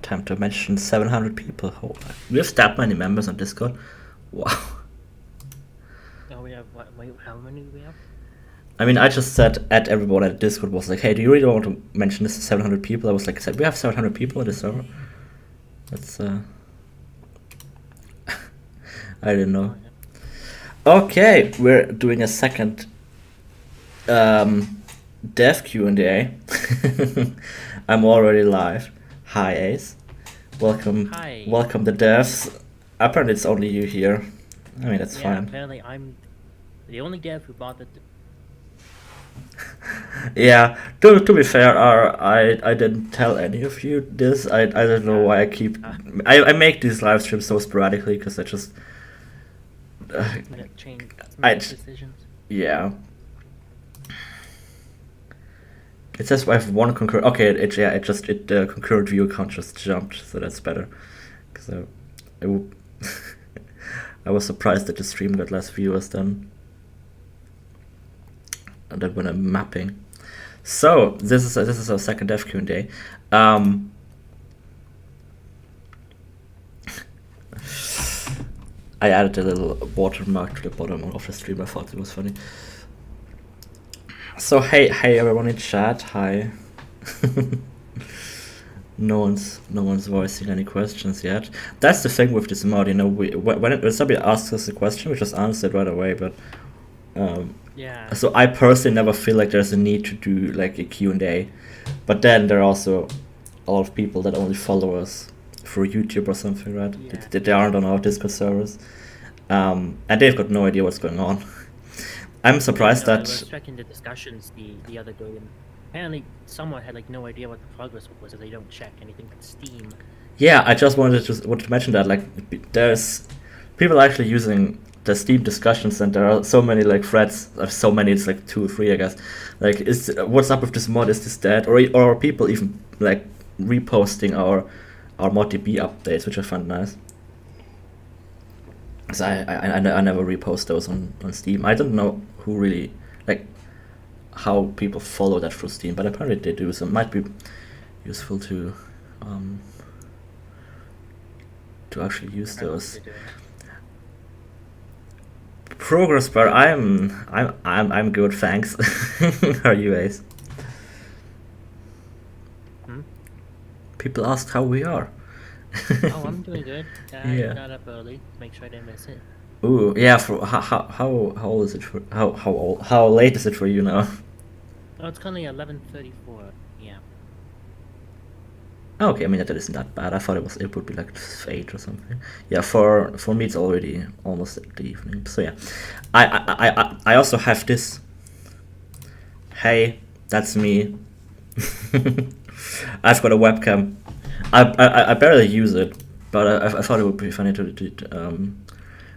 time to mention 700 people. Oh, we have that many members on Discord. Wow. Oh, we have what? Wait, how many do we have? I mean, I just said at everyone at Discord was like, hey, do you really want to mention this to 700 people? I was like, we have 700 people on the server. That's I didn't know. Okay, we're doing a second dev Q&A. I'm already live. Hi, Ace. Welcome. Hi. Welcome the devs. Apparently it's only you here. I mean, that's fine. Apparently I'm the only dev who bothered to... Yeah, to be fair, I didn't tell any of you this. I don't know why I keep... I make these live streams so sporadically because I just... change decisions. Yeah. It says I have one concurrent... Okay, the concurrent view count just jumped, so that's better. Because I was surprised that the stream got less viewers than when I'm mapping. So this is our second dev Q&A. I added a little watermark to the bottom of the stream. I thought it was funny. So hey everyone in chat. Hi. No one's voicing any questions yet. That's the thing with this mod, you know. When somebody asks us a question, we just answer it right away. But yeah. So I personally never feel like there's a need to do like a Q&A. But then there are also a lot of people that only follow us through YouTube or something, right? Yeah. They aren't on our Discord servers, and they've got no idea what's going on. I'm surprised that... I was checking the discussions the other day, and apparently someone had like no idea what the progress was, so they don't check anything but Steam. Yeah, I just wanted to mention that, like, there's people actually using the Steam discussions, and there are so many like threads. So many, it's like 2 or 3, I guess. Like, what's up with this mod? Is this dead? Or people even like reposting our ModDB updates, which I found nice. Because I never repost those on Steam. I don't know who really, like, how people follow that through Steam, but apparently they do, so it might be useful to actually use those. Progress bar, I'm good, thanks. How are you, Ace? People ask how we are. Oh, I'm doing good. Yeah. I got up early, make sure I didn't miss it. Ooh, yeah. For how old is it for how late is it for you now? Oh, it's currently 11:34. Yeah. Okay, I mean that isn't that bad. I thought it would be like 8 or something. Yeah, for me it's already almost the evening. So yeah, I also have this. Hey, that's me. I've got a webcam. I barely use it, but I thought it would be funny to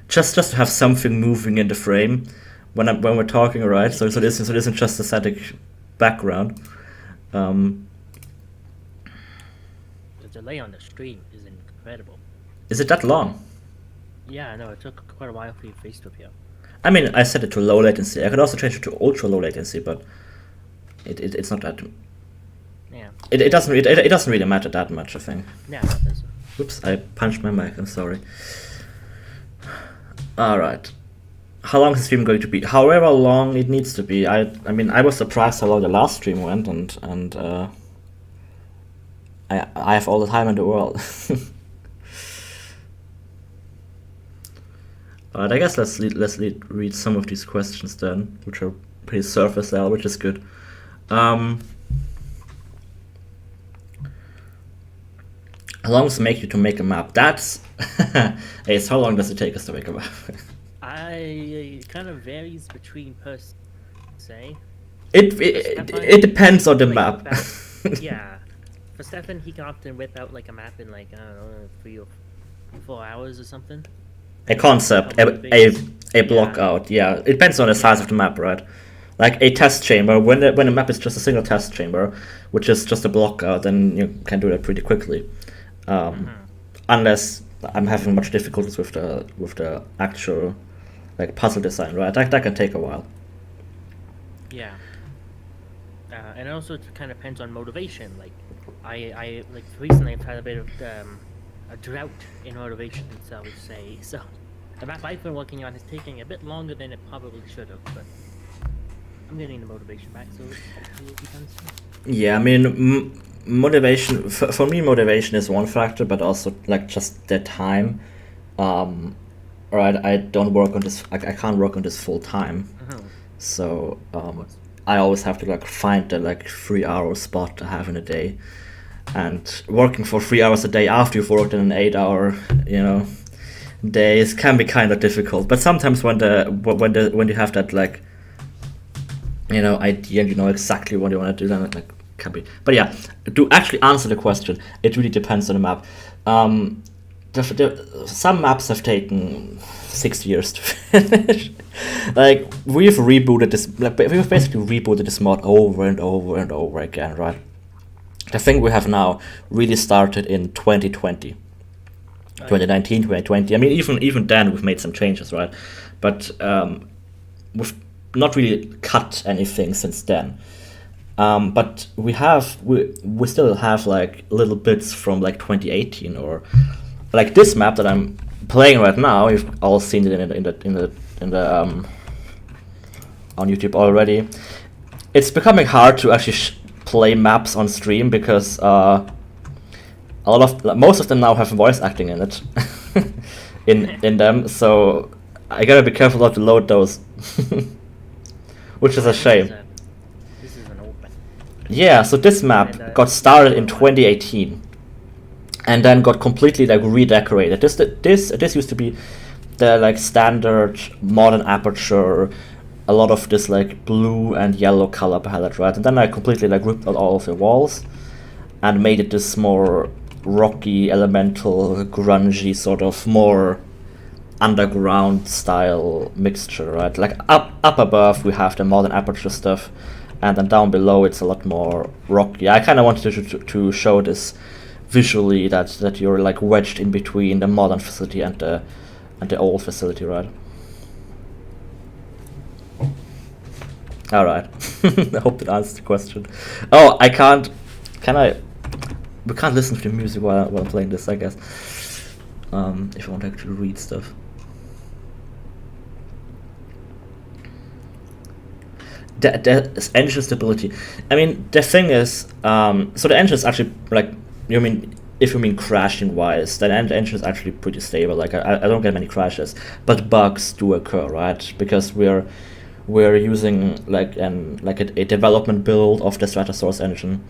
just to have something moving in the frame when we're talking, right? So this isn't just a static background. The delay on the stream is incredible. Is it that long? Yeah, no, it took quite a while for your face to appear. I mean, I set it to low latency. I could also change it to ultra low latency, but it's not that. Yeah. It doesn't really matter that much, I think. Yeah, that doesn't. Oops, I punched my mic. I'm sorry. All right. How long is the stream going to be? However long it needs to be. I mean, I was surprised how long the last stream went, and I have all the time in the world. Alright, I guess let's read some of these questions then, which are pretty surface level, which is good. How long does it make you to make a map? That's hey, how long does it take us to make a map? It kind of varies between per se. It depends on the map. Yeah, for Stefan, he can often whip out like a map in like, I don't know, 3 or 4 hours or something. A concept, a block out. Yeah, it depends on the size of the map, right? Like a test chamber, when the map is just a single test chamber, which is just a block out, then you can do that pretty quickly. Unless I'm having much difficulties with the actual like puzzle design, right? That can take a while. Yeah. And also it kind of depends on motivation. Like I like recently I've had a bit of a drought in motivation, so I would say. So the map I've been working on is taking a bit longer than it probably should have, but I'm getting the motivation back, so hopefully it'll be done soon. Yeah, I mean, motivation for me, motivation is one factor, but also like just the time. Right, I don't work on this. I can't work on this full time, so I always have to like find the like 3 hour spot to have in a day, and working for 3 hours a day after you've worked in an 8 hour, days can be kind of difficult. But sometimes when you have that like idea and you know exactly what you want to do, then it like can be. But yeah, to actually answer the question, it really depends on the map. Some maps have taken 6 years to finish. Like we've rebooted this, we've basically rebooted this mod over and over and over again, right? The thing we have now really started in 2020, 2019, 2020. I mean, even then we've made some changes, right? But we've not really cut anything since then. But we still have like little bits from like 2018, or like this map that I'm playing right now. You've all seen it in the on YouTube already. It's becoming hard to actually play maps on stream because most of them now have voice acting in it, in them. So I gotta be careful not to load those, which is a shame. This is an open. Yeah, so this map got started in 2018, and then got completely like redecorated. This used to be the like standard modern aperture, a lot of this like blue and yellow color palette, right? And then I completely like ripped out all of the walls and made it this more rocky, elemental, grungy, sort of more underground style mixture, right? Like up above we have the modern aperture stuff, and then down below it's a lot more rocky. I kind of wanted to show this visually, that you're like wedged in between the modern facility and the old facility, right? All right. I hope that answers the question. Oh, I can't. Can I? We can't listen to the music while I'm playing this, I guess. If I want to actually read stuff. The engine stability. I mean, the thing is, so the engine is actually like, if you mean crashing wise, then the engine is actually pretty stable. Like I don't get many crashes, but bugs do occur, right? Because we're using like a development build of the Stratosaurus engine,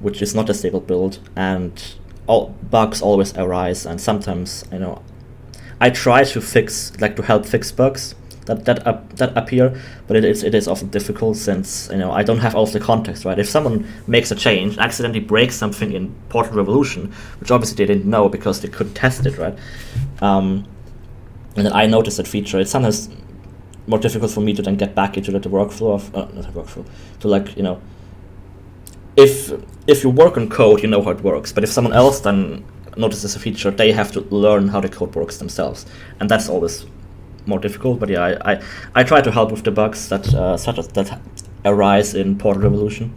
which is not a stable build, and all bugs always arise. And sometimes I try to help fix bugs that appear, but it is often difficult since I don't have all of the context, right? If someone makes a change, accidentally breaks something in Portal Revolution, which obviously they didn't know because they couldn't test it, right? And then I noticed that feature. It's sometimes more difficult for me to then get back into the workflow of not the workflow, to if you work on code, you know how it works. But if someone else then notices a feature, they have to learn how the code works themselves, and that's always more difficult. But yeah, I try to help with the bugs that that arise in Portal Revolution.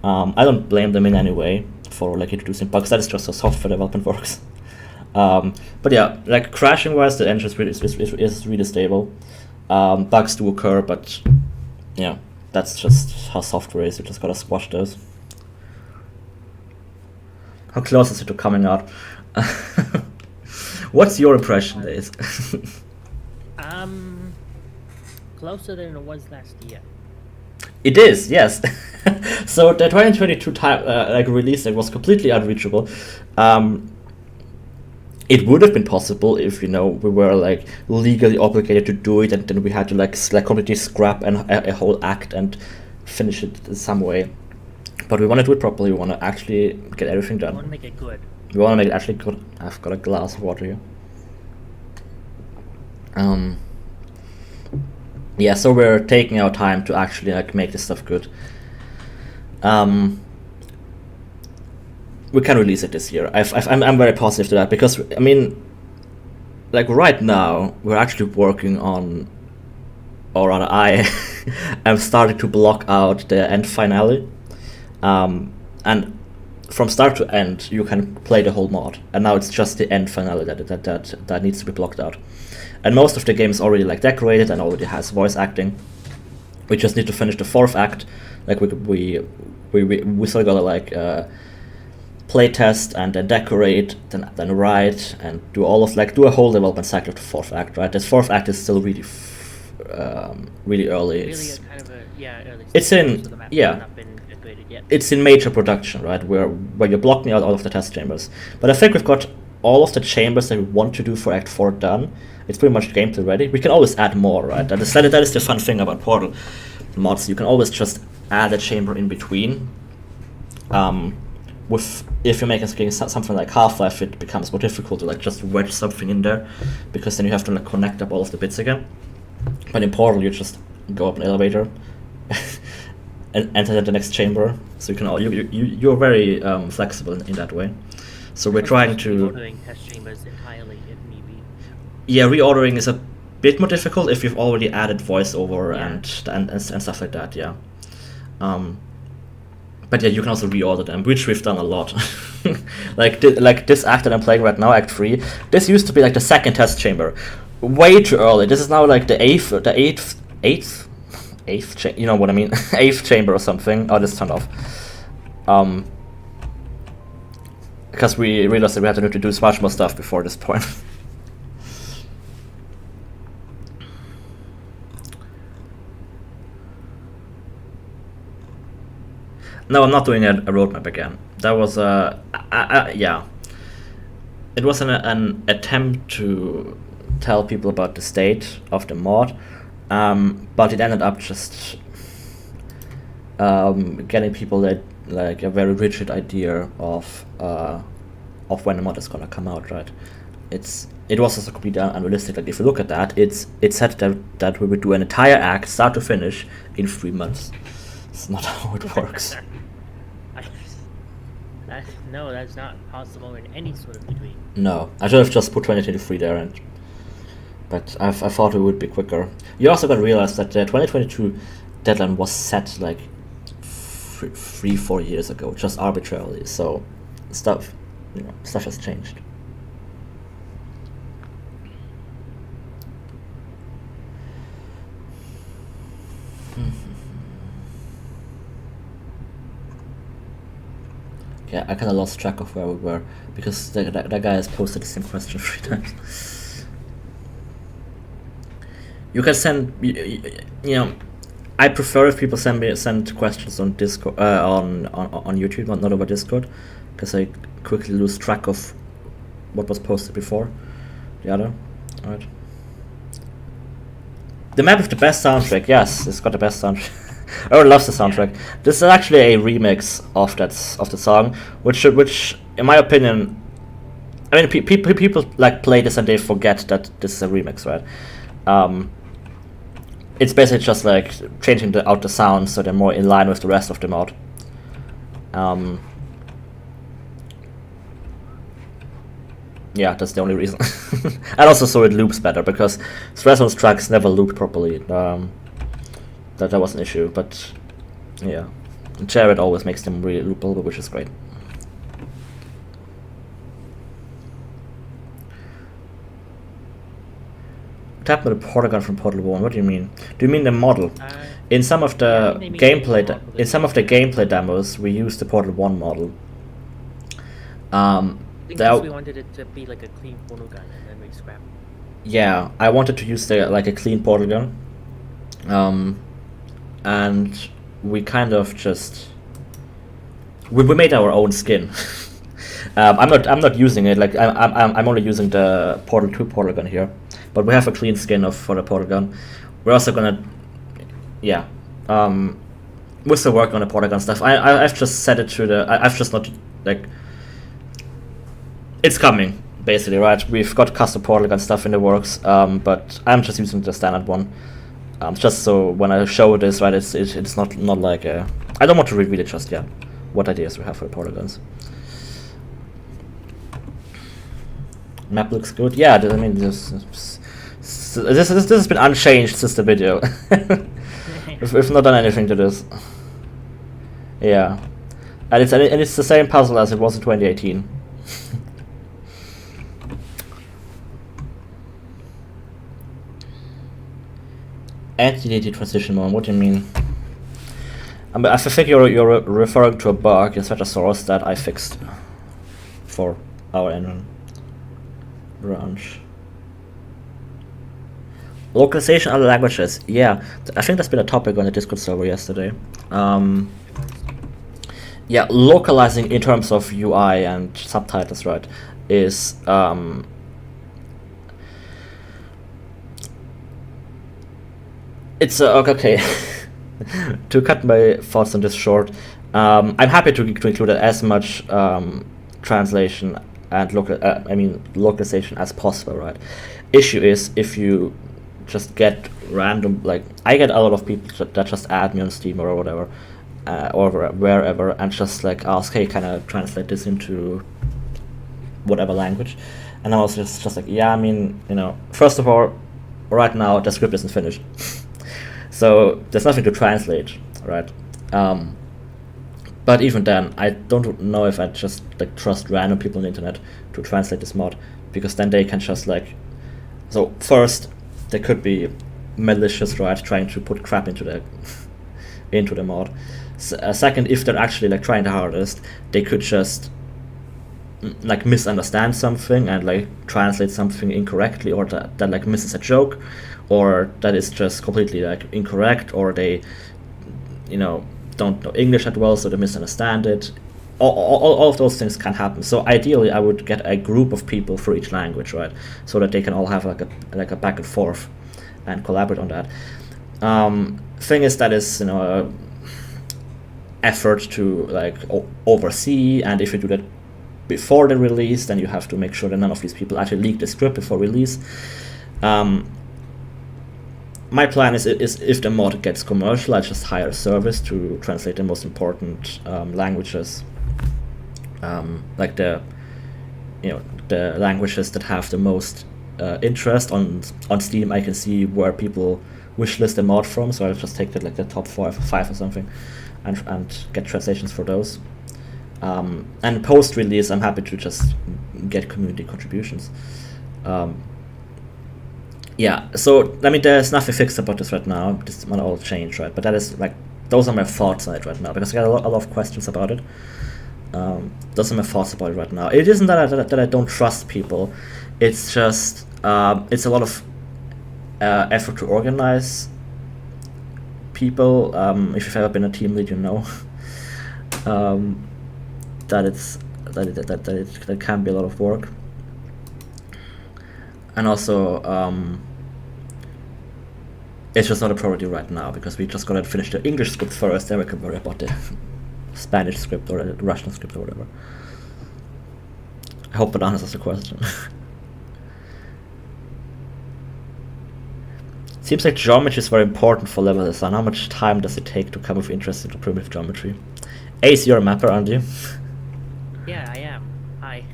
I don't blame them in any way for introducing bugs. That is just how software development works. But yeah, like crashing wise, the engine is really stable. Bugs do occur, but yeah, that's just how software is. You just gotta squash those. How close is it to coming out? What's your impression, Days? Closer than it was last year. It is, yes. So the 2022 release that was completely unreachable. It would have been possible if we were legally obligated to do it, and then we had to completely scrap a whole act and finish it in some way. But we want to do it properly. We want to actually get everything done. We want to make it good. We want to make it actually good. I've got a glass of water here. Yeah, so we're taking our time to actually make this stuff good. We can release it this year. I'm very positive to that, because right now we're actually working on, or rather I am starting to block out the end finale, and from start to end, you can play the whole mod, and now it's just the end finale that needs to be blocked out. And most of the game is already like decorated and already has voice acting. We just need to finish the 4th act. Like we still gotta like play test and then decorate, then write and do all of do a whole development cycle of the 4th act. Right, this 4th act is still really really early. Really kind of early. It's in It's in major production, right? Where you're blocking out all of the test chambers. But I think we've got all of the chambers that we want to do for Act 4 done. It's pretty much gameplay ready. We can always add more, right? That is the fun thing about Portal mods. You can always just add a chamber in between. If you're making something like Half-Life, it becomes more difficult to like just wedge something in there, because then you have to like connect up all of the bits again. But in Portal, you just go up an elevator and enter the next chamber, so you can you're very flexible in that way. So we're trying to reordering test chambers entirely if need be. Yeah, reordering is a bit more difficult if you've already added voiceover and stuff like that. Yeah, but yeah, you can also reorder them, which we've done a lot. like this act that I'm playing right now, Act 3. This used to be like the 2nd test chamber, way too early. This is now like the eighth. You know what I mean? 8th chamber or something. Oh, this turned off. Because we realized that we had to do much more stuff before this point. No, I'm not doing a roadmap again. That was yeah. It was an attempt to tell people about the state of the mod. But it ended up just getting people like a very rigid idea of when the mod is gonna come out, right? It was also completely unrealistic. Like if you look at that, it said that we would do an entire act, start to finish, in 3 months. It's not how it works. No, that's not possible in any sort of degree. No, I should have just put 2023 there, but I thought it would be quicker. You also got to realize that the 2022 deadline was set like 3-4 years ago, just arbitrarily. So stuff has changed. Yeah, I kind of lost track of where we were because that guy has posted the same question 3 times. You can send, I prefer if people send questions on Discord, on YouTube, not over Discord, because I quickly lose track of what was posted before the other. Alright. The map with the best soundtrack, yes, it's got the best soundtrack. Everyone loves the soundtrack. This is actually a remix of the song, which in my opinion, I mean, people like play this and they forget that this is a remix, right? It's basically just like changing out the sounds so they're more in line with the rest of the mod. Yeah, that's the only reason. And also so it loops better, because Streson's tracks never looped properly. That was an issue, but yeah, Jared always makes them really loopable, which is great. What happened with the Portagon from Portal 1? What do you mean? Do you mean the model? In some of the gameplay demos, we used the Portal 1 model. Because we wanted it to be like a clean portal gun, and then we scrapped. Yeah, I wanted to use a clean portal gun. And we kind of just we made our own skin. I'm not using it. Like I'm only using the Portal 2 portal gun here, but we have a clean skin for the portal gun. We're also gonna, yeah, we're still working on the portal gun stuff. I've just set it to I've just not like. It's coming basically, right? We've got custom portal gun stuff in the works, but I'm just using the standard one. Just so when I show this, right, it's not like I don't want to reveal it just yet. What ideas we have for the portal guns? Map looks good. Yeah, I mean this has been unchanged since the video. We've not done anything to this. Yeah, and it's the same puzzle as it was in 2018. Entity transition mode. What do you mean? I think you're referring to a bug in such a source that I fixed for our engine branch. Localization other languages. Yeah, I think that's been a topic on the Discord server yesterday. Yeah, localizing in terms of UI and subtitles, right, is it's okay. To cut my thoughts on this short, I'm happy to include as much translation and localization as possible, right? Issue is if you just get random, like I get a lot of people that just add me on Steam or whatever, or wherever, and just like ask, hey, can I translate this into whatever language? And I was just like, yeah, I mean, first of all, right now the script isn't finished. So there's nothing to translate, right? But even then, I don't know if I just like trust random people on the internet to translate this mod, because then they can just like. So first, they could be malicious, right, trying to put crap into the into the mod. Second, if they're actually like trying the hardest, they could just like misunderstand something and like translate something incorrectly, or that like misses a joke, or that is just completely like incorrect, or they don't know English that well, so they misunderstand it. All of those things can happen. So ideally I would get a group of people for each language, right, so that they can all have like a back and forth and collaborate on that. Thing is that is effort to like oversee, and if you do that before the release, then you have to make sure that none of these people actually leak the script before release. My plan is if the mod gets commercial, I just hire a service to translate the most important languages, like the languages that have the most interest on Steam. I can see where people wishlist the mod from, so I'll just take the top five or something, and get translations for those. And post-release, I'm happy to just get community contributions. Yeah, so I mean, there's nothing fixed about this right now. This might all change, right? But that is like, those are my thoughts on it right now, because I got a lot of questions about it. Those are my thoughts about it right now. It isn't that I don't trust people. It's just it's a lot of effort to organize people. If you've ever been a team lead, you know that it can be a lot of work. And also, it's just not a priority right now, because we just gotta finish the English script first, then we can worry about the Spanish script or the Russian script or whatever. I hope that answers the question. Seems like geometry is very important for level design. How much time does it take to come with interest into primitive geometry? Ace, you're a mapper, aren't you? Yeah, I am. Hi.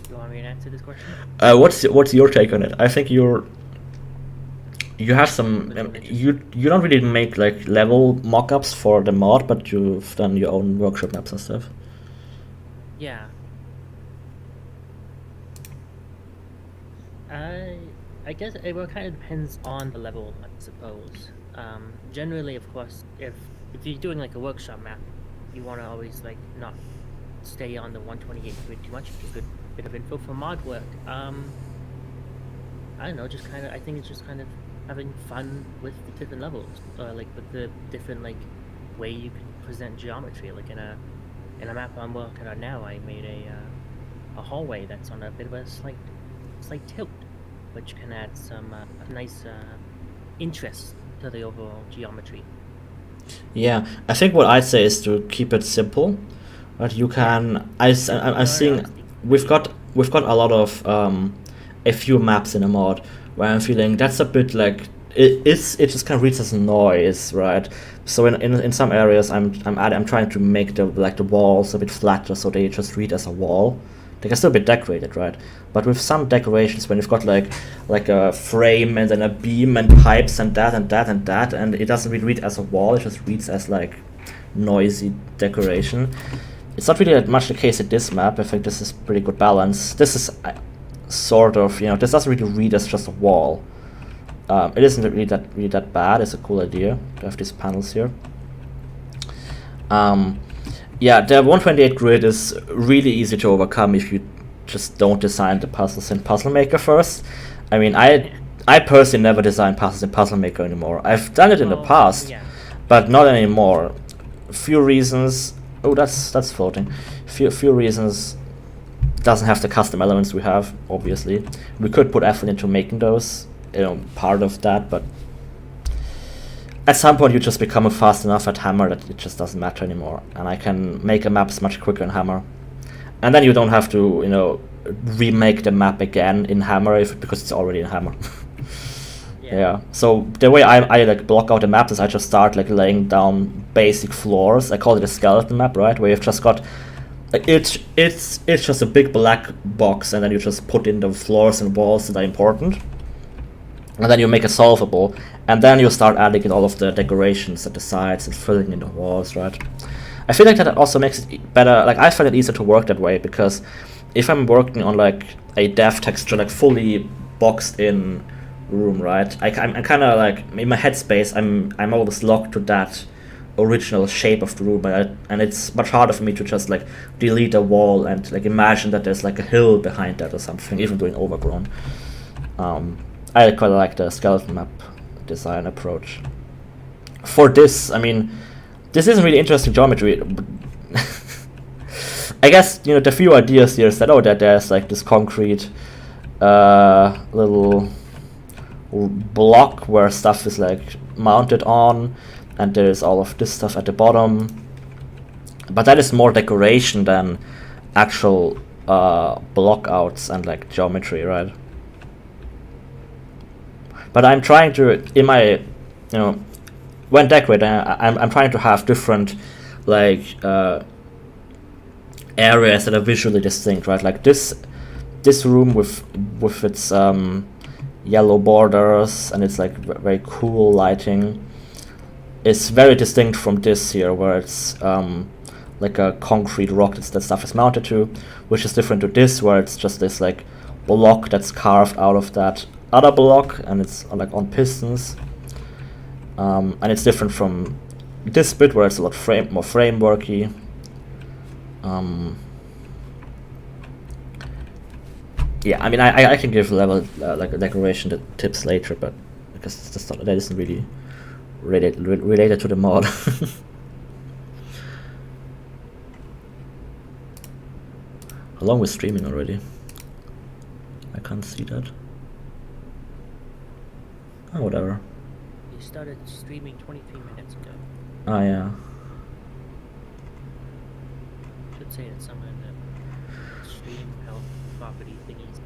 You want me to answer this question? What's your take on it? I think you have some you don't really make like level mock-ups for the mod, but you've done your own workshop maps and stuff. Yeah. I guess it kind of depends on the level, I suppose. Generally, of course, if you're doing like a workshop map, you want to always like not stay on the 128 grid too much. It's a good bit of info for mod work. I don't know, just kind of. I think it's just kind of having fun with the different levels, like with the different like way you can present geometry. Like in a map I'm working on now, I made a hallway that's on a bit of a slight tilt, which can add some nice interest to the overall geometry. Yeah, I think what I'd say is to keep it simple. Right, you can. I'm seeing we've got a lot of a few maps in a mod where I'm feeling that's a bit like it just kind of reads as noise, right? So in some areas I'm trying to make the walls a bit flatter, so they just read as a wall. They can still be decorated, right? But with some decorations, when you've got like a frame and then a beam and pipes and that and that and that, and it doesn't really read as a wall, it just reads as like noisy decoration. It's not really that much the case in this map. I think this is pretty good balance. This is sort of, this doesn't really read as just a wall. It isn't really that bad. It's a cool idea to have these panels here. Yeah, the 128 grid is really easy to overcome if you just don't design the puzzles in Puzzle Maker first. I mean, I personally never design puzzles in Puzzle Maker anymore. I've done it in the past, but not anymore. Few reasons. Oh, that's floating. Few reasons. Doesn't have the custom elements we have. Obviously, we could put effort into making those, part of that, but at some point you just become fast enough at Hammer that it just doesn't matter anymore, and I can make a maps much quicker in Hammer, and then you don't have to remake the map again in Hammer because it's already in Hammer. Yeah. So the way I like block out the maps is I just start like laying down basic floors. I call it a skeleton map, right? Where you've just got it's just a big black box, and then you just put in the floors and walls that are important, and then you make it solvable, and then you start adding in all of the decorations at the sides and filling in the walls, right? I feel like that also makes it better. Like I find it easier to work that way, because if I'm working on like a dev texture, like fully boxed in room, right? I'm kind of like in my headspace. I'm always locked to that original shape of the room, and it's much harder for me to just like delete a wall and like imagine that there's like a hill behind that or something, even doing overgrown. I quite like the skeleton map design approach. For this, I mean, this isn't really interesting geometry. I guess the few ideas here is that that there's like this concrete little block where stuff is like mounted on, and there's all of this stuff at the bottom, but that is more decoration than actual block outs and like geometry, right? But I'm trying to, in my when decorating, I'm trying to have different like areas that are visually distinct, right? Like this room with its yellow borders and it's like very cool lighting is very distinct from this here, where it's like a concrete rock that stuff is mounted to, which is different to this, where it's just this like block that's carved out of that other block, and it's like on pistons, and it's different from this bit where it's a lot more frameworky. Yeah, I mean, I can give level like a decoration tips later, but because that isn't really related to the mod. How long we're streaming already? I can't see that. Oh, whatever. You started streaming 23 minutes ago. Oh, yeah. Should say it somewhere in the stream health property thingies.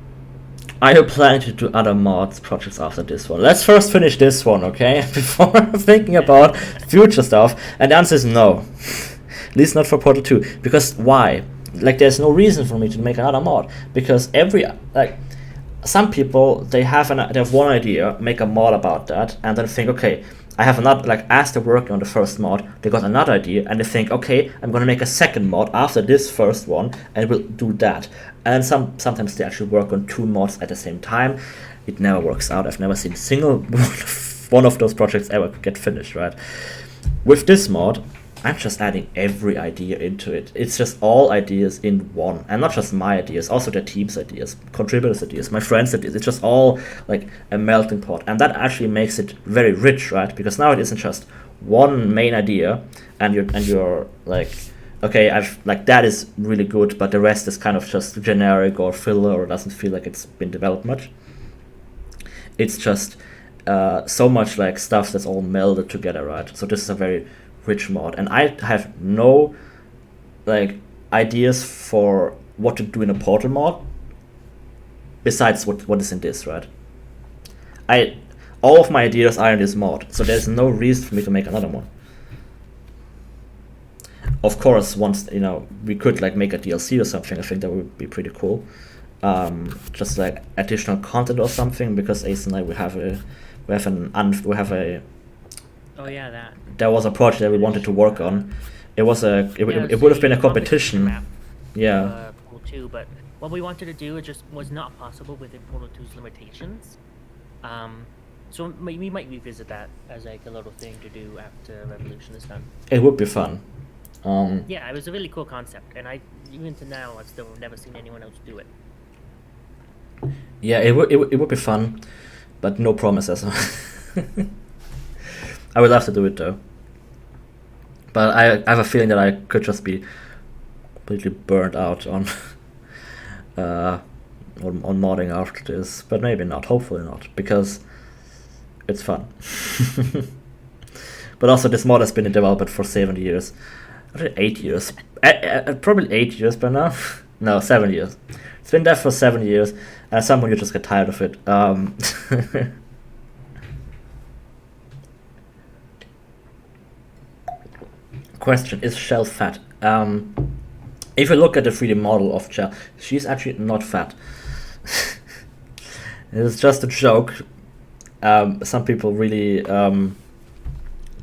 Are you planning to do other mods projects after this one? Let's first finish this one, okay? Before thinking about future stuff. And the answer is no. At least not for Portal 2. Because why? Like, there's no reason for me to make another mod. Because some people, they have one idea, make a mod about that, and then think, okay, I have another, like, as they're working on the first mod, they got another idea, and they think, okay, I'm gonna make a second mod after this first one, and we'll do that. And sometimes they actually work on two mods at the same time. It never works out. I've never seen a single one of those projects ever get finished, right? With this mod, I'm just adding every idea into it. It's just all ideas in one, and not just my ideas, also the team's ideas, contributors' ideas, my friends' ideas. It's just all like a melting pot, and that actually makes it very rich, right? Because now it isn't just one main idea, and you're like, okay, I've like that is really good, but the rest is kind of just generic or filler or doesn't feel like it's been developed much. It's just so much like stuff that's all melded together, right? So this is a very rich mod, and I have no like ideas for what to do in a Portal mod besides what is in this, right? All of my ideas are in this mod, so there's no reason for me to make another mod. Of course, once we could like make a DLC or something, I think that would be pretty cool. Just like additional content or something, because Ace and I we have a Oh yeah, that. There was a project that we wanted to work on, it was it would have been a competition. Yeah. Portal 2, but what we wanted to do it just was not possible within Portal 2's limitations. So we might revisit that as like a little thing to do after Revolution is done. It would be fun. Yeah, it was a really cool concept, and even to now I've still never seen anyone else do it. Yeah, it would be fun, but no promises. I would love to do it though. But I have a feeling that I could just be completely burnt out on on modding after this, but maybe not. Hopefully not, because it's fun. But also, this mod has been in development for 7 years, 8 years, probably 8 years by now. No, 7 years. It's been there for 7 years, and at some point you just get tired of it. Question: is Shell fat? If you look at the 3D model of Shell, she's actually not fat. It's just a joke. Some people really don't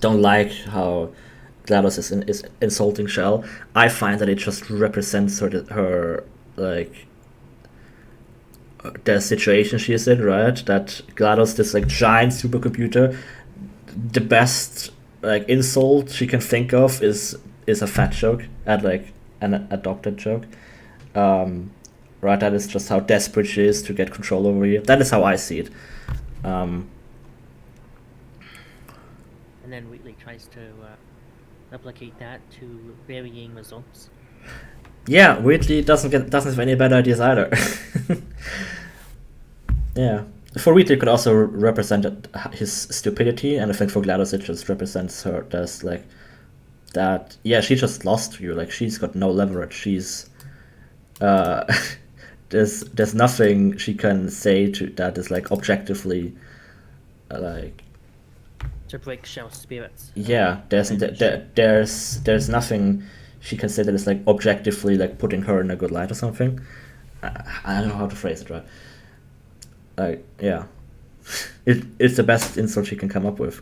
like how GLaDOS is insulting Shell. I find that it just represents her like the situation she is in, right? That GLaDOS, this like giant supercomputer, the best like insult she can think of is a fat joke, and like an adopted joke. Right, that is just how desperate she is to get control over you. That is how I see it. And then Wheatley tries to replicate that to varying results. Yeah, Wheatley doesn't have any bad ideas either. Yeah, for Wheatley it could also represent his stupidity, and I think for GLaDOS it just represents her as like that. Yeah, she just lost to you. Like, she's got no leverage. She's there's nothing she can say to that is like objectively like to break Shell's spirits. Yeah, there's nothing she can say that is like objectively like putting her in a good light or something. I don't know how to phrase it, right? Like, yeah, it's the best insult she can come up with,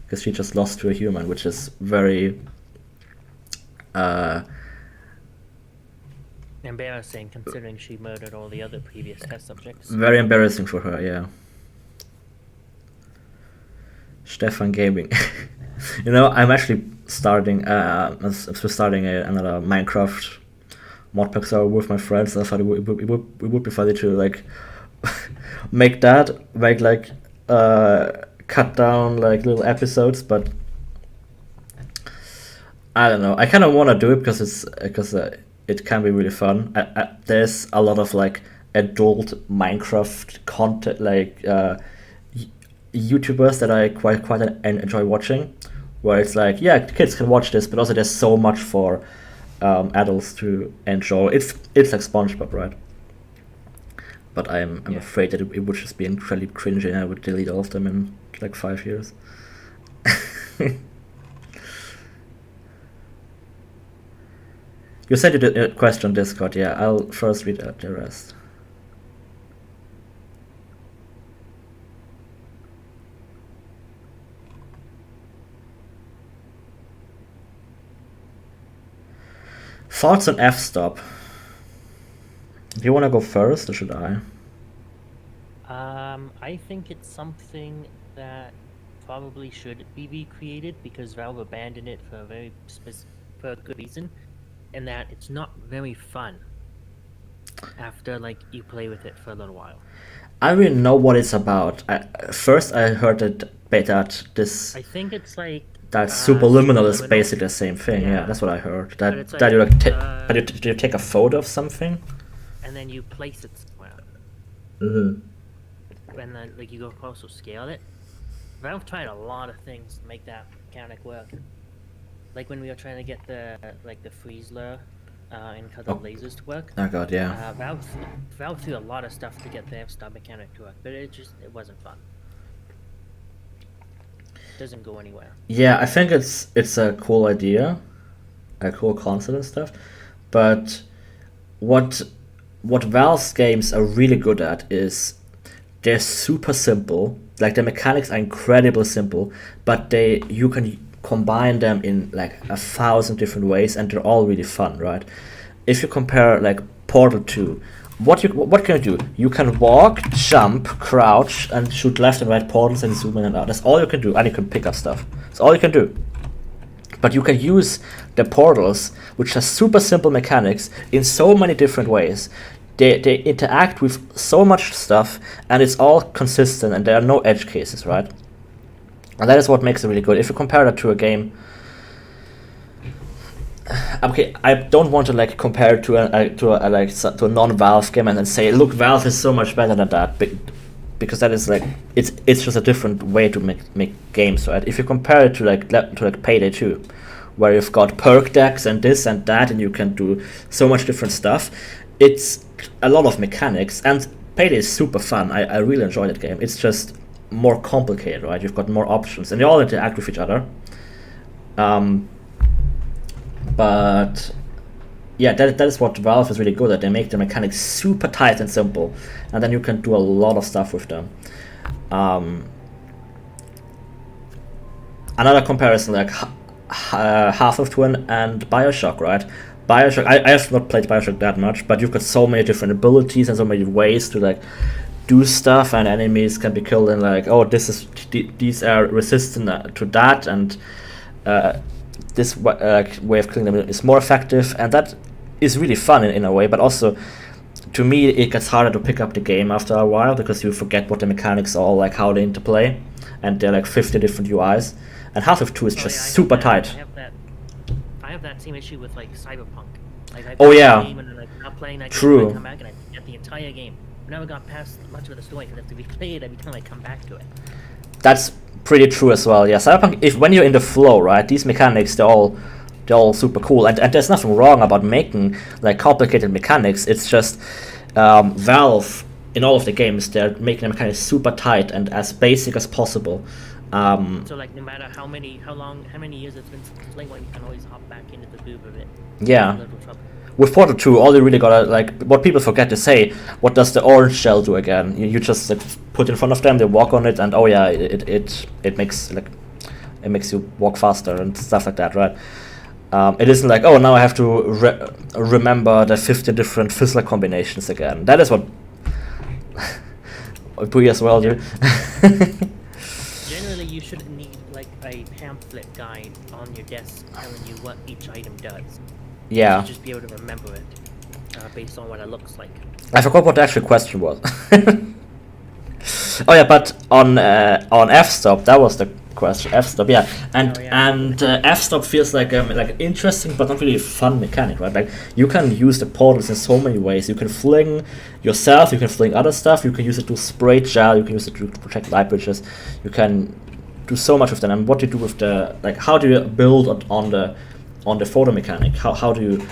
because she just lost to a human, which is very embarrassing, considering she murdered all the other previous test subjects. Very embarrassing for her, yeah. Stefan Gaming. You know, I'm actually starting another Minecraft modpack server with my friends. I thought it would be funny to like make like cut down like little episodes, but I don't know. I kind of want to do it because it can be really fun. There's a lot of like adult Minecraft content, like YouTubers that I quite enjoy watching, where it's like, yeah, kids can watch this, but also there's so much for adults to enjoy. It's like SpongeBob, right? But I'm afraid that it would just be incredibly cringy, and I would delete all of them in like 5 years. You said you did a question on Discord, yeah. I'll first read out the rest. Thoughts on FStop? Do you want to go first, or should I? I think it's something that probably should be recreated, because Valve abandoned it for a very for a good reason, and that it's not very fun after like you play with it for a little while. I don't really know what it's about. First, I heard that this. I think it's like that Superliminal is basically the same thing. Yeah, that's what I heard. That you like do you take a photo of something, and then you place it somewhere. Mm-hmm. And then like you go close or scale it. Valve tried a lot of things to make that mechanic work. Like when we were trying to get the freeze lure and cut the lasers to work. Oh god, yeah. Valve threw a lot of stuff to get the FStop mechanic to work, but it wasn't fun. It doesn't go anywhere. Yeah, I think it's a cool idea, a cool concept and stuff, but what Valve's games are really good at is they're super simple. Like, the mechanics are incredibly simple, but you can combine them in like 1,000 different ways, and they're all really fun, right? If you compare like Portal 2, what can you do? You can walk, jump, crouch, and shoot left and right portals and zoom in and out. That's all you can do, and you can pick up stuff. That's all you can do. But you can use the portals, which has super simple mechanics, in so many different ways. They interact with so much stuff, and it's all consistent, and there are no edge cases, right? And that is what makes it really good. If you compare that to a game, okay, I don't want to like compare it to a non-Valve game and then say, look, Valve is so much better than that, because that is like it's just a different way to make games, right? If you compare it to like Payday 2, where you've got perk decks and this and that, and you can do so much different stuff, it's a lot of mechanics, and Payday is super fun. I really enjoy that game. It's just more complicated, right? You've got more options, and they all interact with each other. But yeah, that is what Valve is really good at. They make the mechanics super tight and simple, and then you can do a lot of stuff with them. Another comparison, like Half-Life 2 and Bioshock, right? Bioshock, I have not played Bioshock that much, but you've got so many different abilities and so many ways to like do stuff, and enemies can be killed in like, oh, these are resistant to that, and this way of killing them is more effective, and that is really fun in a way. But also, to me, it gets harder to pick up the game after a while, because you forget what the mechanics are, like how they interplay, and they're like 50 different UIs. And Half-Life 2 is just super tight. I have that same issue with like Cyberpunk. Like I play the game and then, like, not playing that True. game, I come back and I forget the entire game. I never got past much of the story because I have to replay it every time I come back to it. That's pretty true as well. Yeah, Cyberpunk. When you're in the flow, right, these mechanics they're all super cool, and there's nothing wrong about making like complicated mechanics. It's just Valve in all of the games, they're making the mechanics super tight and as basic as possible. So like no matter how many years it's been since playing one, you can always hop back into the groove of it. Yeah. With Portal 2, all you really gotta, like, what people forget to say, what does the orange shell do again? You just like, put in front of them, they walk on it, and oh yeah, it makes you walk faster and stuff like that, right? It isn't like, oh, now I have to remember the 50 different fizzler combinations again. That is what we as well do. Generally, you shouldn't need like a pamphlet guide on your desk telling you what each item does. Yeah. You just be able to remember it based on what it looks like. I forgot what the actual question was. Oh yeah, but on FStop, that was the question. FStop, yeah, and FStop feels like interesting but not really fun mechanic, right? Like you can use the portals in so many ways. You can fling yourself, you can fling other stuff, you can use it to spray gel, you can use it to protect light bridges, you can do so much with them. And what do you do with the how do you build on the photo mechanic? How do you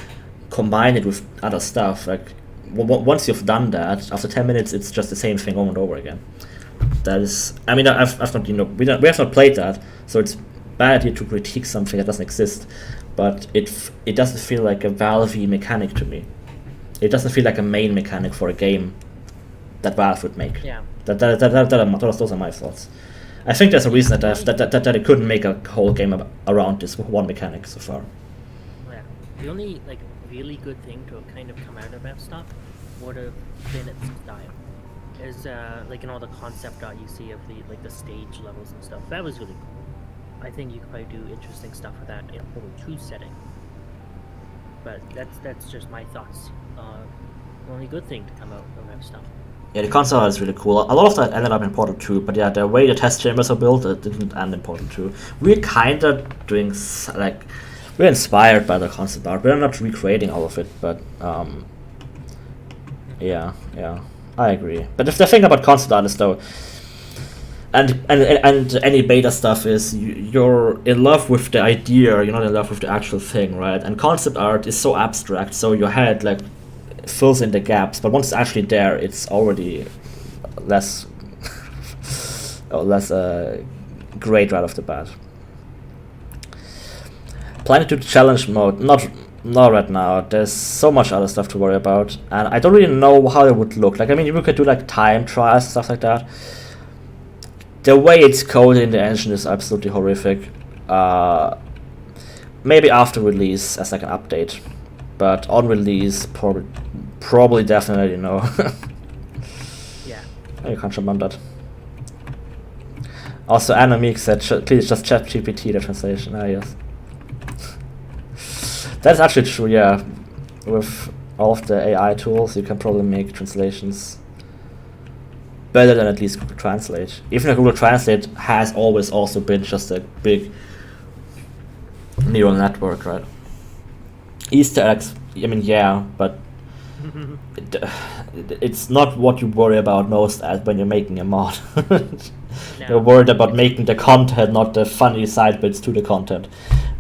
combine it with other stuff? Like once you've done that, after 10 minutes, it's just the same thing over and over again. That is, I mean, I've not, we have not played that, so it's bad here to critique something that doesn't exist. But it doesn't feel like a Valve-y mechanic to me. It doesn't feel like a main mechanic for a game that Valve would make. Yeah. Those are my thoughts. I think there's a reason that it couldn't make a whole game around this one mechanic so far. Yeah. The only really good thing to kind of come out of FStop would have been its style. Is like in all the concept art you see of the stage levels and stuff. That was really cool. I think you could probably do interesting stuff with that in a Portal 2 setting. But that's just my thoughts. The only good thing to come out of FStop. Yeah, the concept art is really cool. A lot of that ended up in Portal 2, but yeah, the way the test chambers are built, it didn't end in Portal 2. We're kinda doing we're inspired by the concept art. We're not recreating all of it, but yeah. I agree. But if the thing about concept art is though, and any beta stuff is you're in love with the idea, you're not in love with the actual thing, right? And concept art is so abstract, so your head fills in the gaps. But once it's actually there, it's already less great right off the bat. Planning to challenge mode, not right now. There's so much other stuff to worry about, and I don't really know how it would look. Like, I mean, you could do time trials and stuff like that. The way it's coded in the engine is absolutely horrific. maybe after release as like an update, but on release probably definitely no. Yeah. You can't jump on that. Also, Anamik said, please just chat GPT the translation. Ah, yes. That's actually true, yeah. With all of the AI tools, you can probably make translations better than at least Google Translate. Even though Google Translate has always also been just a big neural network, right? Easter eggs, I mean, yeah, but it's not what you worry about most as when you're making a mod. No. You're worried about making the content, not the funny side bits to the content.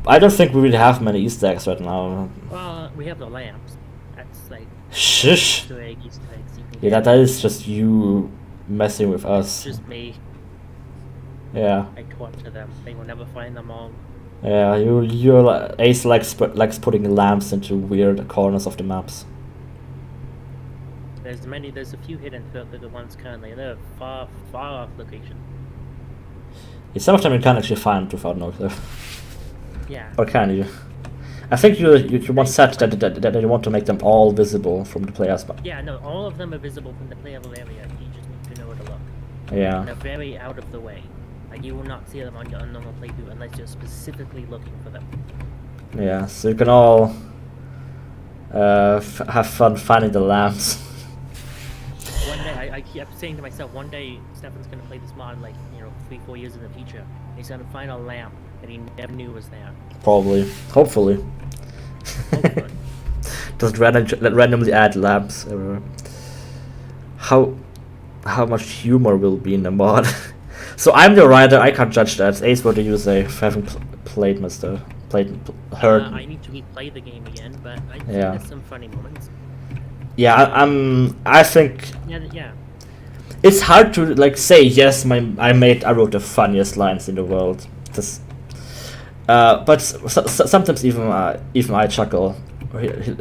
I don't think we really have many Easter eggs right now. Well, we have the lamps. That's like Shush! Easter eggs you can Yeah, get. that is just you messing with us. Just me. Yeah. I torture them. They will never find them all. Yeah, you're like, Ace likes putting lamps into weird corners of the maps. There's a few hidden filtered ones currently. They're far off location. Yeah, some of them you can't actually find without no clue. Yeah. Or can you? I think you once said that you want to make them all visible from the player's map. Yeah, no, all of them are visible from the playable area. You just need to know where to look. Yeah. They're very out of the way. Like, you will not see them on your normal playthrough unless you're specifically looking for them. Yeah, so you can all have fun finding the lamps. One day, I keep saying to myself, one day Stefan's gonna play this mod, like, 3-4 years in the future. He's gonna find a lamp that he never knew was there. Probably. Hopefully. Hopefully. Just randomly add lamps everywhere. How much humor will be in the mod? So I'm the writer, I can't judge that. Ace were to use a haven't played heard. I need to replay the game again, but I think Yeah. there's some funny moments. Yeah, I think Yeah. it's hard to like say yes. I wrote the funniest lines in the world. But sometimes even I chuckle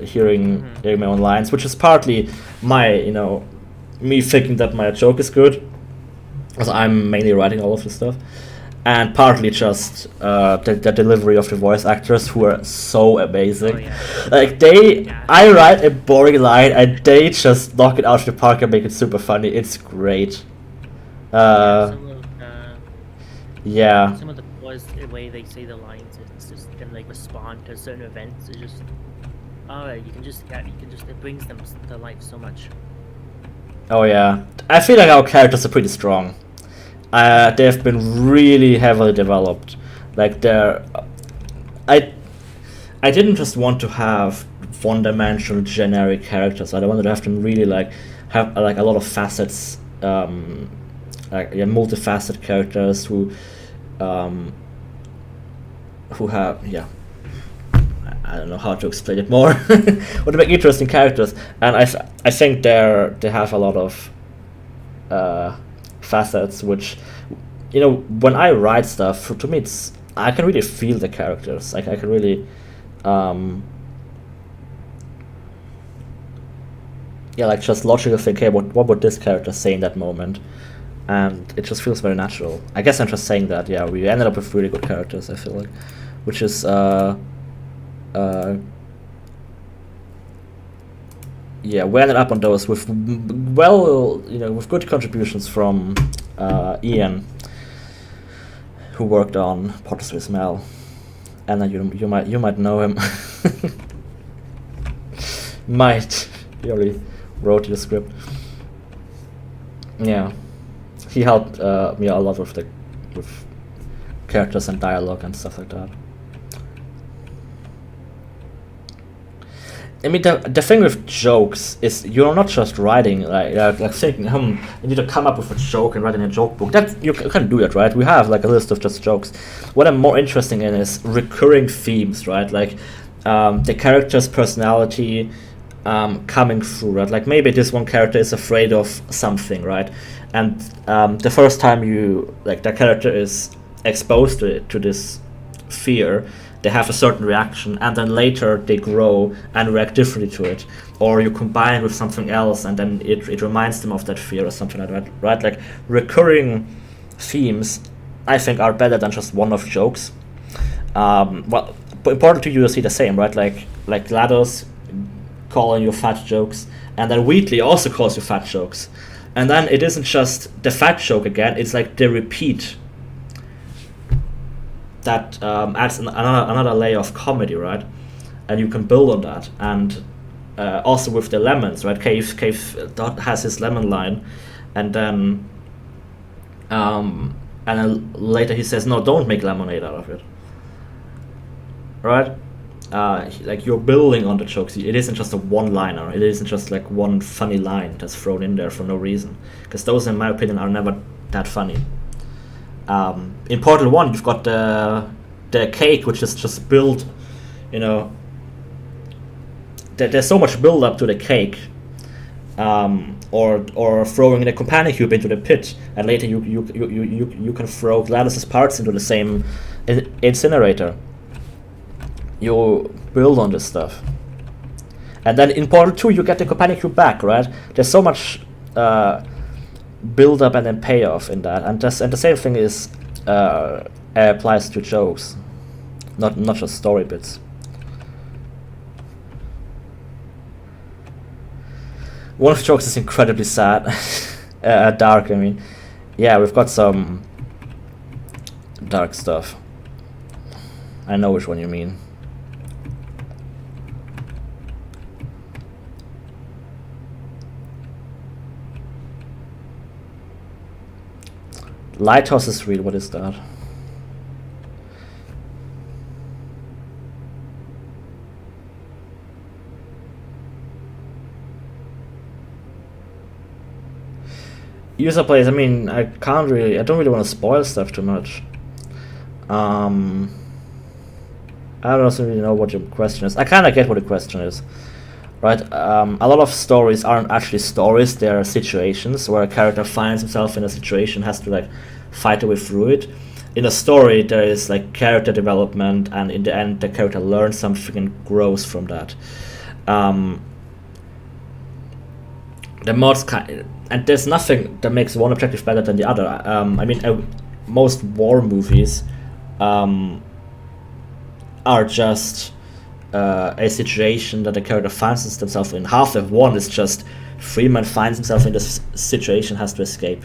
hearing my own lines, which is partly me thinking that my joke is good, because I'm mainly writing all of this stuff, and partly just the delivery of the voice actors who are so amazing. Oh, yeah. Like I write a boring line and they just knock it out of the park and make it super funny. It's great. Yeah. Some of the voice, the way they say the lines, it's just gonna like respond to certain events. It's just, it brings them to life so much. Oh yeah, I feel like our characters are pretty strong. They've been really heavily developed. Like I didn't just want to have one-dimensional generic characters. I wanted to have them really have a lot of facets, multifaceted characters who have I don't know how to explain it more. Would make interesting characters, and I think they have a lot of facets, which when I write stuff, to me I can really feel the characters. I can really just logically think, hey, what would this character say in that moment, and it just feels very natural. I guess I'm just saying that we ended up with really good characters, I feel like, which is we ended up on those with with good contributions from Ian, who worked on Potter's with Mel, and then you might know him. He already wrote the script. Yeah, he helped me a lot with characters and dialogue and stuff like that. I mean, the thing with jokes is you're not just writing like thinking, you need to come up with a joke and write in a joke book. That you can do that, right? We have a list of just jokes. What I'm more interested in is recurring themes, right? Like the character's personality coming through, right? Like maybe this one character is afraid of something, right? And the first time that character is exposed to this fear, they have a certain reaction, and then later they grow and react differently to it. Or you combine it with something else, and then it reminds them of that fear or something like that, right? Like recurring themes, I think, are better than just one-off jokes. Well, but important to you see the same, right? Like GLaDOS calling you fat jokes, and then Wheatley also calls you fat jokes, and then it isn't just the fat joke again; it's like the repeat that adds another layer of comedy, right? And you can build on that, and also with the lemons, right? Cave has his lemon line, and then later he says, "No, don't make lemonade out of it." Right? Like you're building on the jokes. It isn't just a one-liner. It isn't just like one funny line that's thrown in there for no reason. Because those, in my opinion, are never that funny. In Portal 1, you've got the cake, which is just built, you know. There's so much build up to the cake, or throwing the companion cube into the pit, and later you can throw GLaDOS's parts into the same incinerator. You build on this stuff, and then in Portal 2 you get the companion cube back, right? There's so much build up and then payoff in that, and the same thing is applies to jokes, not just story bits. One of the jokes is incredibly sad, dark. I mean, yeah, we've got some dark stuff. I know which one you mean. Lighthouse is real. What is that? User plays. I mean, I don't really want to spoil stuff too much. I don't also really know what your question is. I kind of get what the question is, right? A lot of stories aren't actually stories; they're situations where a character finds himself in a situation, has to like fight their way through it. In a story, there is like character development, and in the end, the character learns something and grows from that. The mods and there's nothing that makes one objective better than the other. I mean, most war movies are just a situation that the character finds themselves in. Half-Life 1 is just Freeman finds himself in this situation, has to escape,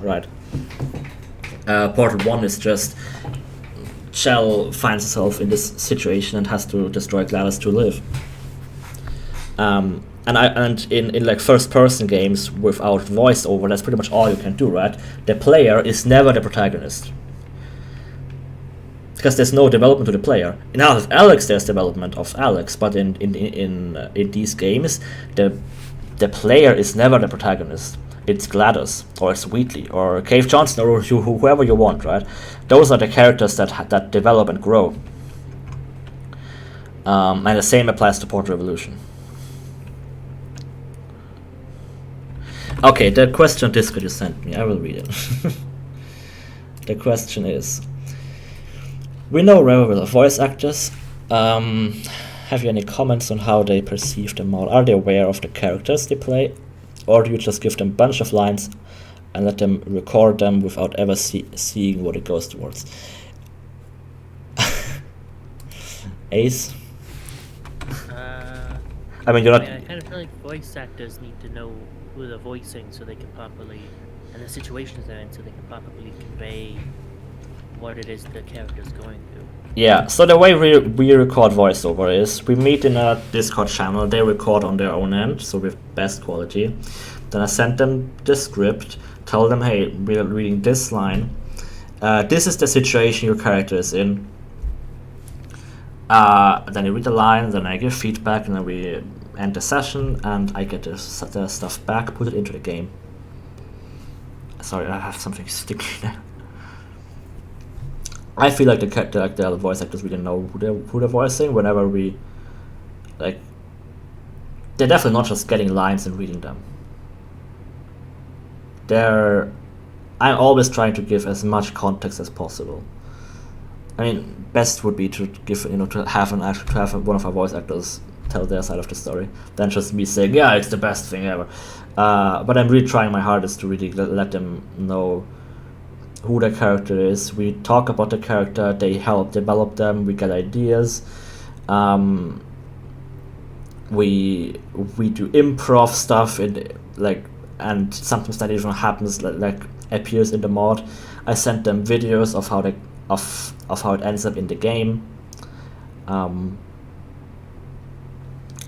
right? Portal 1 is just Shell finds himself in this situation and has to destroy GLaDOS to live. And in like first-person games without voiceover, that's pretty much all you can do, right? The player is never the protagonist, because there's no development to the player. In Half of Alex, there's development of Alex, but in these games, the player is never the protagonist. It's GLaDOS, or it's Wheatley, or Cave Johnson, or whoever you want, right? Those are the characters that develop and grow. And the same applies to Portal Revolution. Okay, the question on Discord you sent me, I will read it. The question is, we know Revell voice actors. Have you any comments on how they perceive them all? Are they aware of the characters they play? Or do you just give them a bunch of lines and let them record them without ever seeing what it goes towards? Ace? I mean, I kind of feel like voice actors need to know who they're voicing so they can properly, and the situations they're in, so they can properly convey what it is the character's going through. Yeah, so the way we record voiceover is we meet in a Discord channel, they record on their own end, so with best quality. Then I send them the script, tell them, hey, we're reading this line. This is the situation your character is in. Then you read the line, then I give feedback, and then we end the session, and I get the stuff back, put it into the game. Sorry, I have something sticky there. I feel like the other voice actors really know who they're voicing whenever we, like, they're definitely not just getting lines and reading them. I'm always trying to give as much context as possible. I mean, best would be to give, to have one of our voice actors tell their side of the story, than just me saying, yeah, it's the best thing ever. But I'm really trying my hardest to really let them know who the character is. We talk about the character. They help develop them. We get ideas. We do improv stuff and sometimes that even happens like appears in the mod. I sent them videos of how how it ends up in the game.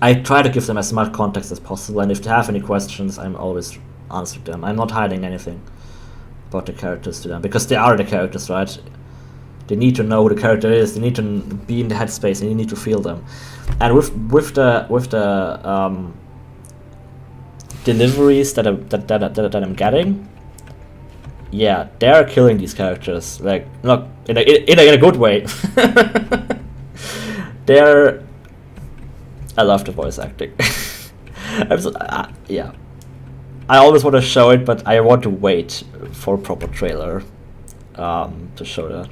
I try to give them as much context as possible, and if they have any questions, I'm always answering them. I'm not hiding anything about the characters to them, because they are the characters, right? They need to know who the character is. They need to be in the headspace, and you need to feel them. And with the deliveries that I'm getting, yeah, they're killing these characters. Like, not in a good way. I love the voice acting. Yeah, I always want to show it, but I want to wait for a proper trailer to show that.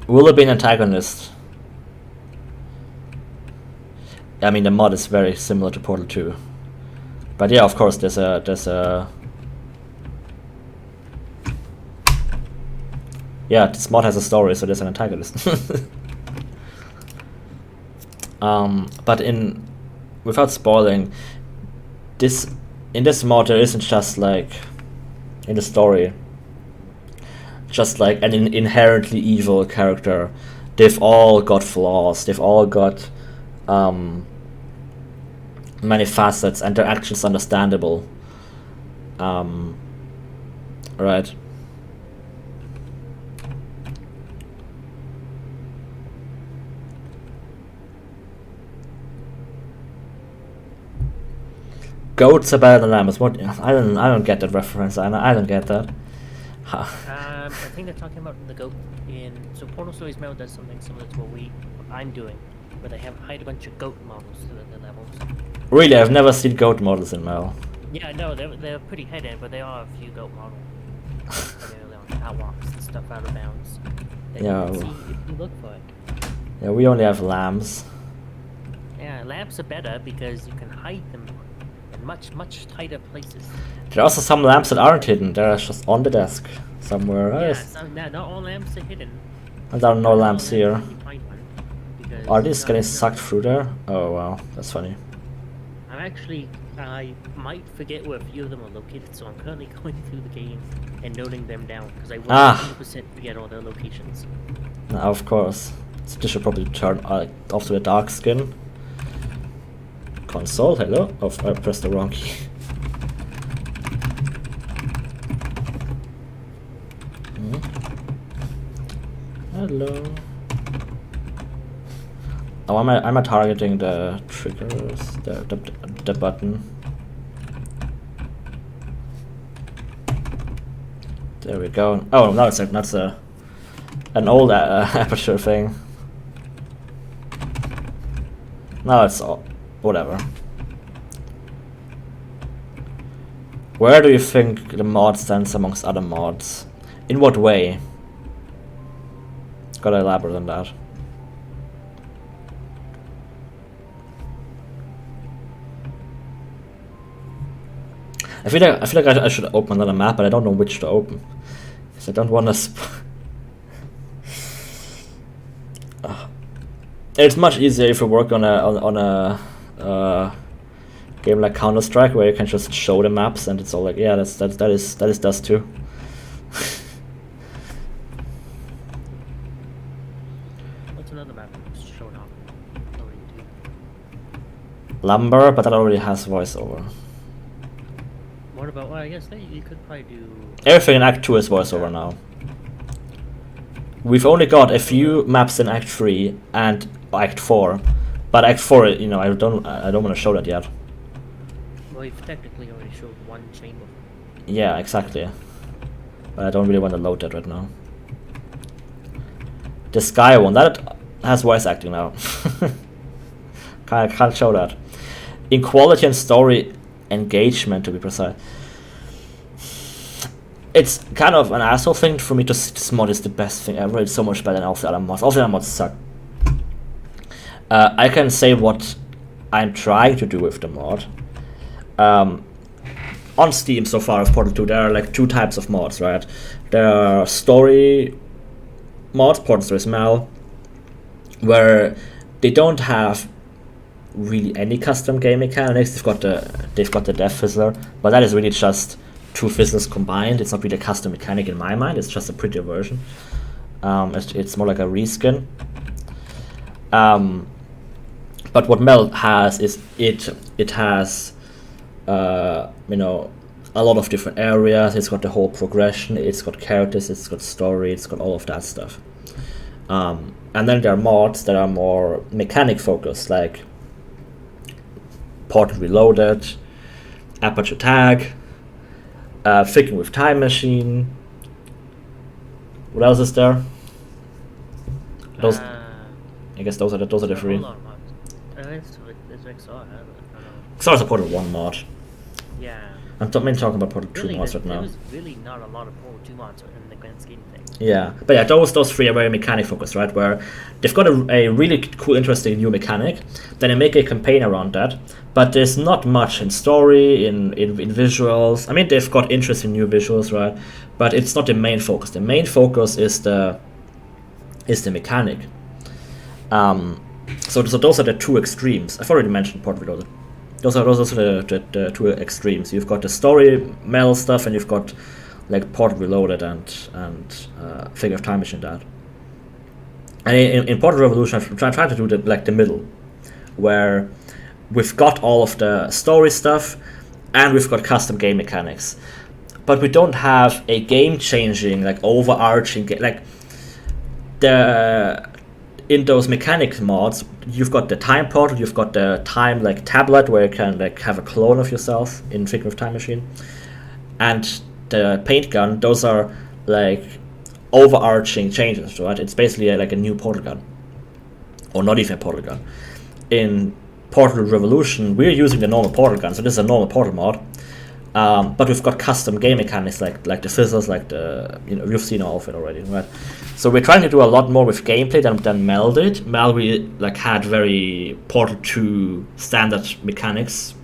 Will there be an antagonist? I mean, the mod is very similar to Portal 2. But yeah, of course, there's a... Yeah, this mod has a story, so there's an antagonist. But without spoiling, in this mod there isn't just like, in the story, just like an inherently evil character. They've all got flaws. They've all got many facets, and their actions understandable. Right. Goats are better than lambs. What? I don't get that reference. I don't get that. I think they're talking about the goat so Portal Stories Mail does something similar to what I'm doing, where they hide a bunch of goat models to the levels. Really, I've never seen goat models in Mel. Yeah, no, they're pretty hidden, but there are a few goat models. They're catwalks and stuff out of bounds. Yeah. You can see if you look for it. Yeah, we only have lambs. Yeah, lambs are better because you can hide them in much tighter places. There are also some lamps that aren't hidden. They're just on the desk somewhere. Yeah, not all lamps are hidden. And there are no lamps here. Are these getting no. sucked through there? Oh wow, that's funny. I might forget where a few of them are located, so I'm currently going through the game and noting them down, because I will 100% forget all their locations. Now, of course. So this should probably turn off to a dark skin. Console, hello? Oh, I pressed the wrong key. Hello. Oh, am I targeting the triggers, the button? There we go. Oh, no, that's an old aperture thing. No, it's all, whatever. Where do you think the mod stands amongst other mods? In what way? Gotta elaborate on that. I feel like I should open another map, but I don't know which to open, because I don't want to. It's much easier if you work on a game like Counter-Strike, where you can just show the maps and it's all like, yeah, that is Dust 2. What's another map that's shown up? Lumber, but that already has voiceover. What about? Well, I guess you could probably do. Everything in Act 2 is voiceover now. We've only got a few maps in Act 3 and Act 4, but Act 4, you know, I don't want to show that yet. Well, you've technically already showed one chamber. Yeah, exactly. But I don't really want to load that right now. The Sky one, that has voice acting now. Can't show that. In quality and story engagement, to be precise. It's kind of an asshole thing for me to say this mod is the best thing ever. It's so much better than all the other mods. All the other mods suck. I can say what I'm trying to do with the mod. on Steam so far of Portal 2, there are like two types of mods, right? There are story mods, Portal Story Smell, where they don't have really any custom game mechanics. They've got the Death Fizzler, but that is really just two fizzlers combined. It's not really a custom mechanic in my mind. It's just a prettier version. It's more like a reskin. But what Mel has is it has a lot of different areas. It's got the whole progression. It's got characters. It's got story. It's got all of that stuff. And then there are mods that are more mechanic focused, like Portal Reloaded, Aperture Tag, Figging with Time Machine. What else is there? Those, I guess those are the three. Xor's a Portal 1 mod. Yeah. I'm talking about Portal 2 mods right now. There's really not a lot of Portal 2 mods in the grand scheme of things. Yeah, but yeah, those three are very mechanic focused, right? Where they've got a really cool, interesting new mechanic. Then they make a campaign around that, but there's not much in story, in visuals. I mean, they've got interesting new visuals, right? But it's not the main focus. The main focus is the mechanic. So those are the two extremes. I've already mentioned Portal Reloaded. Those are the two extremes. You've got the story Mel stuff, and you've got like Portal Reloaded and Figure of Time Machine that. And in Portal Revolution, I'm trying to do the middle, where we've got all of the story stuff, and we've got custom game mechanics, but we don't have a game-changing, like overarching like in those mechanics mods. You've got the time portal, you've got the time like tablet where you can like have a clone of yourself in Figure of Time Machine, and the paint gun. Those are like overarching changes, right? It's basically like a new portal gun, or not even a portal gun. In Portal Revolution, we're using the normal portal gun, so this is a normal portal mod. But we've got custom game mechanics like the fizzles, like you've seen all of it already, right? So we're trying to do a lot more with gameplay than Mel did. Mel like had very Portal 2 standard mechanics,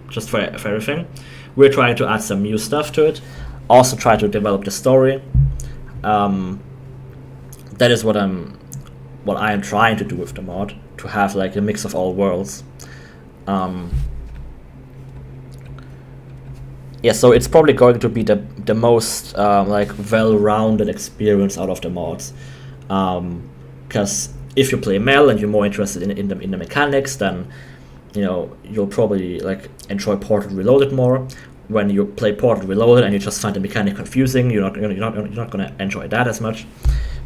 just for everything. We're trying to add some new stuff to it. Also try to develop the story. That is what I am trying to do with the mod, to have like a mix of all worlds. Yeah, so it's probably going to be the most like well-rounded experience out of the mods, because if you play Mel and you're more interested in the mechanics, then you'll probably like enjoy Portal Reloaded more. When you play Portal Reloaded and you just find the mechanic confusing, you're not gonna enjoy that as much.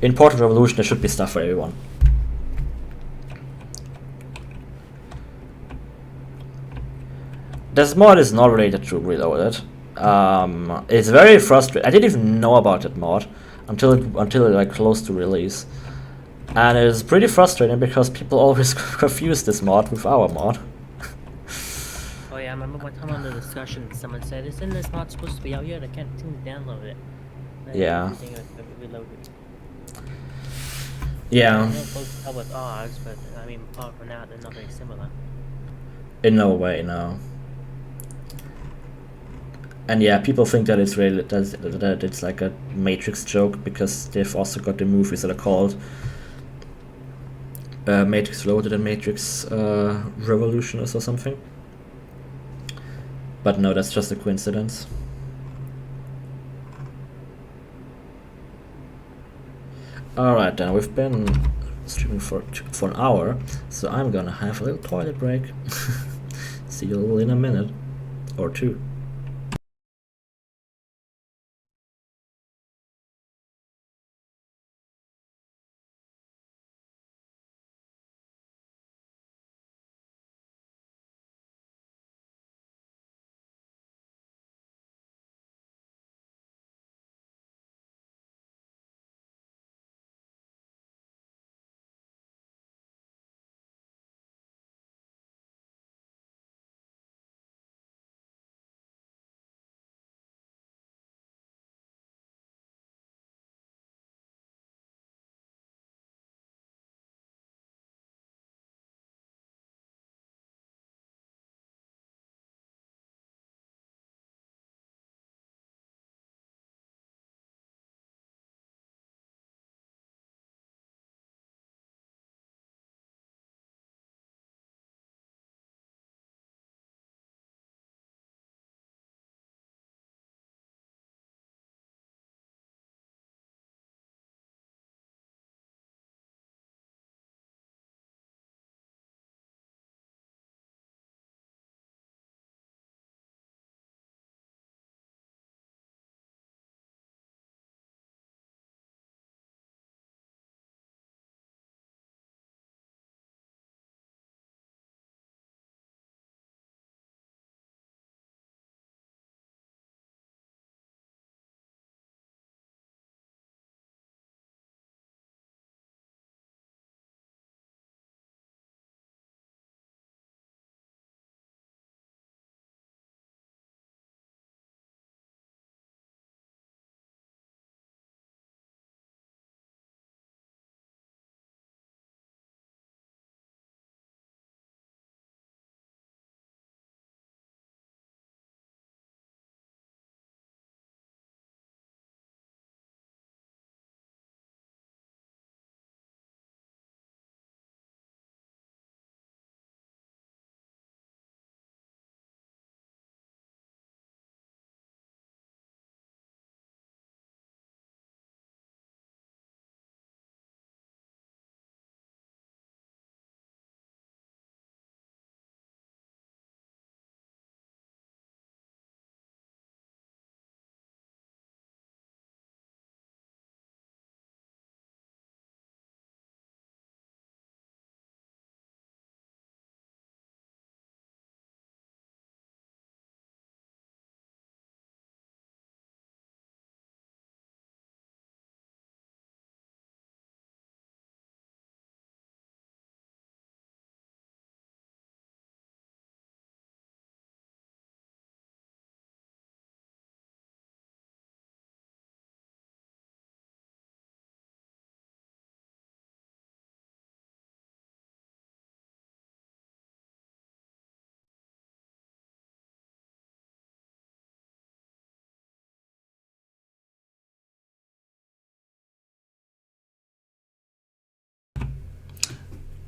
In Portal Revolution, there should be stuff for everyone. This mod is not related to Reloaded. It's very frustrating. I didn't even know about that mod until it like close to release, and it's pretty frustrating because people always confuse this mod with our mod. Oh yeah, I remember one time on the discussion, someone said, "Isn't this mod supposed to be out yet? I can't seem to download it." Yeah. Reloaded. Yeah. I know both tell with ours, but I mean, apart from that, they're not very similar. In no way, no. And yeah, people think that it's really that it's like a Matrix joke, because they've also got the movies that are called Matrix Reloaded and Matrix Revolution or something. But no, that's just a coincidence. Alright then, we've been streaming for an hour, so I'm gonna have a little toilet break. See you all in a minute or two.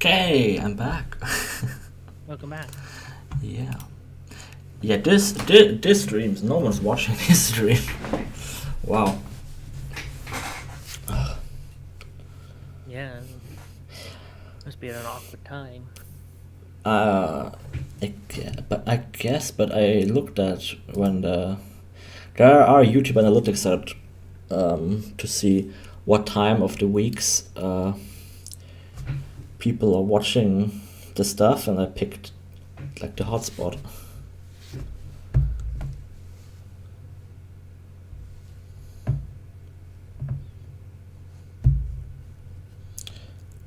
Okay, I'm back. Welcome back. Yeah. Yeah, this streams, no one's watching this stream. Wow. Yeah. Must be an awkward time. But I looked at when there are YouTube analytics out to see what time of the weeks people are watching the stuff, and I picked like the hotspot.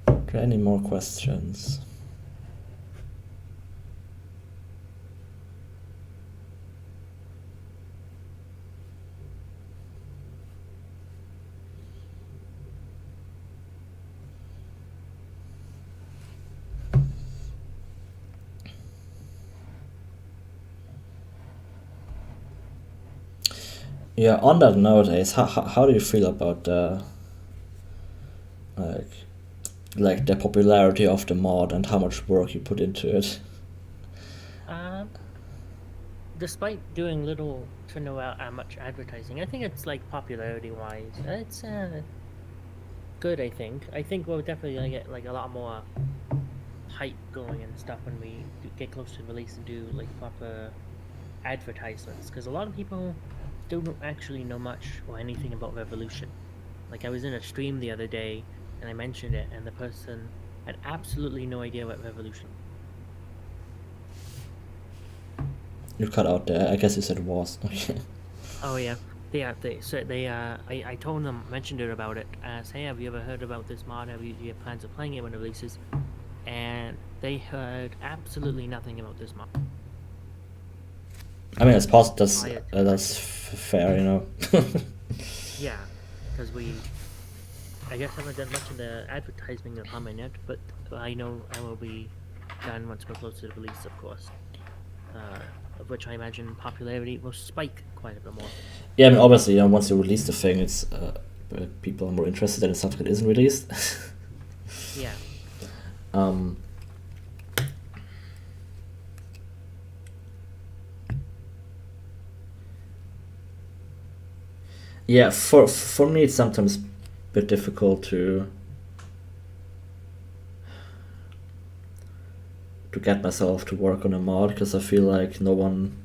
Are there any more questions? Yeah, on that note, Ace, how do you feel about the like the popularity of the mod and how much work you put into it? Despite doing little to no much advertising, I think it's like popularity-wise, it's good. I think we're definitely gonna get like a lot more hype going and stuff when we get close to release and do like proper advertisements, because a lot of people don't actually know much or anything about Revolution. Like I was in a stream the other day and I mentioned it, and the person had absolutely no idea what Revolution. You cut out there. I guess you said was. Oh yeah, I told them, mentioned it about it, asked, hey, have you ever heard about this mod? Do you have plans of playing it when it releases? And they heard absolutely nothing about this mod. I mean, it's possible. That's fair, you know. Yeah, because I guess I haven't done much of the advertising of Hammer yet, but I know I will be done once we're close to the release, of course. Of which I imagine popularity will spike quite a bit more. Yeah, I mean, obviously, once you release the thing, it's people are more interested in something that isn't released. Yeah. Yeah, for me, it's sometimes a bit difficult to get myself to work on a mod, because I feel like no one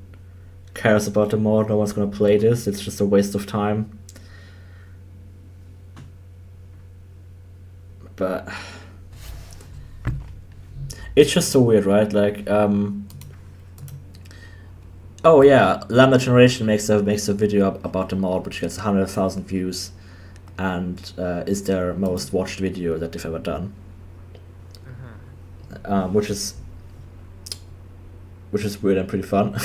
cares about the mod, no one's gonna play this, it's just a waste of time. But it's just so weird, right? Like, oh yeah, Lambda Generation makes a video about the mod, which gets 100,000 views, and is their most watched video that they've ever done. Which is weird and pretty fun.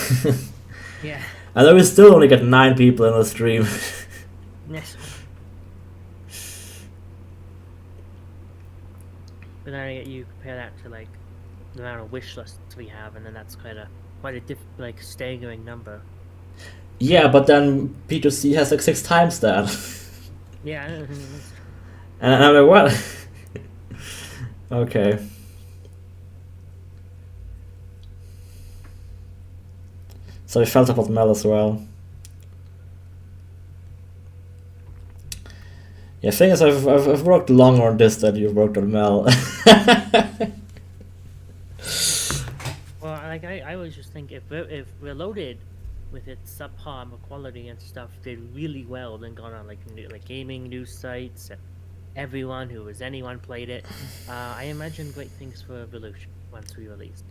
Yeah. And then we still only get 9 people in the stream. Yes. But then you compare that to like the amount of wish lists we have, and then that's quite a staggering number. Yeah, but then P2C has like 6 times that. Yeah. And I'm like, what? Okay. So we felt about Mel as well. Yeah, thing is, I've worked longer on this than you've worked on Mel. Well, like I always just think if Reloaded, with its subpar quality and stuff, did really well, then gone on like gaming news sites, and anyone played it. I imagine great things for Revolution once we released.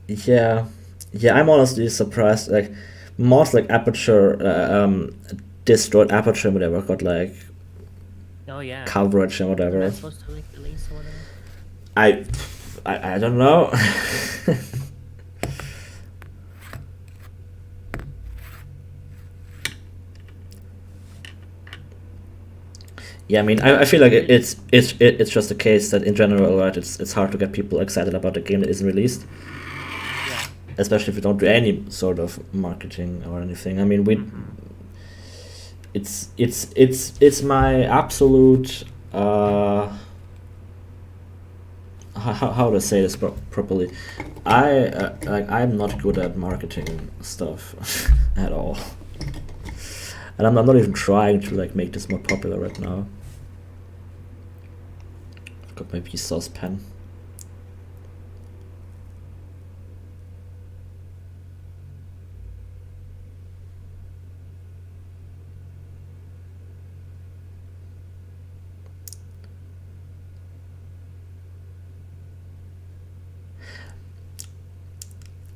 Yeah, I'm honestly surprised. Like mods like Aperture, destroyed Aperture, whatever, got like Oh yeah. coverage and whatever. Is that supposed to release or whatever? I don't know. Yeah, I mean, I feel like it's just a case that in general, right? It's hard to get people excited about a game that isn't released. Yeah. Especially if you don't do any sort of marketing or anything. I mean, it's my absolute how to say this properly. I'm not good at marketing stuff at all, and I'm not even trying to like make this more popular right now. I've got my Vsauce pen.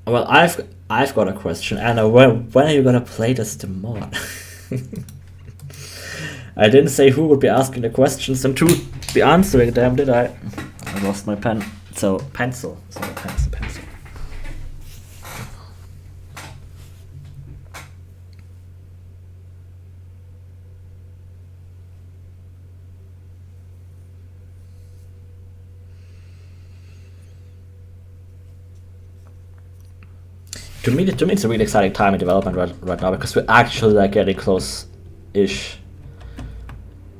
Well, I've got a question, Anna. When are you gonna play this the mod? I didn't say who would be asking the questions and who would be answering them, did I? I lost my pen. So pencil. Sorry, pencil. To me, it's a really exciting time in development right now because we're actually like getting close-ish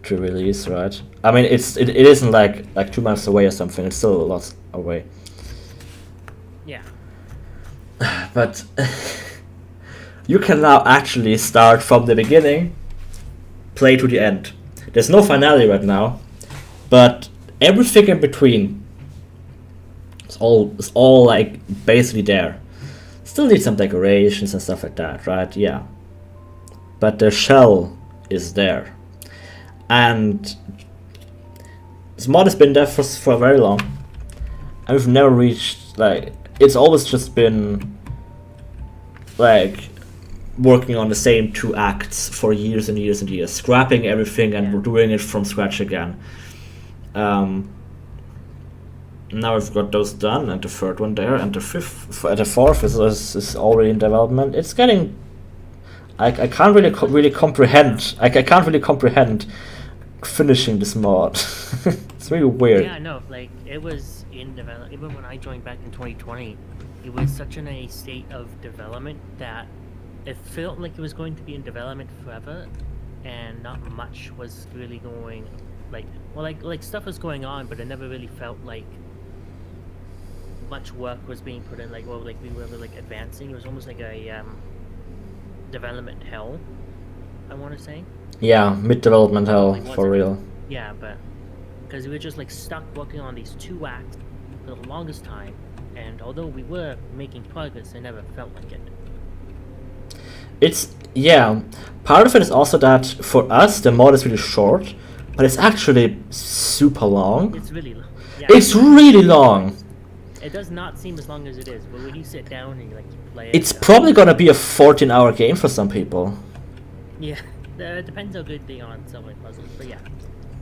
to release, right? I mean, it isn't like 2 months away or something. It's still a lot away. Yeah. But you can now actually start from the beginning, play to the end. There's no finale right now, but everything in between is all like basically there. Still need some decorations and stuff like that, right? Yeah. But the shell is there. And this mod has been there for very long. And we've never reached, like, it's always just been, like, working on the same 2 acts for years and years and years. Scrapping everything and doing it from scratch again. Now we've got those done, and the 3rd one there, and the 4th is already in development. It's getting, I can't really comprehend. I can't really comprehend finishing this mod. It's really weird. Yeah, no, like it was in development. Even when I joined back in 2020, it was such in a state of development that it felt like it was going to be in development forever, and not much was really going. Like stuff was going on, but it never really felt like much work was being put in. Like we were like advancing. It was almost like a development hell, I want to say. Yeah, mid-development hell, for real. Yeah, but because we were just like stuck working on these 2 acts for the longest time, and although we were making progress, it never felt like it. It's, yeah, part of it is also that for us the mod is really short, but it's actually super long. It's really long. Yeah, it's really long. It does not seem as long as it is, but when you sit down and you play it, it's probably gonna be a 14-hour game for some people. Yeah, it depends how good they are on some of puzzles, but yeah.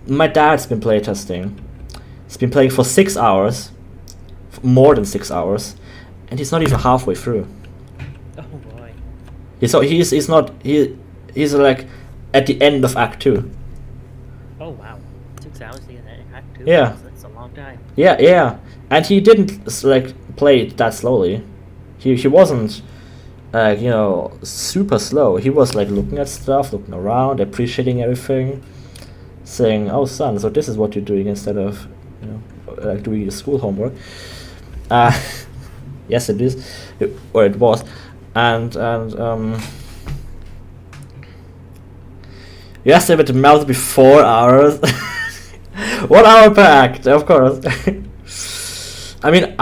My dad's been playtesting. He's been playing for 6 hours, more than 6 hours, and he's not even halfway through. Oh boy. He's like at the end of Act 2. Oh wow, 6 hours to get Act 2. Yeah, that's a long time. Yeah, and he didn't like play it that slowly. He wasn't super slow. He was like looking at stuff, looking around, appreciating everything, saying, "Oh son, so this is what you're doing," instead of like doing your school homework. Yes, it is, or it was, and yesterday with the mouth be 4 hours. 1 hour per act, of course. I mean,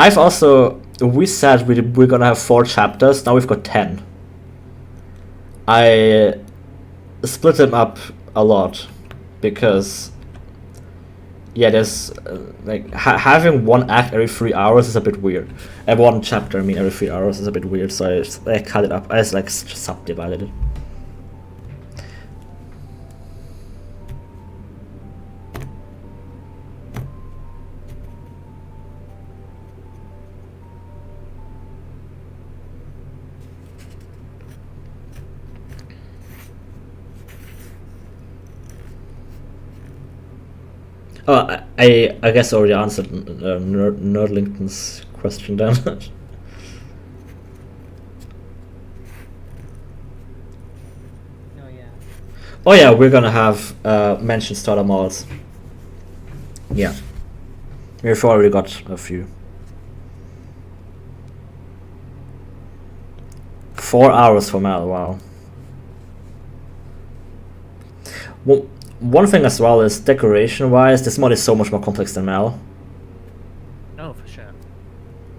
we said we're gonna have 4 chapters, now we've got 10. I split them up a lot, because, yeah, there's, having 1 act every 3 hours is a bit weird. And 1 chapter, every 3 hours is a bit weird, so I cut it up, I just subdivided it. Oh, I guess I already answered Nerdlington's question then. Oh yeah, we're gonna have mention starter malls. Yeah. We've already got a few. 4 hours for Mal, wow. Well, one thing as well is decoration-wise, this mod is so much more complex than Mal. Oh, for sure.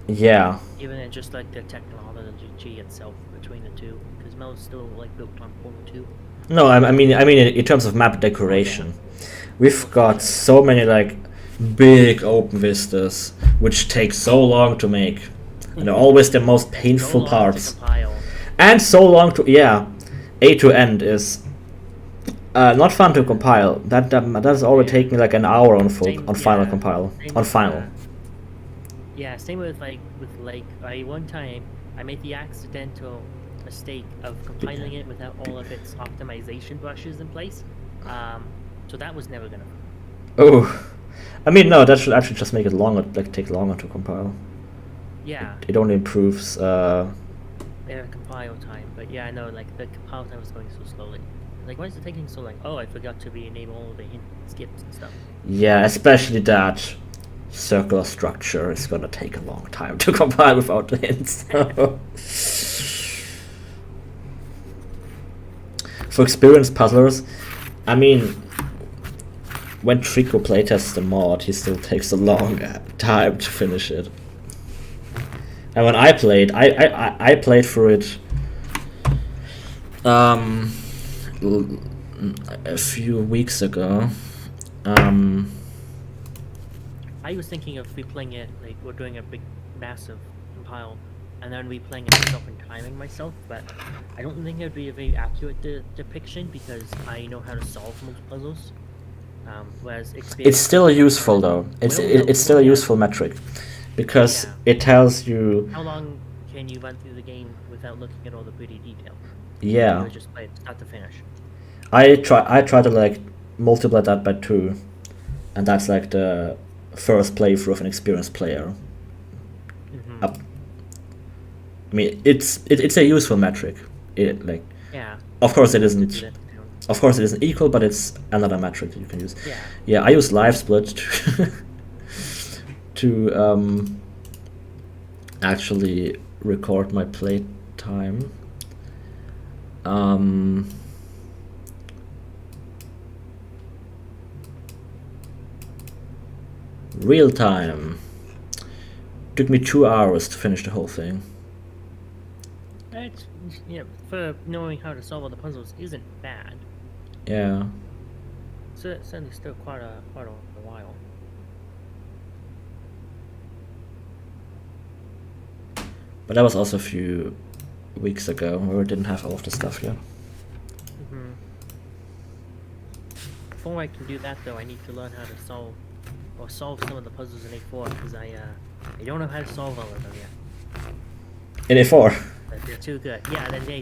Yeah. Even in just like the technology itself between the two, because Mel's still like built on Portal 2. No, I mean in terms of map decoration, we've got so many like big open vistas which take so long to make, and they're always the most painful parts. And so long to A to end is not fun to compile. That has already taken me like an hour on final compile on final. Yeah, same with Lake. One time I made the accidental mistake of compiling it without all of its optimization brushes in place. So that was never gonna. Oh, I mean no, that should actually just make it longer, like take longer to compile. Yeah. It only improves. Compile time, but yeah, I know like the compile time was going so slowly. Like, why is it taking so long? Oh, I forgot to re-enable all the hint skips and stuff. Yeah, especially that circular structure is gonna take a long time to compile without the hints. For experienced puzzlers, I mean, when Trico playtests the mod, he still takes a long time to finish it. And when I played, I played through it a few weeks ago. I was thinking of replaying it, like we're doing a big, massive compile, and then replaying it myself and timing myself, but I don't think it would be a very accurate depiction because I know how to solve most puzzles. Whereas it's still useful though. It's still a useful metric. Because it tells you how long can you run through the game without looking at all the pretty detail. Yeah. You just play it start to finish. I try to like multiply that by 2, and that's like the first playthrough of an experienced player. Mm-hmm. I mean, it's a useful metric. Of course it isn't. Of course it isn't equal, but it's another metric that you can use. Yeah, I use live split to actually record my play time. Real time took me 2 hours to finish the whole thing. That's, for knowing how to solve all the puzzles isn't bad. Yeah. So it's certainly still quite a while. But that was also a few weeks ago where we didn't have all of the stuff yet. Mm-hmm. Before I can do that though, I need to learn how to solve some of the puzzles in A4 because I don't know how to solve all of them yet. In A4? But they're too good. Yeah, then A4.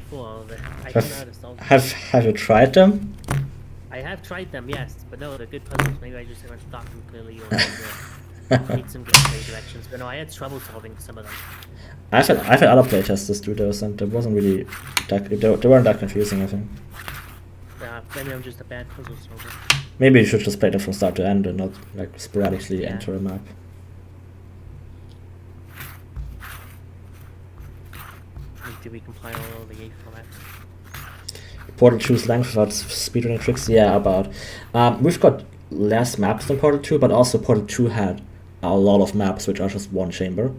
I don't know how to solve them. Have you tried them? I have tried them, yes, but no, they're good puzzles. Maybe I just haven't thought them clearly or need some gameplay directions. But no, I had trouble solving some of them. I've had other playtesters do those, and it wasn't really they weren't that confusing, I think. Maybe I'm just a bad puzzle solver. Maybe you should just play them from start to end and not like sporadically enter a map. Need to recompile all the A4 maps. Portal 2's length without speedrunning tricks, yeah, about. We've got less maps than Portal 2, but also Portal 2 had a lot of maps which are just one chamber.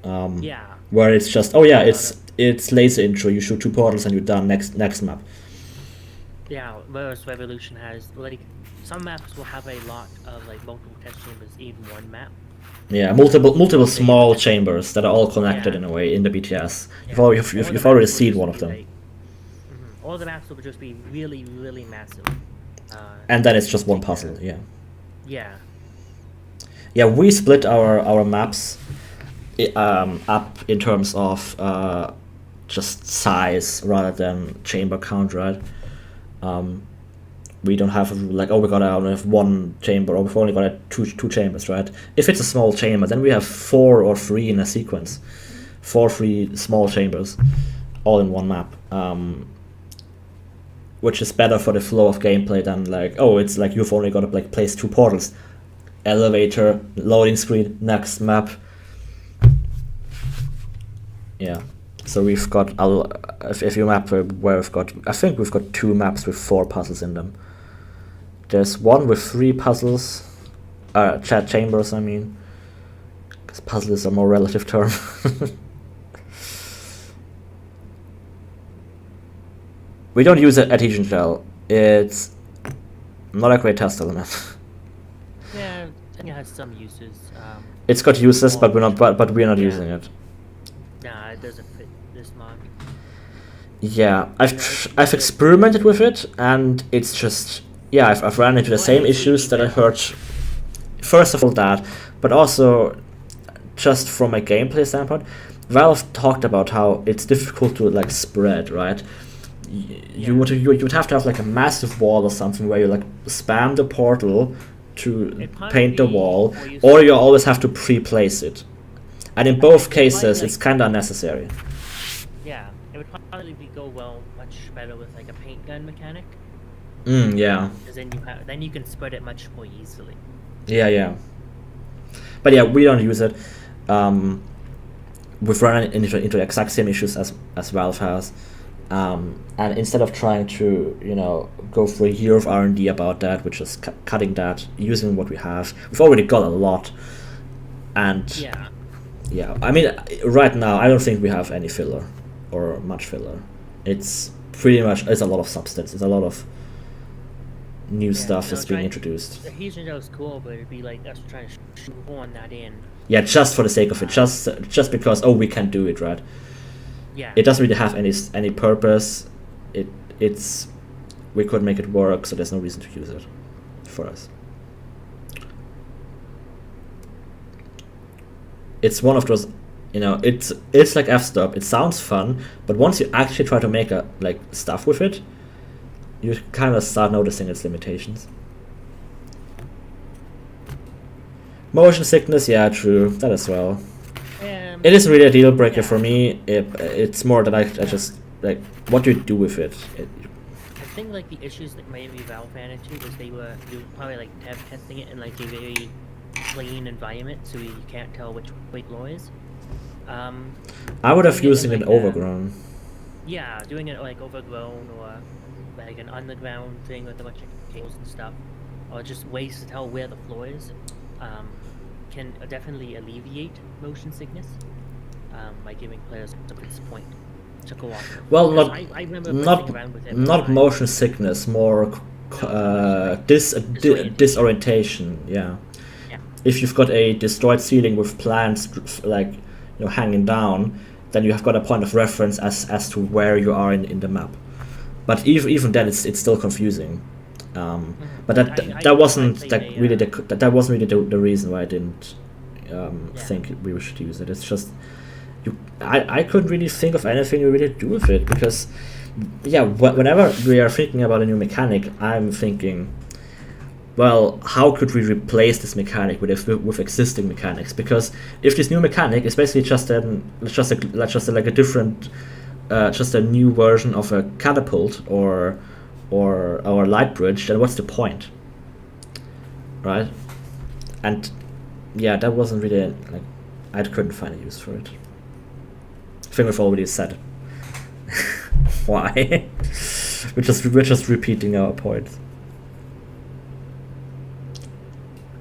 Where it's just it's laser intro. You shoot 2 portals and you're done. Next map. Yeah, whereas Revolution has like some maps will have a lot of like multiple test chambers in one map. Yeah, multiple small chambers that are all connected in a way in the BTS. You've already seen one of them. All the maps will just be really, really massive. And then it's just one puzzle. Yeah. Yeah. Yeah, we split our maps up in terms of just size rather than chamber count, right? We don't have like, we gotta have 1 chamber, or we've only got two chambers, right? If it's a small chamber, then we have 4 or 3 in a sequence, 3 small chambers, all in one map, which is better for the flow of gameplay than like, it's like you've only got to like place 2 portals. elevator, loading screen, next map. Yeah. So we've got if you map where we've got, I think we've got 2 maps with 4 puzzles in them. There's one with 3 puzzles, chat chambers. I mean, because puzzle is a more relative term. We don't use it at Adhesion Shell. It's not a great test element. Yeah, I think it has some uses. It's got uses, but we're not using it. Nah, it doesn't fit this mod. Yeah, I've experimented with it, and it's just, yeah, I've ran into the same issues that I heard. First of all that, but also just from a gameplay standpoint, Valve talked about how it's difficult to like spread, right? You would have to have like a massive wall or something where you like spam the portal to paint the wall, or you always have to pre-place it. And in both cases, it's kind of unnecessary. Yeah, it would probably go much better with like a paint gun mechanic. Yeah. Because then you can spread it much more easily. Yeah. But yeah, we don't use it. We've run into the exact same issues as Valve has. And instead of trying to, go for a year of R&D about that, which is cutting that, using what we have, we've already got a lot. And yeah, I mean, right now, I don't think we have any filler or much filler. It's pretty much, it's a lot of substance. It's a lot of new stuff that's being introduced. The Adhesion Shell is cool, but it'd be like us trying to shoehorn that in. Yeah, just for the sake of it, just because we can do it, right? Yeah. It doesn't really have any purpose. It's we could make it work, so there's no reason to use it for us. It's one of those, it's like FStop. It sounds fun, but once you actually try to make stuff with it, you kind of start noticing its limitations. Motion sickness, yeah, true, that as well. It isn't really a deal breaker for me. It's more that I just what do you do with it? I think the issues that maybe Valve ran into was they were probably testing it in a very plain environment, so you can't tell which way floor is. I would have used it in overgrown. Yeah, doing it overgrown or an underground thing with a bunch of cables and stuff, or just ways to tell where the floor is, can definitely alleviate motion sickness by giving players a fixed point to go off of. Well, I remember messing around with it not motion sickness, more disorientation. Yeah. If you've got a destroyed ceiling with plants hanging down, then you have got a point of reference as to where you are in the map. But even then, it's still confusing. But that wasn't really the reason why I didn't think we should use it. It's just I couldn't really think of anything to really do with it, because whenever we are thinking about a new mechanic, I'm thinking, well, how could we replace this mechanic with existing mechanics? Because if this new mechanic is basically just a different, just a new version of a catapult or our light bridge, then what's the point, right? And that wasn't really I couldn't find a use for it. I think we've already said why. we're just repeating our points.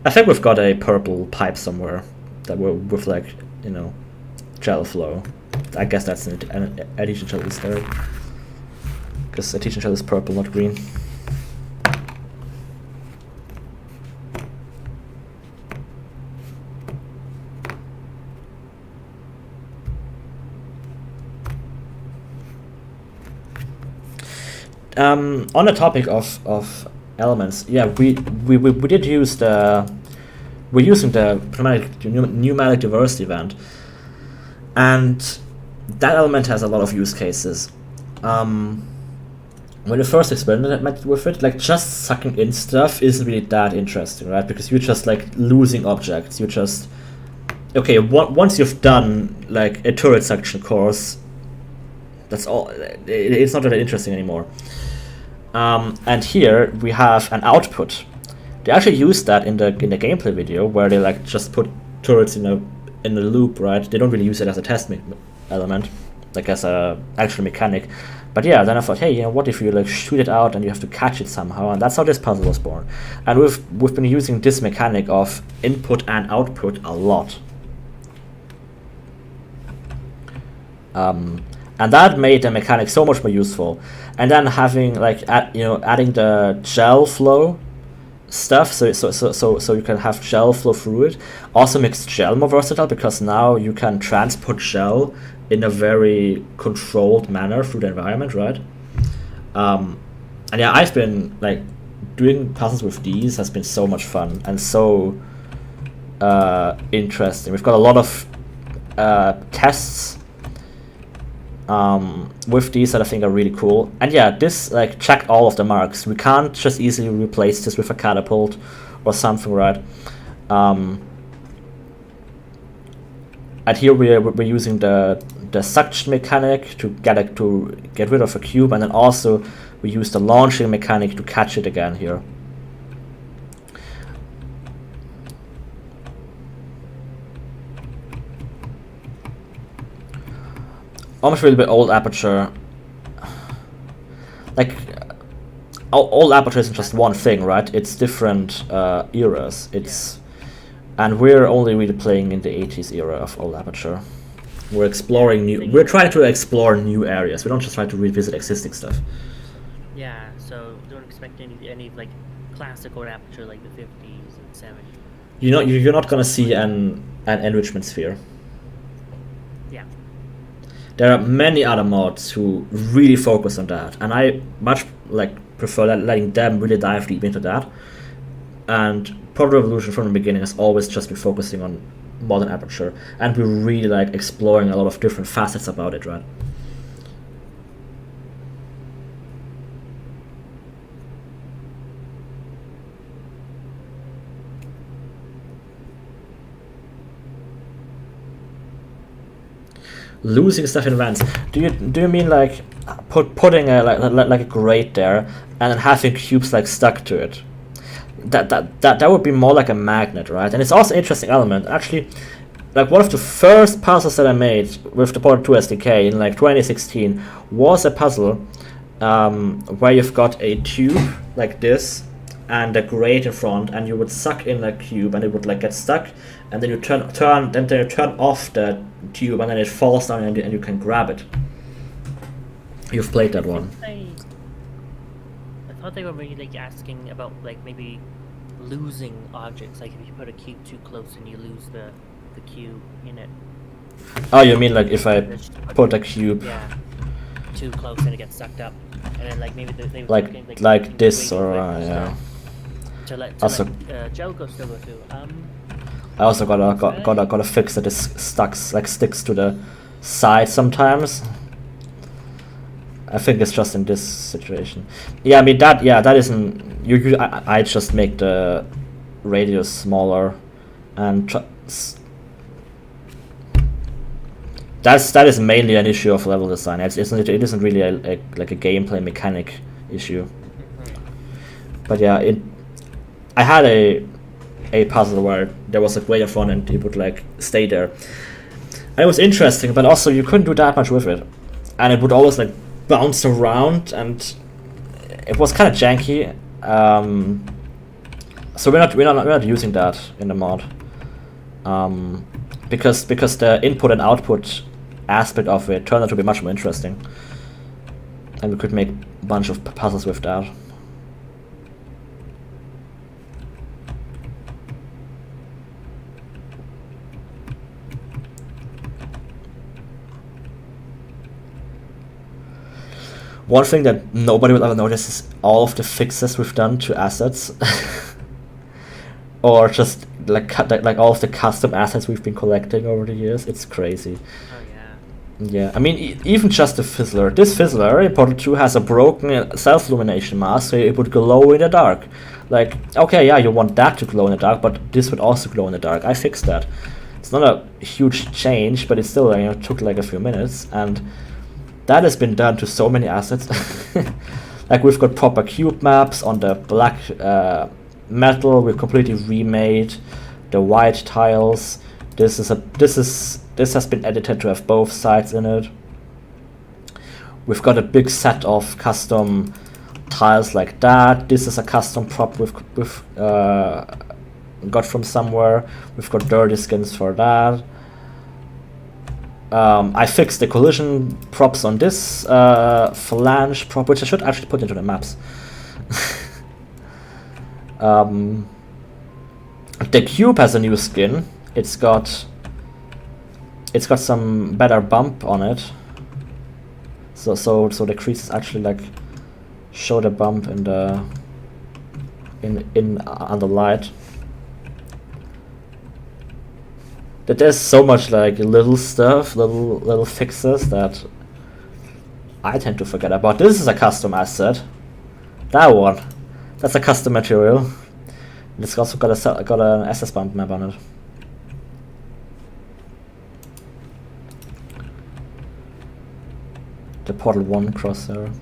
I think we've got a purple pipe somewhere that with gel flow. I guess that's an adhesion shell is there, because adhesion shell is purple, not green. On the topic of elements, we did use we're using the pneumatic diversity event, and that element has a lot of use cases. When you first experimented with it, just sucking in stuff isn't really that interesting, right? Because you're just losing objects. You just once you've done a turret suction course, that's all. It's not that interesting anymore. And here we have an output, They actually used that in the gameplay video where they like just put turrets in a loop, right? They don't really use it as a test element, like as a actual mechanic. But yeah, then I thought, hey, what if you like shoot it out and you have to catch it somehow? And that's how this puzzle was born. And we've been using this mechanic of input and output a lot. And that made the mechanic so much more useful. And then having like adding the gel flow stuff, so you can have gel flow through it, also makes gel more versatile, because now you can transport gel in a very controlled manner through the environment, right? And yeah, I've been like doing puzzles with these has been so much fun and so interesting. We've got a lot of tests with these that I think are really cool. And yeah, this like checked all of the marks. We can't just easily replace this with a catapult or something, right? And here we're using the suction mechanic to get rid of a cube, and then also we use the launching mechanic to catch it again here. Almost a little bit old aperture. Like, old aperture isn't just one thing, right? It's different eras. And we're only really playing in the 80s era of old aperture. We're exploring we're trying to explore new areas. We don't just try to revisit existing stuff. Yeah, so don't expect any like classic old aperture like the 50s and 70s. You're not gonna see an enrichment sphere. Yeah. There are many other mods who really focus on that, and I much like prefer letting them really dive deep into that. And Proto Revolution from the beginning has always just been focusing on modern aperture, and we really like exploring a lot of different facets about it, right? Losing stuff in vents. Do you mean like putting a like a grate there and then having cubes like stuck to it? That would be more like a magnet, right? And it's also an interesting element. Actually, like one of the first puzzles that I made with the Portal 2 SDK in like 2016 was a puzzle where you've got a tube like this and a grate in front, and you would suck in a cube and it would like get stuck, and then you turn off the tube and then it falls down and you can grab it. You've played that one. I thought they were really like asking about like maybe losing objects, like if you put a cube too close and you lose the cube in it. Oh, you mean like if I put a cube too close and it gets sucked up, and then like maybe they like this or yeah. To let gel go still go through. I also gotta fix that this sticks to the side sometimes. I think it's just in this situation. Yeah, I mean that isn't. I just make the radius smaller, and that is mainly an issue of level design. It isn't really a gameplay mechanic issue. But yeah, I had a puzzle where there was a grate in front and it would like stay there, and it was interesting, but also you couldn't do that much with it, and it would always like bounce around, and it was kind of janky. So we're not using that in the mod, because the input and output aspect of it turned out to be much more interesting, and we could make a bunch of puzzles with that. One thing that nobody will ever notice is all of the fixes we've done to assets, or just like all of the custom assets we've been collecting over the years. It's crazy. Oh yeah. Yeah, I mean even just the fizzler. This fizzler in Portal 2 has a broken self-illumination mask, so it would glow in the dark. Like, okay, yeah, you want that to glow in the dark, but this would also glow in the dark. I fixed that. It's not a huge change, but it still took like a few minutes, and that has been done to so many assets. Like we've got proper cube maps on the black metal. We've completely remade the white tiles. This has been edited to have both sides in it. We've got a big set of custom tiles like that. This is a custom prop we've got from somewhere. We've got dirty skins for that. I fixed the collision props on this flange prop, which I should actually put into the maps. The cube has a new skin. It's got some better bump on it. So the creases actually like show the bump in the on the light. That there's so much like little stuff, little fixes that I tend to forget about. This is a custom asset. That one, that's a custom material. And it's also got an SS bump map on it. The Portal 1 crosshair.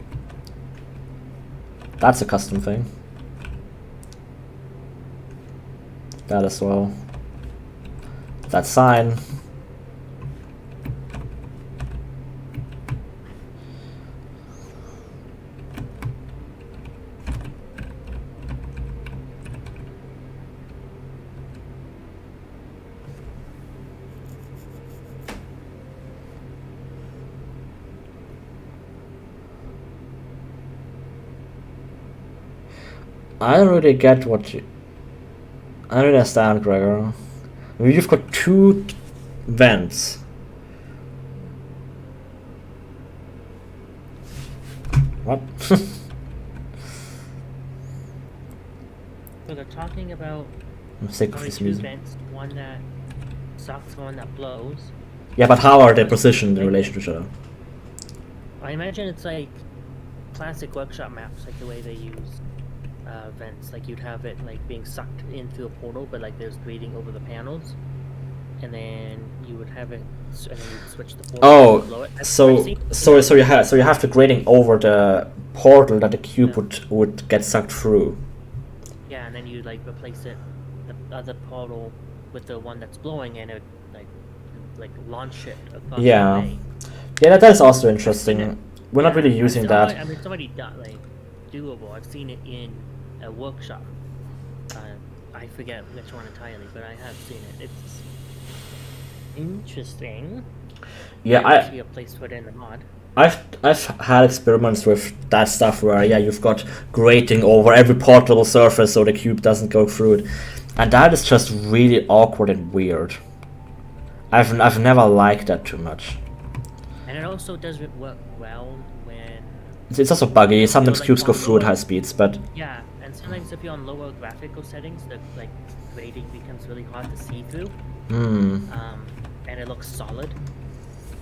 That's a custom thing. That as well. That sign. I don't really get what you... I don't understand, Gregor. I mean, you've got two vents. What? So they're talking about I'm sick of only this two music. vents, one that sucks, one that blows. Yeah, but how are they positioned in relation to each other? I imagine it's like classic workshop maps, like the way they use vents. Like you'd have it like being sucked into a portal, but like there's grading over the panels, and then you would have it, and then you'd switch the portal below it. So you have the grading over the portal that the cube would get sucked through. Yeah, and then you like replace it, the other portal, with the one that's blowing, and it like launch it across the way. Yeah, that is also interesting. We're not really using that. I mean, it's already like doable. I've seen it in a workshop. I forget which one entirely, but I have seen it. It's interesting. Yeah, actually a place to put in the mod. I've had experiments with that stuff where you've got grating over every portable surface so the cube doesn't go through it, and that is just really awkward and weird. I've never liked that too much. And it also doesn't work well when... It's also buggy. Sometimes like cubes go through at high speeds, but... Yeah, and sometimes if you're on lower graphical settings, the like grading becomes really hard to see through. And it looks solid.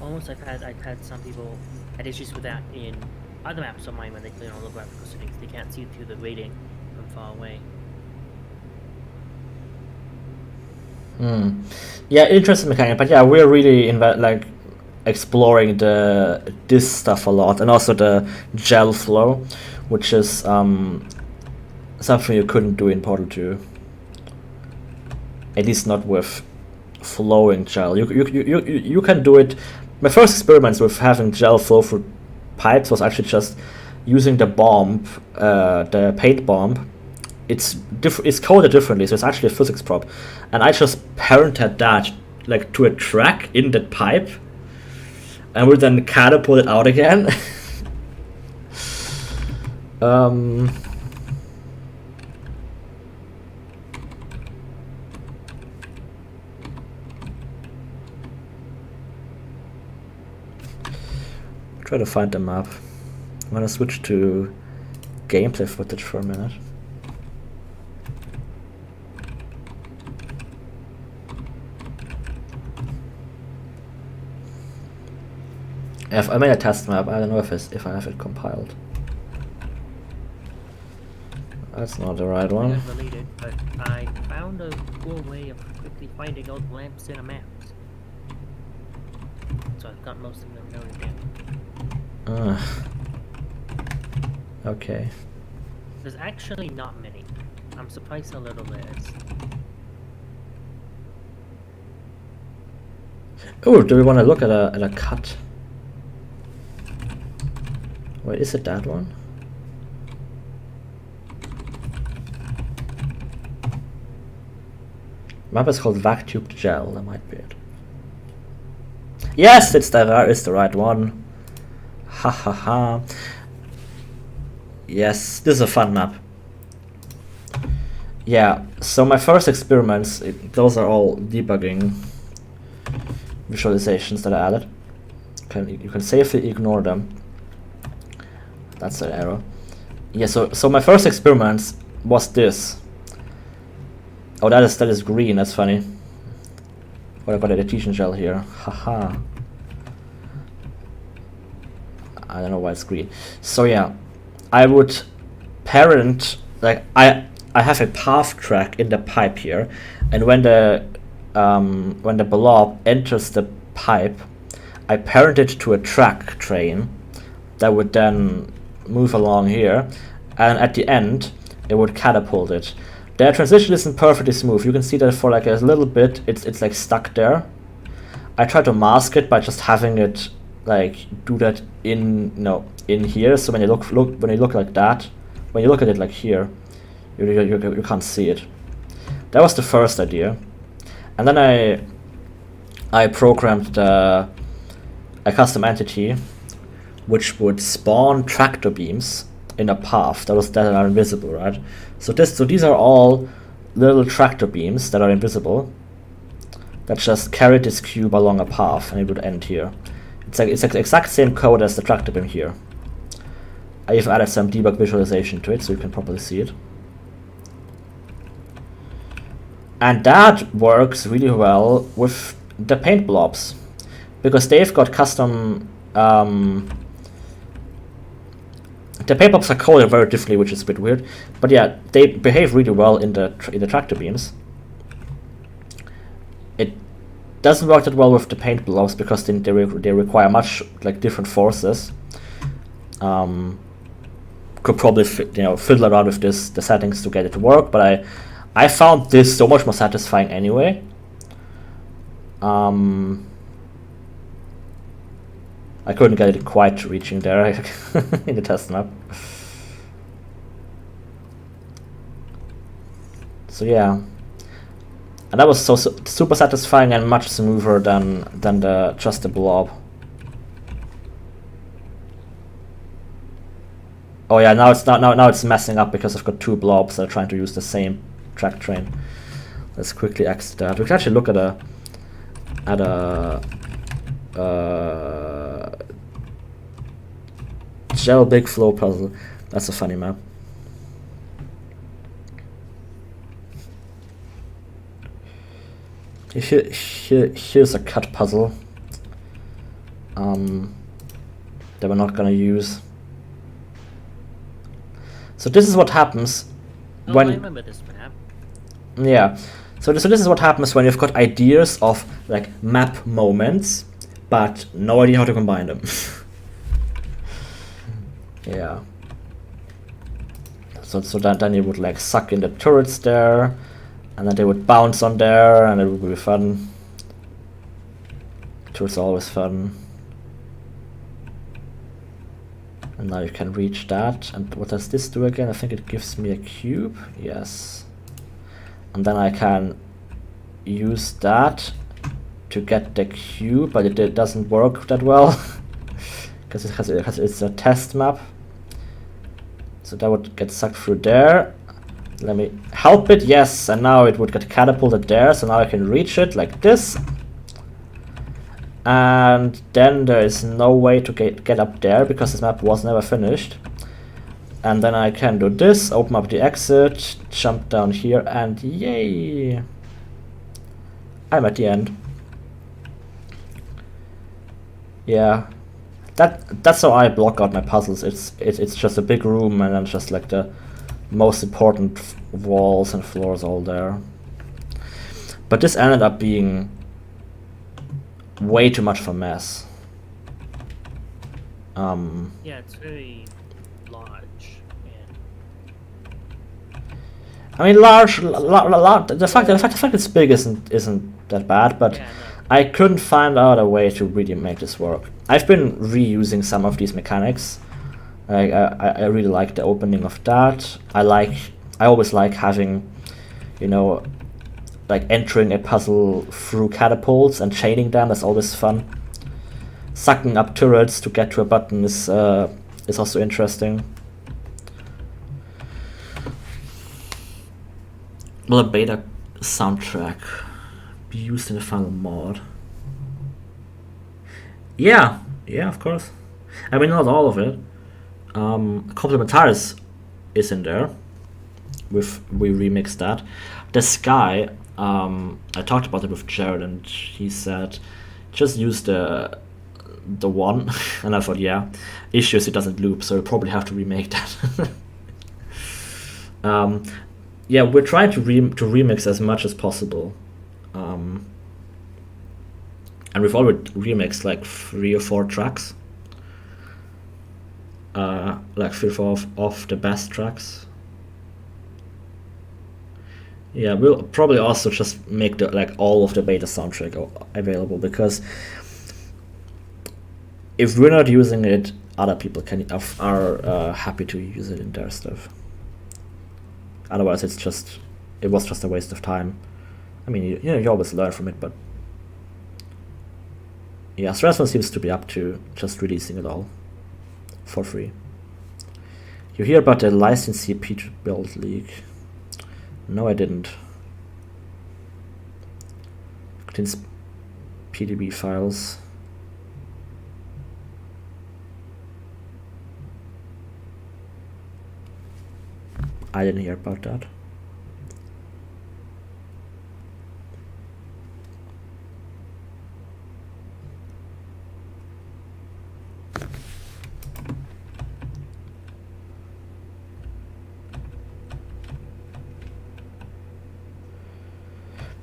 Almost, I've had some people had issues with that in other maps of mine when they play on low graphical settings. They can't see through the grading from far away. Yeah, interesting mechanic, but yeah, we're really exploring this stuff a lot, and also the gel flow, which is something you couldn't do in Portal 2. At least not with flowing gel. You can do it. My first experiments with having gel flow through pipes was actually just using the bomb, the paint bomb. It's coded differently, so it's actually a physics prop, and I just parented that like to a track in that pipe, and we then catapult it out again. Try to find the map. I'm gonna switch to gameplay footage for a minute. I made a test map. I don't know if I have it compiled. That's not the right one. Related, but I found a cool way of quickly finding out lamps in a map. So I've got most of them noted down. Okay. There's actually not many. I'm surprised how little there is. Oh, do we want to look at a cut? Wait, is it that one? Map is called vac-tube gel. That might be it. Yes, it's the right one. Ha ha ha. Yes, this is a fun map. Yeah, so my first experiments, those are all debugging visualizations that I added. You can safely ignore them. That's an error. Yeah, so my first experiments was this. Oh, that is green. That's funny. What about the adhesion gel here? Haha. I don't know why it's green. So yeah, I would parent, like I have a path track in the pipe here, and when the blob enters the pipe, I parent it to a track train that would then move along here, and at the end it would catapult it. The transition isn't perfectly smooth. You can see that for like a little bit it's like stuck there. I try to mask it by just having it like do that in here. So when you look like that, when you look at it like here, you can't see it. That was the first idea, and then I programmed a custom entity which would spawn tractor beams in a path that are invisible, right? So these are all little tractor beams that are invisible that just carry this cube along a path, and it would end here. It's like the exact same code as the tractor beam here. I have added some debug visualization to it so you can properly see it. And that works really well with the paint blobs, because they've got custom the paint blobs are coded very differently, which is a bit weird, but yeah, they behave really well in the tractor beams. It doesn't work that well with the paint blobs because they require much like different forces. Could probably fiddle around with the settings to get it to work, but I found this so much more satisfying anyway. I couldn't get it quite reaching there in the test map. So yeah, and that was so super satisfying and much smoother than just the blob. Oh yeah, now it's messing up because I've got two blobs that are trying to use the same track train. Let's quickly exit that. We can actually look at a gel big flow puzzle. That's a funny map. Here's a cut puzzle that we're not gonna use. So this is what happens when. I remember this map. Yeah. So this is what happens when you've got ideas of like map moments, but no idea how to combine them. Yeah. So then you would like suck in the turrets there, and then they would bounce on there, and it would be fun. Turrets are always fun. And now you can reach that. And what does this do again? I think it gives me a cube. Yes. And then I can use that to get the cube, but it doesn't work that well because it's a test map. So that would get sucked through there. Let me help it. Yes, and now it would get catapulted there. So now I can reach it like this. And then there is no way to get up there because this map was never finished. And then I can do this, open up the exit, jump down here, and yay! I'm at the end. Yeah, that's how I block out my puzzles. It's just a big room and then just like the most important walls and floors all there. But this ended up being way too much of a mess. Yeah, it's very large. I mean, the fact it's big isn't that bad, but Yeah, no. I couldn't find out a way to really make this work. I've been reusing some of these mechanics. I really like the opening of that. I always like having, you know, like entering a puzzle through catapults and chaining them. That's always fun. Sucking up turrets to get to a button is also interesting. Will a beta soundtrack be used in the final mod? Yeah, of course. I mean, not all of it. Complementaris is in there. We remixed that. The Sky, I talked about it with Jared, and he said, just use the one, and I thought, yeah, issues it doesn't loop, so we'll probably have to remake that. Yeah, we're trying to remix as much as possible, and we've already remixed like 3 or 4 tracks, like 3 or 4 of the best tracks. Yeah, we'll probably also just make all of the beta soundtrack available, because if we're not using it, other people are happy to use it in their stuff. Otherwise, it was just a waste of time. I mean, you always learn from it, but yeah, Strasman seems to be up to just releasing it all for free. You hear about the licensee build leak? No, I didn't. Contains PDB files. I didn't hear about that.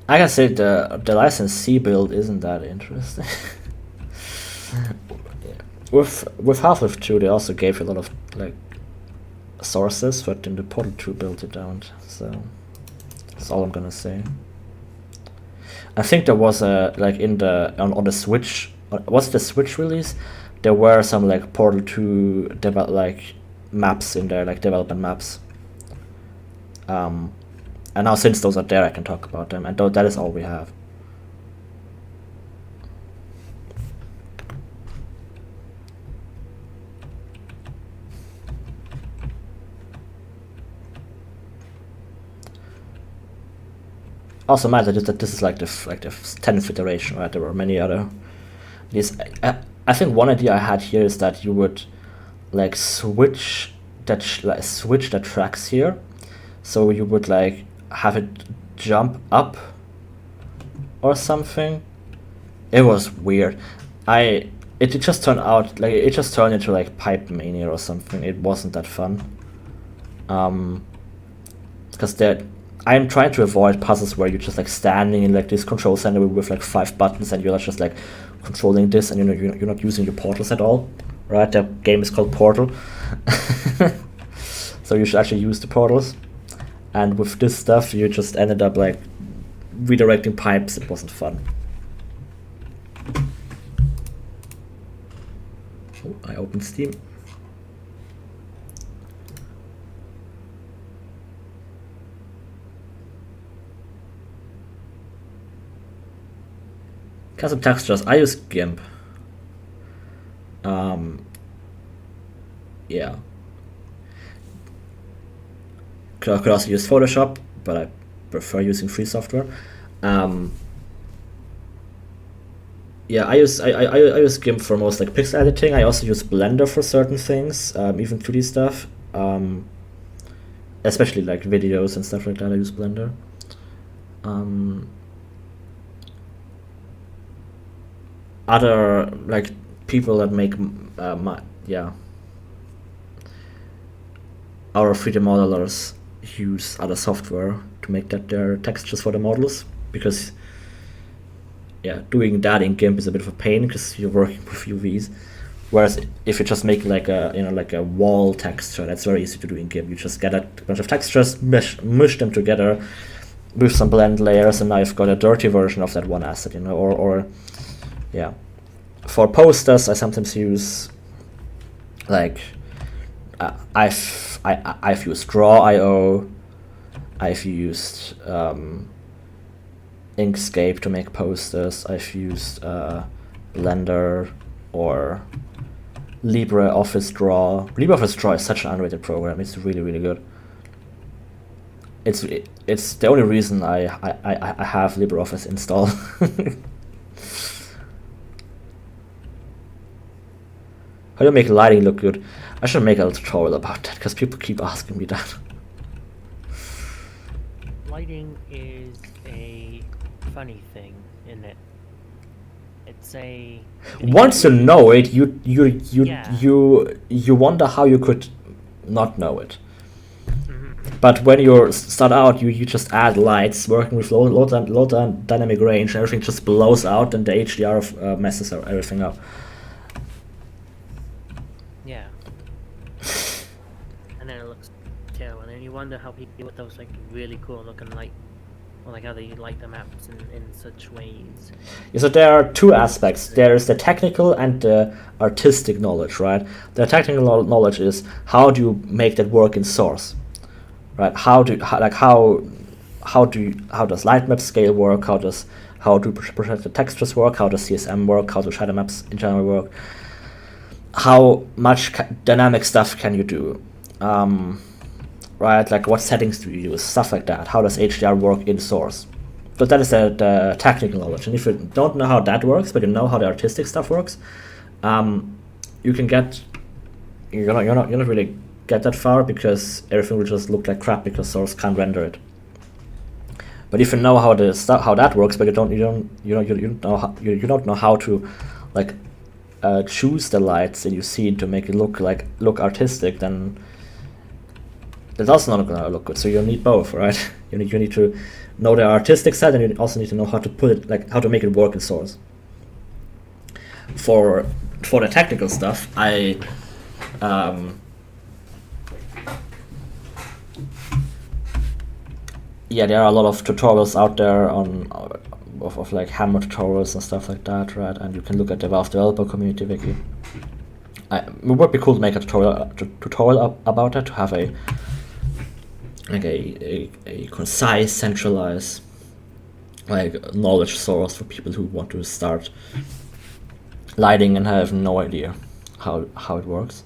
I can say the licensee build isn't that interesting. With Half-Life 2, they also gave you a lot of like sources, but in the Portal 2 build they don't. So that's all I'm gonna say. I think there was a on the Switch. Was it the Switch release? There were some like Portal 2 maps in there, like development maps. And now since those are there, I can talk about them, and that is all we have. Also, matter that this is like the 10th iteration, right? There were many other. I think one idea I had here is that you would like switch the tracks here, so you would like have it jump up or something. It was weird. It just turned out like it just turned into like Pipe Mania or something. It wasn't that fun. Because I'm trying to avoid puzzles where you're just like standing in like this control center with like 5 buttons and you're just like controlling this, and you're not using your portals at all, right? The game is called Portal, so you should actually use the portals. And with this stuff, you just ended up like redirecting pipes. It wasn't fun. Oh, I opened Steam. Custom textures. I use GIMP. Yeah. Could also use Photoshop, but I prefer using free software. Yeah, I use GIMP for most like pixel editing. I also use Blender for certain things, even 2D stuff. Especially like videos and stuff like that. I use Blender. Other like people that make our 3D modelers use other software to make their textures for the models, because doing that in GIMP is a bit of a pain because you're working with UVs. Whereas if you just make like a like a wall texture, that's very easy to do in GIMP. You just get a bunch of textures, mush them together with some blend layers, and now you've got a dirty version of that one asset, or yeah. For posters, I sometimes use like I've used Draw.io, I've used Inkscape to make posters, I've used Blender or LibreOffice Draw. LibreOffice Draw is such an underrated program. It's really, really good. It's the only reason I have LibreOffice installed. How do you make lighting look good? I should make a tutorial about that because people keep asking me that. Lighting is a funny thing, isn't it? It's a Once you know it, you Yeah. wonder how you could not know it. But when you start out, you just add lights, working with low dynamic range, and everything just blows out, and the HDR messes everything up. Yeah. And then it looks terrible, and then you wonder how people with those like really cool looking light, or like how they light the maps in such ways. Yeah, so there are two aspects. There is the technical and the artistic knowledge, right? The technical knowledge is how do you make that work in Source, right? How does light map scale work? How do projected textures work? How does CSM work? How do shadow maps in general work? How much dynamic stuff can you do? Right, like what settings do you use? Stuff like that. How does HDR work in Source? So that is the technical knowledge. And if you don't know how that works, but you know how the artistic stuff works, you can get you're not really get that far because everything will just look like crap because Source can't render it. But if you know how that works, but you don't know how to like choose the lights in your scene to make it look artistic, then that's also not gonna look good. So you need both, right? You need to know the artistic side, and you also need to know how to put it, like how to make it work in Source. For the technical stuff, yeah, there are a lot of tutorials out there of like Hammer tutorials and stuff like that, right? And you can look at the Valve developer community wiki. It would be cool to make a tutorial about that, to have a concise, centralized like knowledge source for people who want to start lighting and have no idea how it works.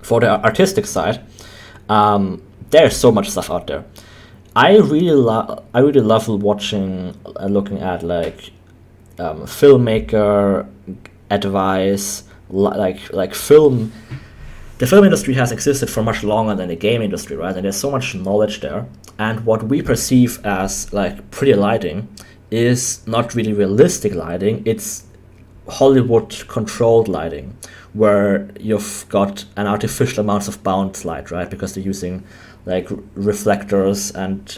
For the artistic side, there's so much stuff out there. I really love looking at like filmmaker advice, like film. The film industry has existed for much longer than the game industry, right? And there's so much knowledge there. And what we perceive as like pretty lighting is not really realistic lighting. It's Hollywood controlled lighting, where you've got an artificial amounts of bounce light, right? Because they're using like reflectors and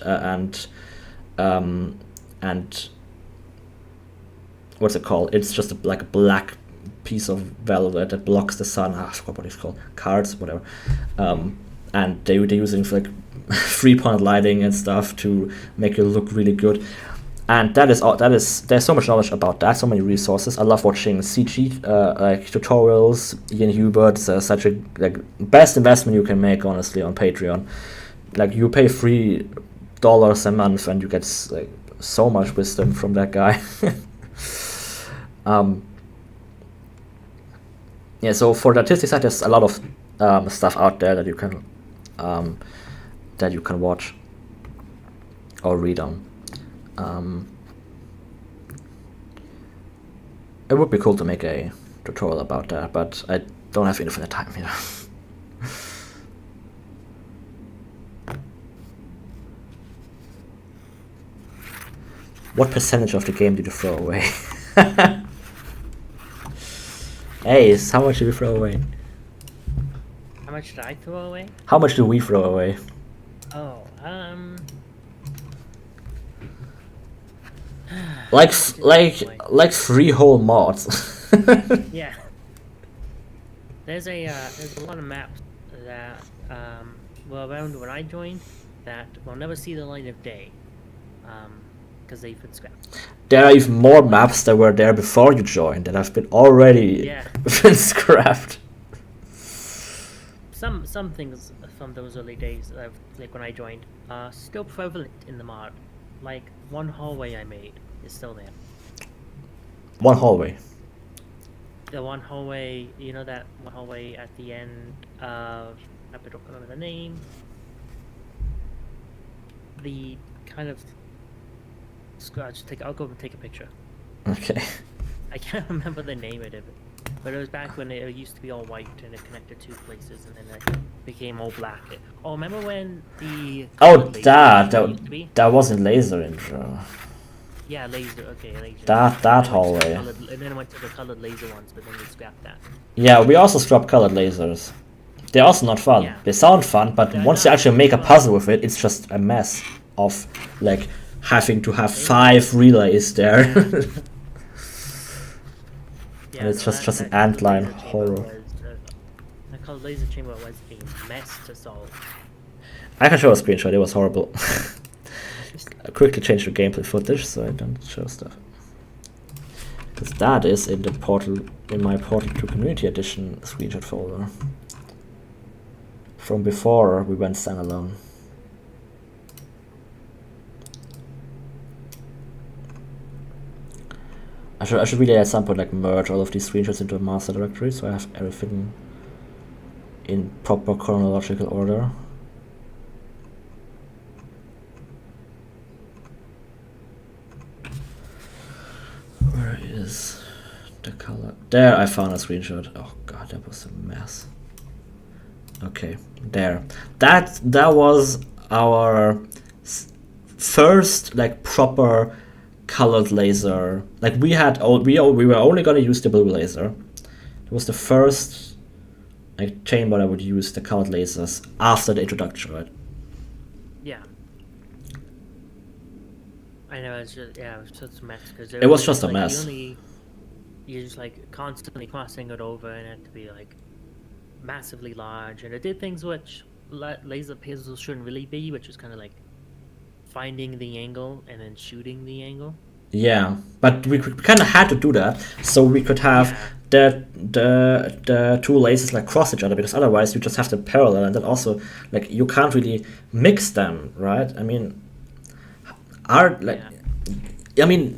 what's it called? It's just like a black piece of velvet that blocks the sun. I forgot what it's called. Cards, whatever. And they're using like 3-point lighting and stuff to make it look really good. And there's so much knowledge about that, so many resources. I love watching CG like tutorials. Ian Hubert's such a best investment you can make, honestly, on Patreon. Like you pay $3 a month and you get like so much wisdom from that guy. Yeah, so for the artistic side, there's a lot of stuff out there that you can watch or read on. It would be cool to make a tutorial about that, but I don't have infinite time, What percentage of the game did you throw away? Hey, how much did you throw away? How much did I throw away? How much do we throw away? Oh, like three whole mods. Yeah. There's a lot of maps that were around when I joined that will never see the light of day, because they've been scrapped. There are even more maps that were there before you joined that have been already Yeah. been scrapped. Some things from those early days, like when I joined, are still prevalent in the mod. Like one hallway I made is still there. One hallway. The one hallway, you know, that one hallway at the end of, I don't remember the name. The kind of I'll go and take a picture. Okay. I can't remember the name of it, but it was back when it used to be all white and it connected two places, and then it became all black. Oh, remember when the that wasn't laser intro. Yeah, laser. Okay, laser. That hallway. And then I went to the colored laser ones, but then we scrapped that. Yeah, we also scrapped colored lasers. They're also not fun. Yeah. They sound fun, but once you actually make a puzzle with it, it's just a mess of like having to have 5 relays there. Yeah, and it's just an antline horror. The colored laser chamber was a mess to solve. I can show a screenshot. It was horrible. I quickly changed the gameplay footage so I don't show stuff. Because that is in the my Portal 2 Community Edition screenshot folder. From before we went standalone. I should really at some point like merge all of these screenshots into a master directory so I have everything in proper chronological order. Where is the color? There, I found a screenshot. Oh god, that was a mess. Okay, there. That was our first like proper colored laser. Like we were only gonna use the blue laser. It was the first like chamber that would use the colored lasers after the introduction, right? Yeah. I know, it was just a mess. Cause it was just a mess. You're just like constantly crossing it over, and it had to be like massively large, and it did things which laser puzzles shouldn't really be, which is kind of like finding the angle and then shooting the angle. Yeah, but we kind of had to do that so we could have the 2 lasers like cross each other, because otherwise you just have them parallel, and then also like you can't really mix them, right? I mean,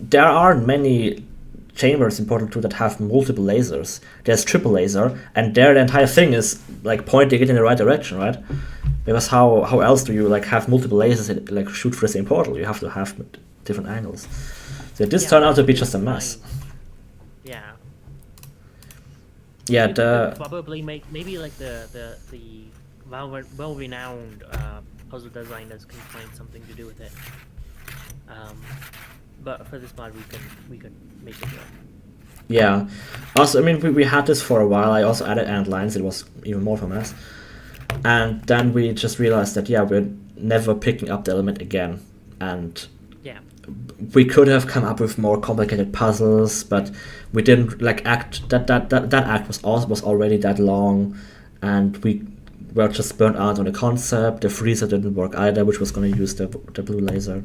there are many chambers in Portal 2 that have multiple lasers. There's triple laser, and there the entire thing is like pointing it in the right direction, right? Because how else do you like have multiple lasers and like shoot for the same portal? You have to have different angles. So this turned out to be just a mess. Yeah. Yeah, probably maybe like the well-renowned puzzle designers can find something to do with it. But for this mod, we could make it work. Yeah. Also, I mean, we had this for a while. I also added ant lines. It was even more of a mess. And then we just realized that we're never picking up the element again. And we could have come up with more complicated puzzles, but we didn't like act. That act was already that long, and we were just burnt out on the concept. The freezer didn't work either, which was going to use the blue laser.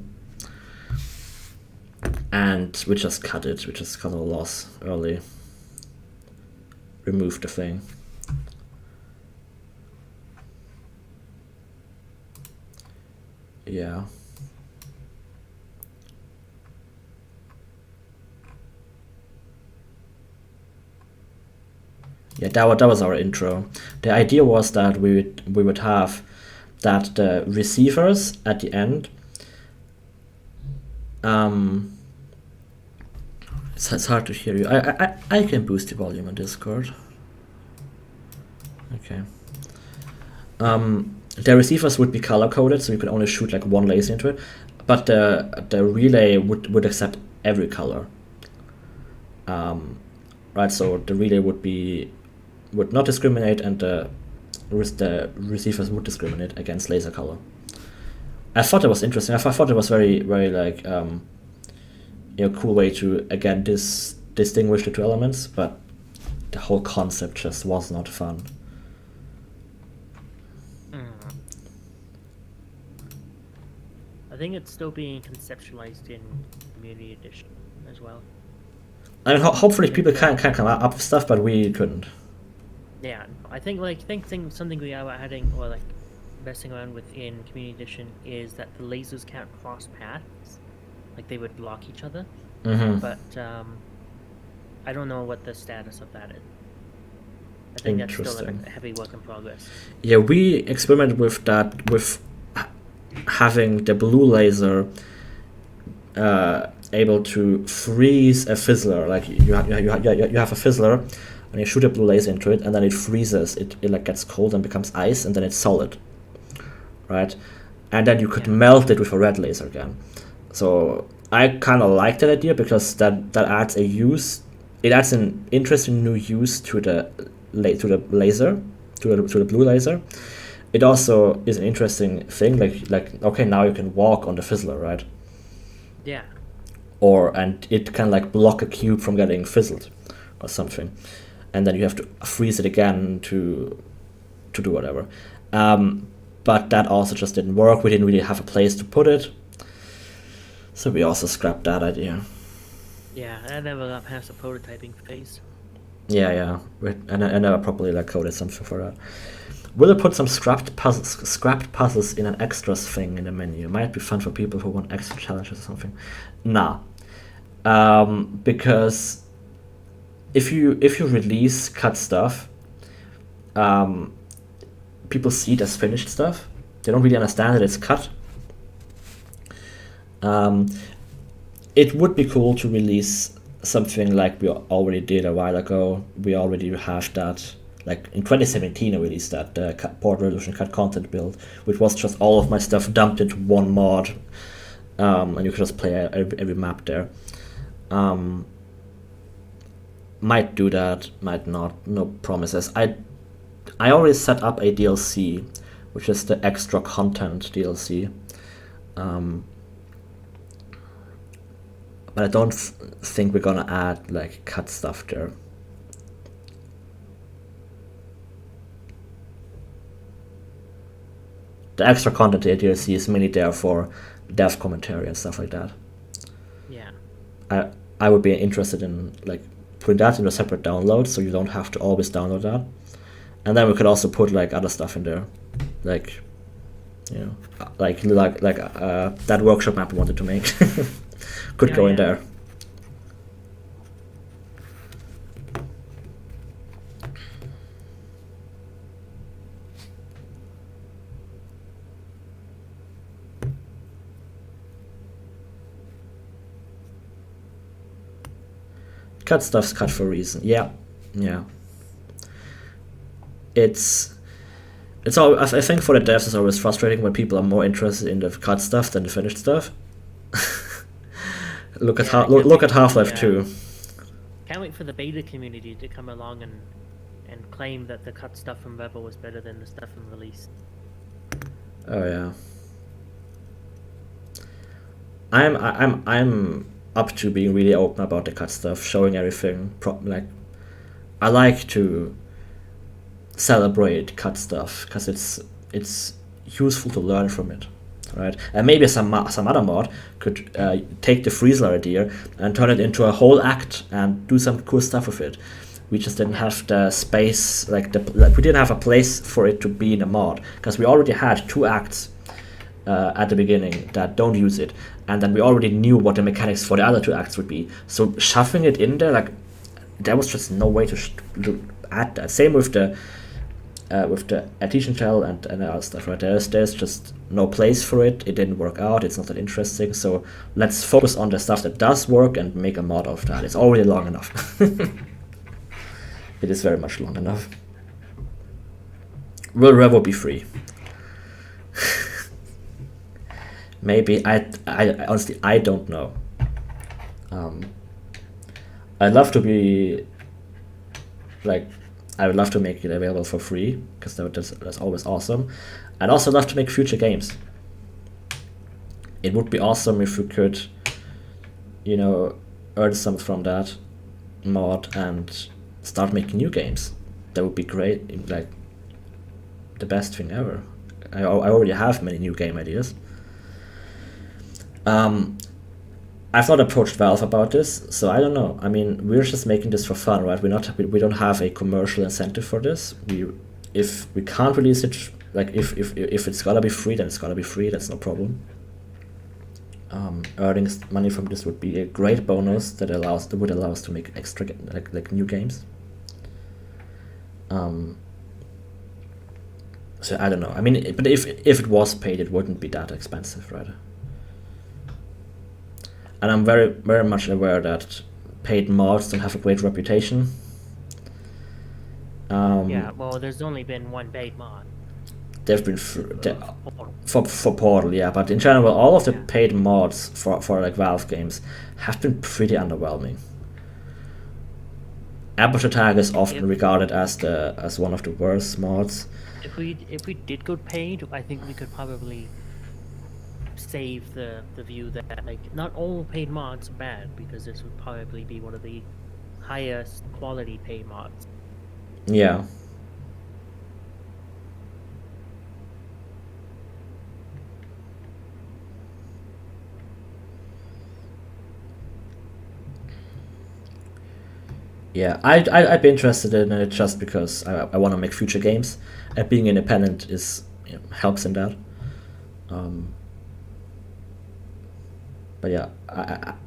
And we just cut it. We just cut a loss early. Removed the thing. Yeah. Yeah, that was our intro. The idea was that we would have that the receivers at the end. It's hard to hear you. I can boost the volume on Discord. Okay. The receivers would be color coded, so you could only shoot like one laser into it, but the relay would accept every color. Right, so the relay would not discriminate, and the receivers would discriminate against laser color. I thought it was interesting. I thought it was very like cool way to again distinguish the two elements, but the whole concept just was not fun. I think it's still being conceptualized in Community Edition as well. I mean, hopefully people can come up with stuff, but we couldn't. Yeah, I think something we are adding or like messing around with in Community Edition is that the lasers can't cross paths, like they would block each other. But I don't know what the status of that is. I think that's still a heavy work in progress. Yeah, we experimented with that with having the blue laser able to freeze a fizzler. Like you have a fizzler, and you shoot a blue laser into it, and then it freezes. It like gets cold and becomes ice, and then it's solid, right? And then you could melt it with a red laser again. So I kind of like that idea because that adds a use. It adds an interesting new use to the laser, to the blue laser. It also is an interesting thing. Like okay, now you can walk on the fizzler, right? Yeah. And it can like block a cube from getting fizzled or something, and then you have to freeze it again to do whatever. But that also just didn't work. We didn't really have a place to put it, so we also scrapped that idea. Yeah, I never got past the prototyping phase. Yeah. And I never properly like coded something for that. Will it put some scrapped puzzles in an extras thing in the menu? It might be fun for people who want extra challenges or something. Nah. Because if you release cut stuff, people see it as finished stuff. They don't really understand that it's cut. It would be cool to release something like we already did a while ago. We already have that. Like in 2017, I released that port resolution cut content build, which was just all of my stuff dumped into one mod, and you could just play every map there. Might do that, might not. No promises. I already set up a DLC, which is the extra content DLC. But I don't think we're gonna add like cut stuff there. The extra content DLC is mainly there for dev commentary and stuff like that. Yeah. I would be interested in like putting that in a separate download, so you don't have to always download that. And then we could also put like other stuff in there, like like that workshop map we wanted to make could go in there. Cut stuff's cut for a reason. Yeah. It's all. I think for the devs it's always frustrating when people are more interested in the cut stuff than the finished stuff. Look at Half-Life 2. Can't wait for the beta community to come along and claim that the cut stuff from Rebel was better than the stuff from Release. Oh yeah. I'm up to being really open about the cut stuff, showing everything. I like to celebrate cut stuff because it's useful to learn from it, right? And maybe some other mod could take the Friesler idea and turn it into a whole act and do some cool stuff with it. We just didn't have the space, we didn't have a place for it to be in a mod because we already had 2 acts at the beginning that don't use it, and then we already knew what the mechanics for the other 2 acts would be. So shoving it in there, there was just no way to add that. Same with the adhesion shell and other stuff, right? There's just no place for it. It didn't work out. It's not that interesting. So let's focus on the stuff that does work and make a mod of that. It's already long enough. It is very much long enough. Will Revo be free? Maybe. I honestly, I don't know. I'd love to be I would love to make it available for free because that's always awesome. I'd also love to make future games. It would be awesome if we could, earn some from that mod and start making new games. That would be great, like the best thing ever. I already have many new game ideas. I've not approached Valve about this, so I don't know. I mean, we're just making this for fun, right? We don't have a commercial incentive for this. If we can't release it, like if it's gotta be free, then it's gotta be free. That's no problem. Earning money from this would be a great bonus that would allow us to make extra like new games. So I don't know. I mean, but if it was paid, it wouldn't be that expensive, right? And I'm very very much aware that paid mods don't have a great reputation. Yeah, well, there's only been one paid mod. They've been Portal. for Portal, yeah, but in general, all of the Yeah. paid mods for like Valve games have been pretty underwhelming. Aperture Tag is often regarded as one of the worst mods. If we did go paid, I think we could probably save the view that like not all paid mods are bad, because this would probably be one of the highest quality paid mods. Yeah. Yeah, I'd be interested in it just because I want to make future games, and being independent helps in that. But yeah,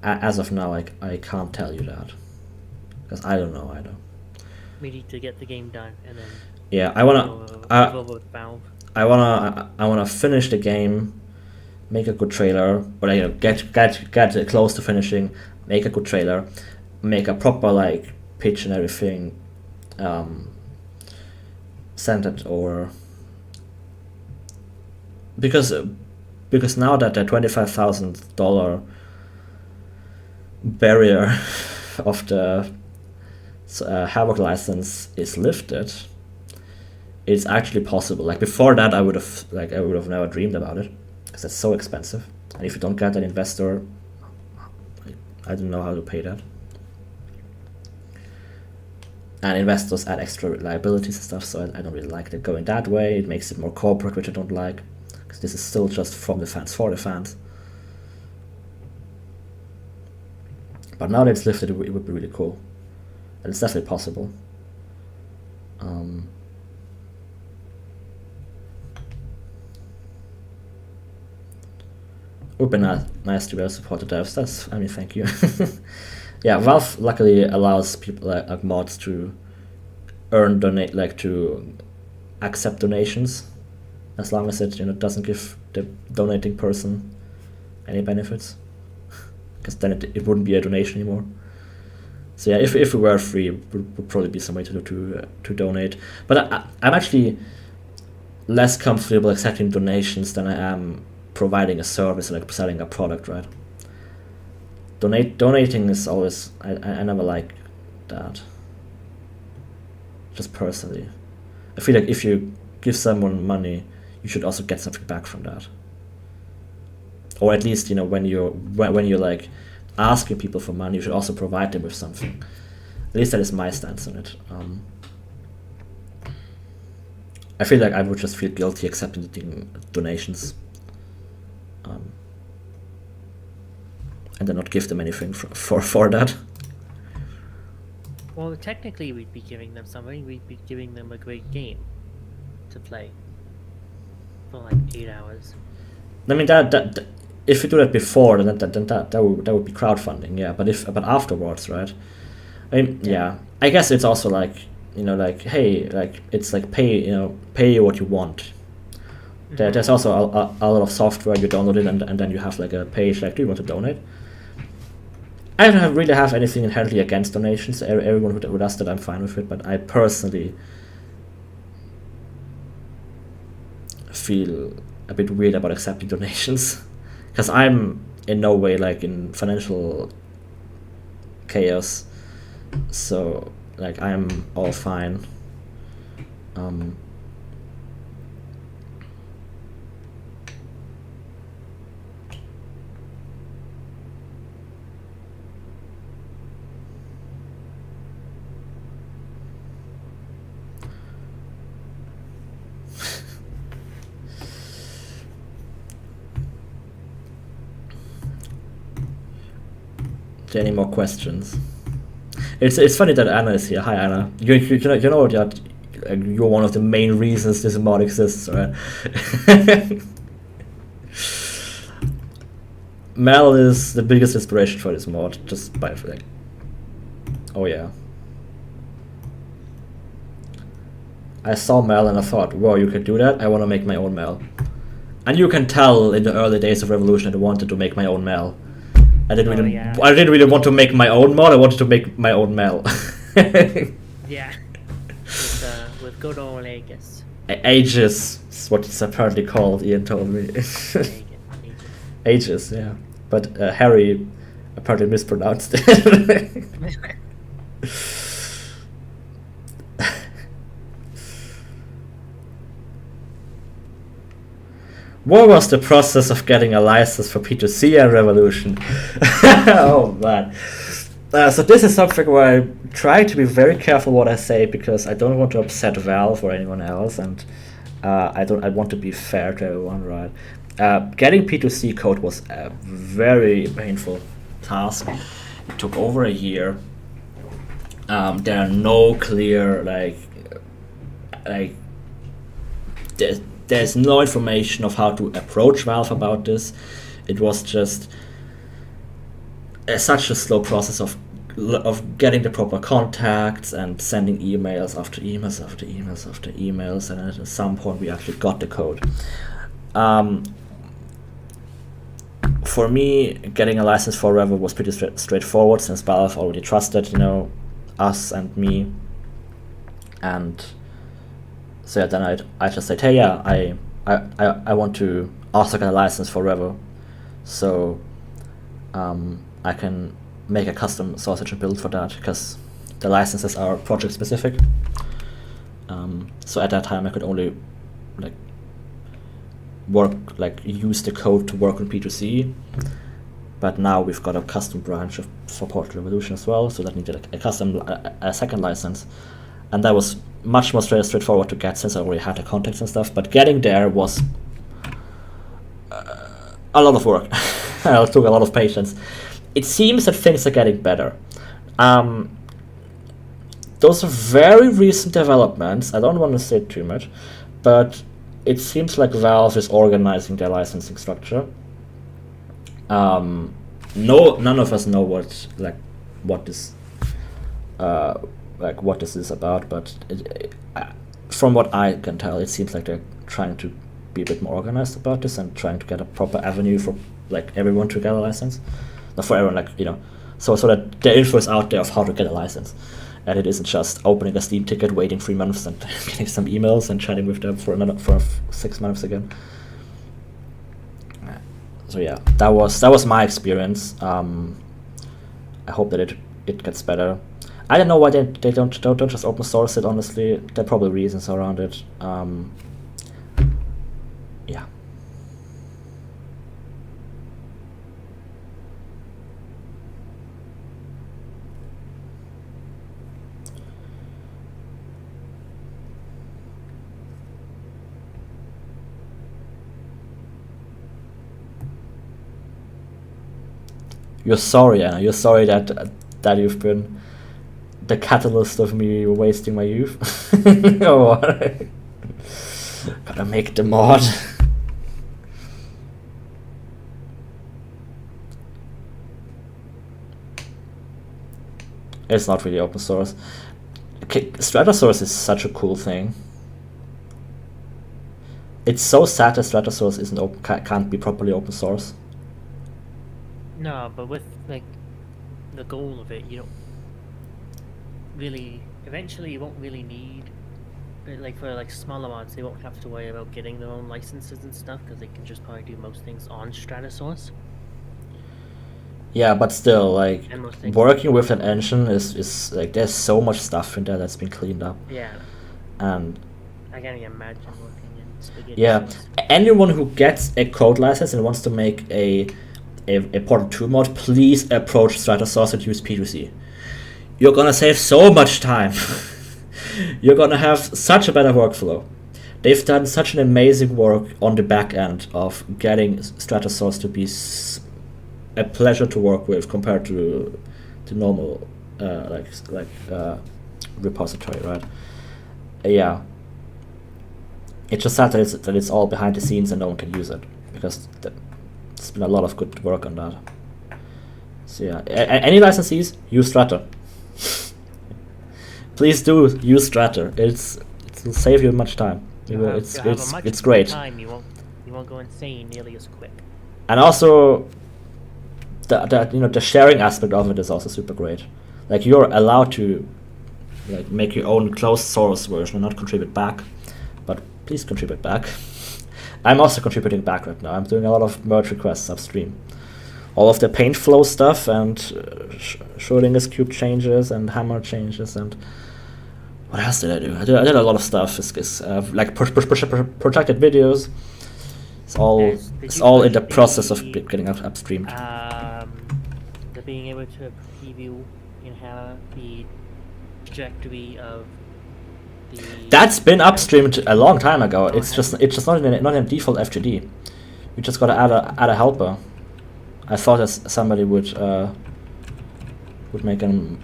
as of now, I can't tell you that because I don't know either. We need to get the game done and then Yeah, I wanna move over with Valve. I wanna finish the game, make a good trailer, or get close to finishing, make a good trailer, make a proper like pitch and everything, send it over. Because now that the $25,000 barrier of the Havoc license is lifted, it's actually possible. Like before that, I would have never dreamed about it because it's so expensive. And if you don't get an investor, I don't know how to pay that. And investors add extra liabilities and stuff, so I don't really like it going that way. It makes it more corporate, which I don't like, because this is still just from the fans for the fans. But now that it's lifted, it would be really cool, and it's definitely possible. It would be nice to be able to support the devs. I mean, thank you. Yeah, Valve luckily allows people like mods to to accept donations, as long as it doesn't give the donating person any benefits, because then it wouldn't be a donation anymore. So yeah, if we were free, it would probably be some way to donate. But I'm actually less comfortable accepting donations than I am providing a service, like selling a product, right? Donating is always I never like that. Just personally, I feel like if you give someone money, you should also get something back from that. Or at least when you're like asking people for money, you should also provide them with something. At least that is my stance on it. I feel like I would just feel guilty accepting donations. And then not give them anything for that. Well, technically, we'd be giving them something. We'd be giving them a great game to play for like 8 hours. I mean that if you do that before, then that would be crowdfunding, yeah. But afterwards, right? I mean, yeah. I guess it's also like like hey, like it's like pay what you want. There's also a lot of software you download it and then you have like a page like, do you want to donate? I don't really have anything inherently against donations. Everyone who does that, I'm fine with it. But I personally feel a bit weird about accepting donations, because I'm in no way like in financial chaos. So like I'm all fine. there any more questions? It's funny that Anna is here. Hi, Anna. You know that you're one of the main reasons this mod exists, right? Mel is the biggest inspiration for this mod, just by like. Oh yeah. I saw Mel and I thought, whoa, you can do that? I want to make my own Mel. And you can tell in the early days of Revolution I wanted to make my own Mel. I didn't really want to make my own mod, I wanted to make my own Mel. Yeah. With good old Aegis. Aegis is what it's apparently called, Ian told me. Aegis, yeah. But Harry apparently mispronounced it. What was the process of getting a license for P2C and Revolution? Oh man. So this is something where I try to be very careful what I say because I don't want to upset Valve or anyone else, and I want to be fair to everyone, right? Getting P2C code was a very painful task. It took over a year. There are no clear there's no information of how to approach Valve about this. It was just such a slow process of getting the proper contacts and sending emails after emails after emails after emails, and at some point we actually got the code. For me, getting a license for Revo was pretty straightforward since Valve already trusted, us and me, and so yeah, then I just said, hey, yeah, I want to also get a license for Revo, so I can make a custom sausage and build for that because the licenses are project specific. So at that time I could only use the code to work on P2C, but now we've got a custom branch for Portal Revolution as well, so that needed a second license, and that was much more straightforward to get since I already had the contacts and stuff, but getting there was a lot of work. It took a lot of patience. It seems that things are getting better. Those are very recent developments. I don't want to say too much, but it seems like Valve is organizing their licensing structure. None of us know what this is about, but from what I can tell, it seems like they're trying to be a bit more organized about this and trying to get a proper avenue for everyone to get a license. Not for everyone, so that the info is out there of how to get a license, and it isn't just opening a Steam ticket, waiting 3 months, and getting some emails and chatting with them for 6 months again. So yeah, that was my experience. I hope that it gets better. I don't know why they don't just open source it. Honestly, there are probably reasons around it. Yeah. You're sorry, Anna. You're sorry that you've been the catalyst of me wasting my youth. Oh, what? Gotta make the mod. It's not really open source. Stratosource is such a cool thing. It's so sad that Stratosource isn't can't be properly open source. No, but with the goal of it, you don't really. Eventually, you won't really need for smaller mods. They won't have to worry about getting their own licenses and stuff because they can just probably do most things on Stratosource. Yeah, but still, working with an engine is there's so much stuff in there that's been cleaned up. Yeah. And I can't even imagine working in spaghetti. Yeah, sauce. Anyone who gets a code license and wants to make a Portal 2 mod, please approach Stratosource and use P2C. You're gonna save so much time. You're gonna have such a better workflow. They've done such an amazing work on the back end of getting Stratosource to be a pleasure to work with compared to normal repository, right? Yeah. It's just sad that it's all behind the scenes and no one can use it, because there's been a lot of good work on that. So yeah, any licensees, use Stratter. Please do use Stratter. It'll save you much time. It's great. Time. You won't go insane nearly as quick. And also, the sharing aspect of it is also super great. Like, you're allowed to make your own closed source version and not contribute back, but please contribute back. I'm also contributing back right now. I'm doing a lot of merge requests upstream. All of the paint flow stuff and Schrodinger's cube changes and hammer changes and what else did I do? I did a lot of stuff. It's like projected videos. It's all in the process of getting upstreamed. The being able to preview in Hammer the trajectory of the. That's been upstreamed a long time ago. It's just not in default FGD. We just gotta add a helper. I thought that somebody would make an.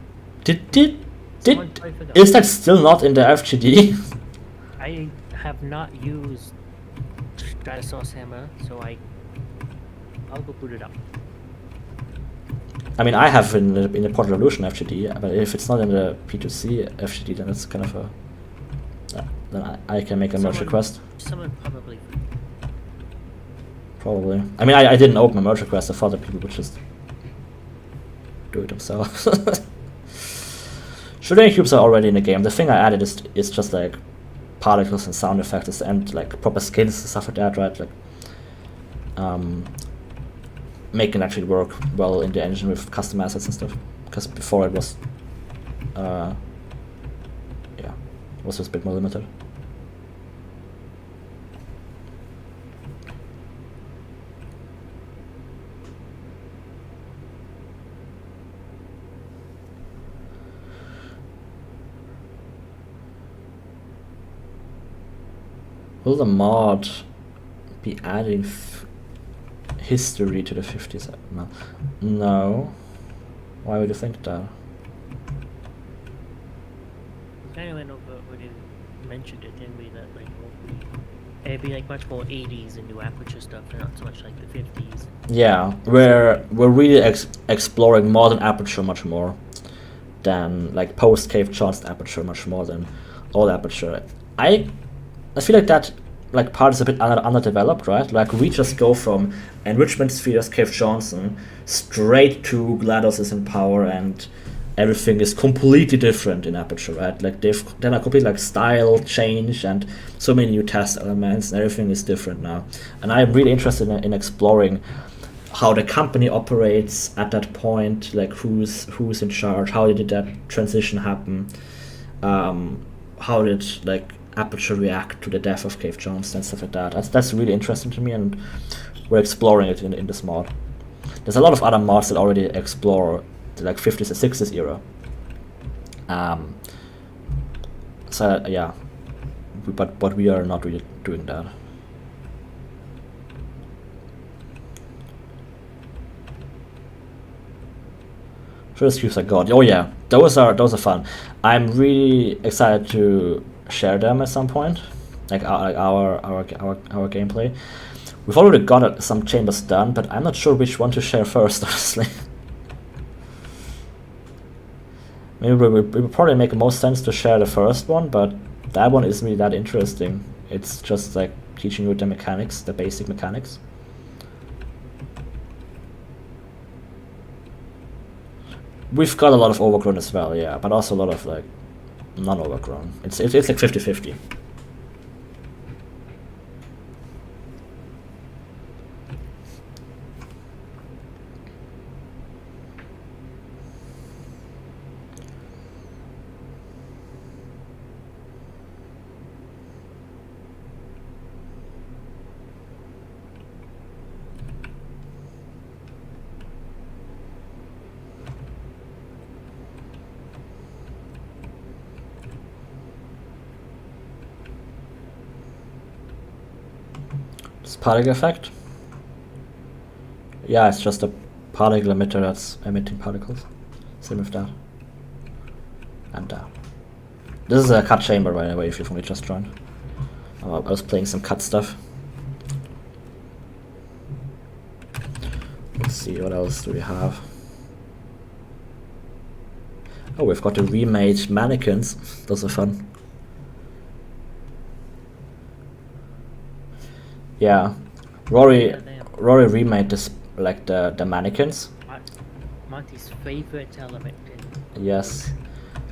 Is that still not in the FGD? I have not used Stratosource Hammer, so I'll go boot it up. I mean, I have in the Port Revolution FGD, but if it's not in the P2C FGD, then it's kind of a. Then I can make a merge request. Someone probably. Probably. I mean, I didn't open a merge request. I thought that people would just do it themselves. Shooting cubes are already in the game. The thing I added is just like particles and sound effects and like proper skins and stuff like that, right? Like making it actually work well in the engine with custom assets and stuff. Because before it was it was just a bit more limited. Will the mod be adding history to the 50s? No. Why would you think that? I went over when you mentioned it, didn't we? That it'd be like much more 80s and new aperture stuff, and not so much like the 50s. Yeah, we're really exploring modern aperture much more than like post Cave Johnson aperture, much more than old aperture. I feel like that part is a bit underdeveloped, right? Like, we just go from enrichment spheres, Cave Johnson, straight to GLaDOS's in power, and everything is completely different in aperture, right? Like, they've done a complete style change and so many new test elements, and everything is different now. And I'm really interested in exploring how the company operates at that point, like who's in charge, how did that transition happen, how did aperture react to the death of Cave Johnson and stuff like that. That's really interesting to me, and we're exploring it in this mod. There's a lot of other mods that already explore the 50s and 60s era. So yeah, but we are not really doing that. First cubes are god. Oh yeah, those are fun. I'm really excited to share them at some point, like our gameplay. We've already got some chambers done, but I'm not sure which one to share first, honestly. Maybe it would probably make most sense to share the first one, but that one isn't really that interesting. It's just teaching you the mechanics, the basic mechanics. We've got a lot of overgrown as well, yeah, but also a lot of non-overgrown. It's like 50-50. Particle effect? Yeah, it's just a particle emitter that's emitting particles. Same with that. And that. This is a cut chamber, by the way, if you've only just joined. I was playing some cut stuff. Let's see, what else do we have? Oh, we've got the remade mannequins. Those are fun. Yeah, Rory remade this, like the mannequins. Monty's favorite element. Yes,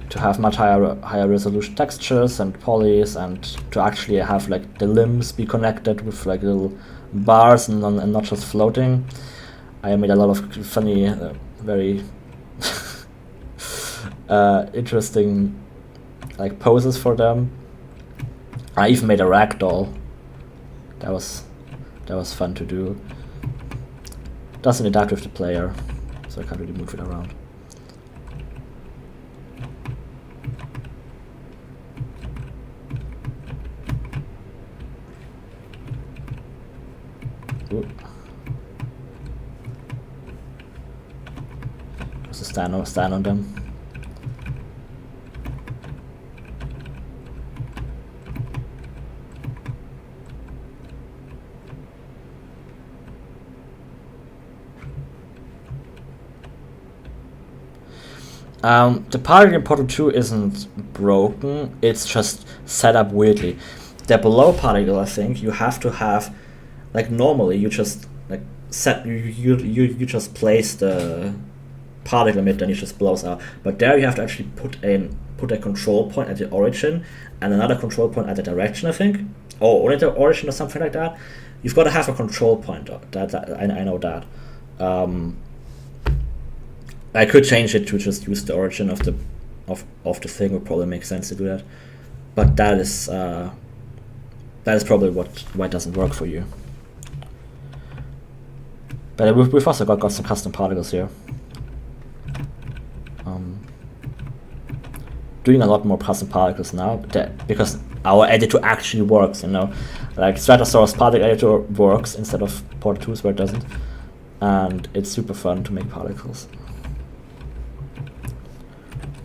to have much higher resolution textures and polys, and to actually have like the limbs be connected with like little bars and not just floating. I made a lot of funny, very interesting like poses for them. I even made a ragdoll. That was fun to do. Doesn't adapt with the player, so I can't really move it around. Ooh. Just stand on them. The particle in Portal 2 isn't broken, it's just set up weirdly. The below particle, I think, you have to have, like normally you just like set you just place the particle emitter and it just blows out. But there you have to actually put a control point at the origin and another control point at the direction, I think, or at the origin or something like that. You've got to have a control point. That I know that. I could change it to just use the origin of the thing. Would probably make sense to do that, but that is probably why it doesn't work for you. But we've also got some custom particles here. Doing a lot more custom particles now because our editor actually works. You know, like Stratosaurus particle editor works instead of Portal 2's where it doesn't, and it's super fun to make particles.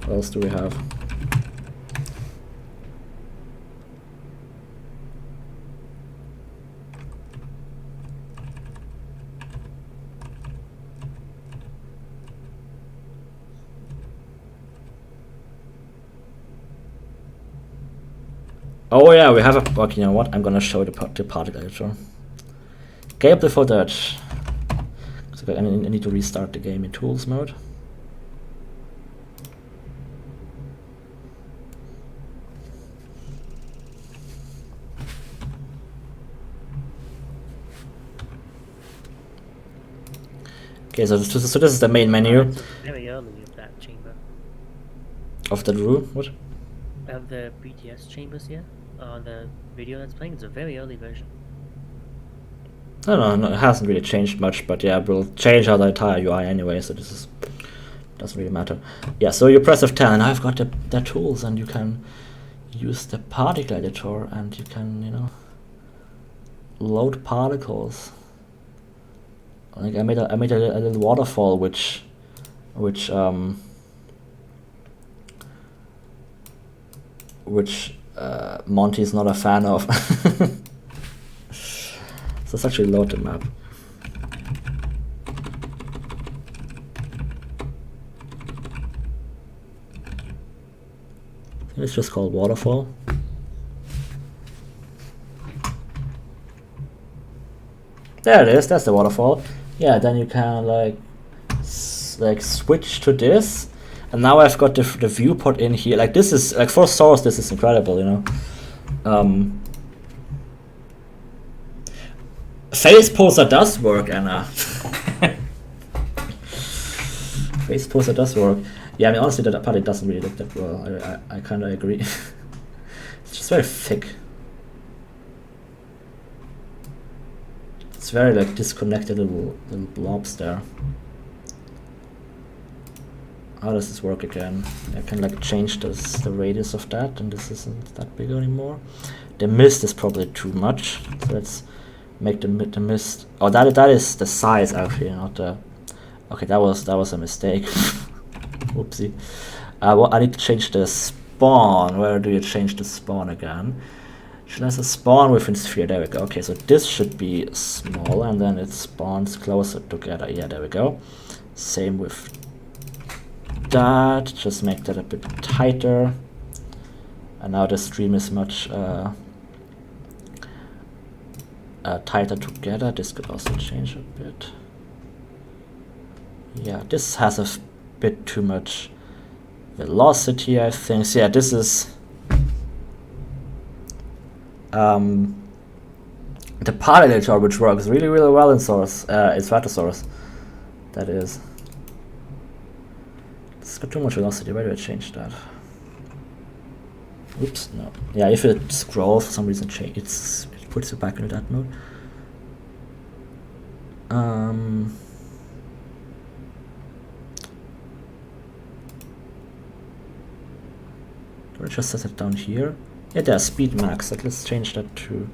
What else do we have? Oh yeah, we have a... Okay, you know what? I'm gonna show the particle editor. Gameplay footage. So I need to restart the game in tools mode. Okay, so this is the main menu. It's very early of that chamber. Of the room? What? Of the BTS chambers here on the video that's playing. It's a very early version. No, it hasn't really changed much, but yeah, we'll change out the entire UI anyway, so this doesn't really matter. Yeah, so you press F10, and I've got the tools, and you can use the particle editor, and you can, you know, load particles. Like I made a little waterfall, which Monty is not a fan of. So let's actually load the map. I think it's just called waterfall. There it is. That's the waterfall. Yeah, then you can like switch to this, and now I've got the viewport in here. Like this is like for Source, this is incredible, you know. Face poser does work, Anna. Face poser does work. Yeah, I mean honestly, that part it doesn't really look that well. I kind of agree. It's just very thick. It's very like disconnected little blobs there. How does this work again? I can like change the radius of that, and this isn't that big anymore. The mist is probably too much, so let's make the mist. Oh, that is the size actually, not the Okay, that was a mistake. Whoopsie. Well, I need to change the spawn. Where do you change the spawn again? Should I say spawn within sphere? There we go. Okay, so this should be small, and then it spawns closer together. Yeah, there we go. Same with that. Just make that a bit tighter. And now the stream is much tighter together. This could also change a bit. Yeah, this has a bit too much velocity, I think. So yeah, this is the part editor, which works really well in Source. It's Stratosaurus. That is. It's got too much velocity. Where do I change that? Oops, no. Yeah, if it scrolls for some reason, it puts you back into that mode. Do I just set it down here? Yeah, there's speed max. Let's change that to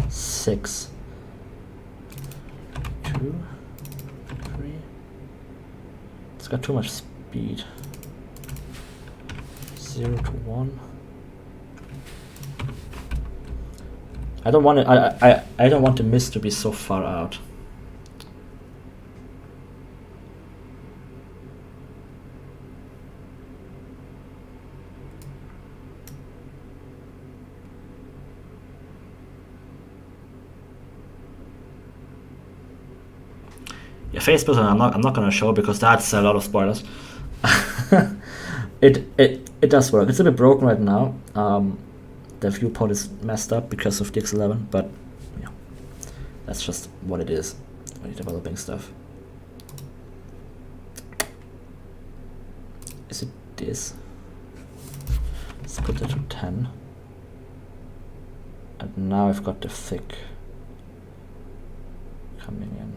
6. 2, 3. It's got too much speed. 0 to 1. I don't want it. I don't want the mist to be so far out. Yeah, Facebook I'm not gonna show because that's a lot of spoilers. It does work. It's a bit broken right now. The viewport is messed up because of DX11, but yeah, that's just what it is when you're developing stuff. Is it this? Let's put that to 10. And now I've got the thick coming in.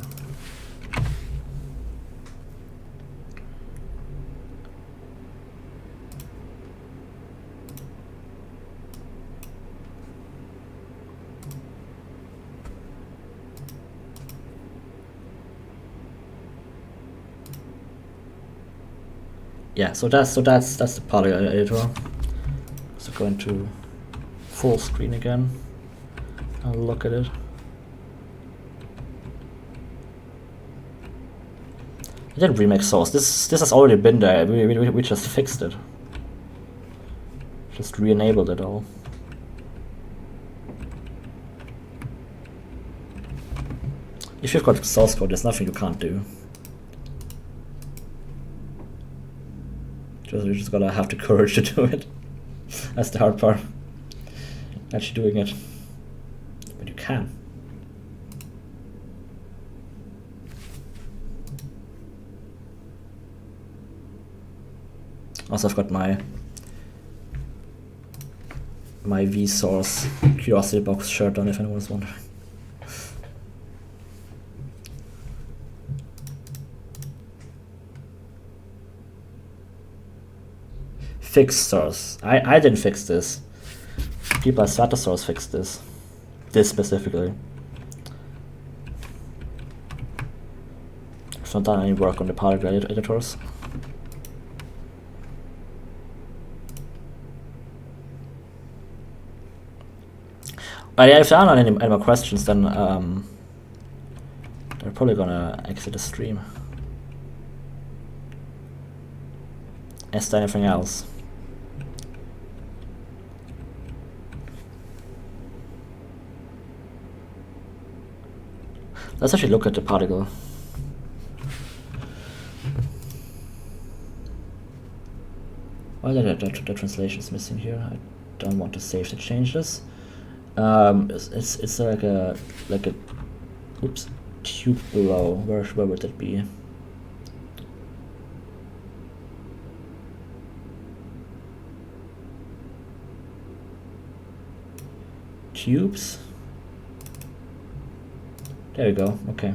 Yeah, so that's the poly editor. So go into full screen again and look at it. I didn't remake Source. This has already been there. We just fixed it. Just re-enabled it all. If you've got source code, there's nothing you can't do. You just gotta have the courage to do it. That's the hard part. Actually doing it. But you can. Also, I've got my Vsauce Curiosity Box shirt on if anyone's wondering. Fix source. I didn't fix this. People at Stratosaurus fixed this. This specifically. I've not done any work on the particle editors. But yeah, if there aren't any more questions, then they're probably gonna exit the stream. Is there anything else? Let's actually look at the particle. Why the translation is missing here? I don't want to save the changes. It's like a oops, tube below. Where would that be? Tubes. There we go. Okay.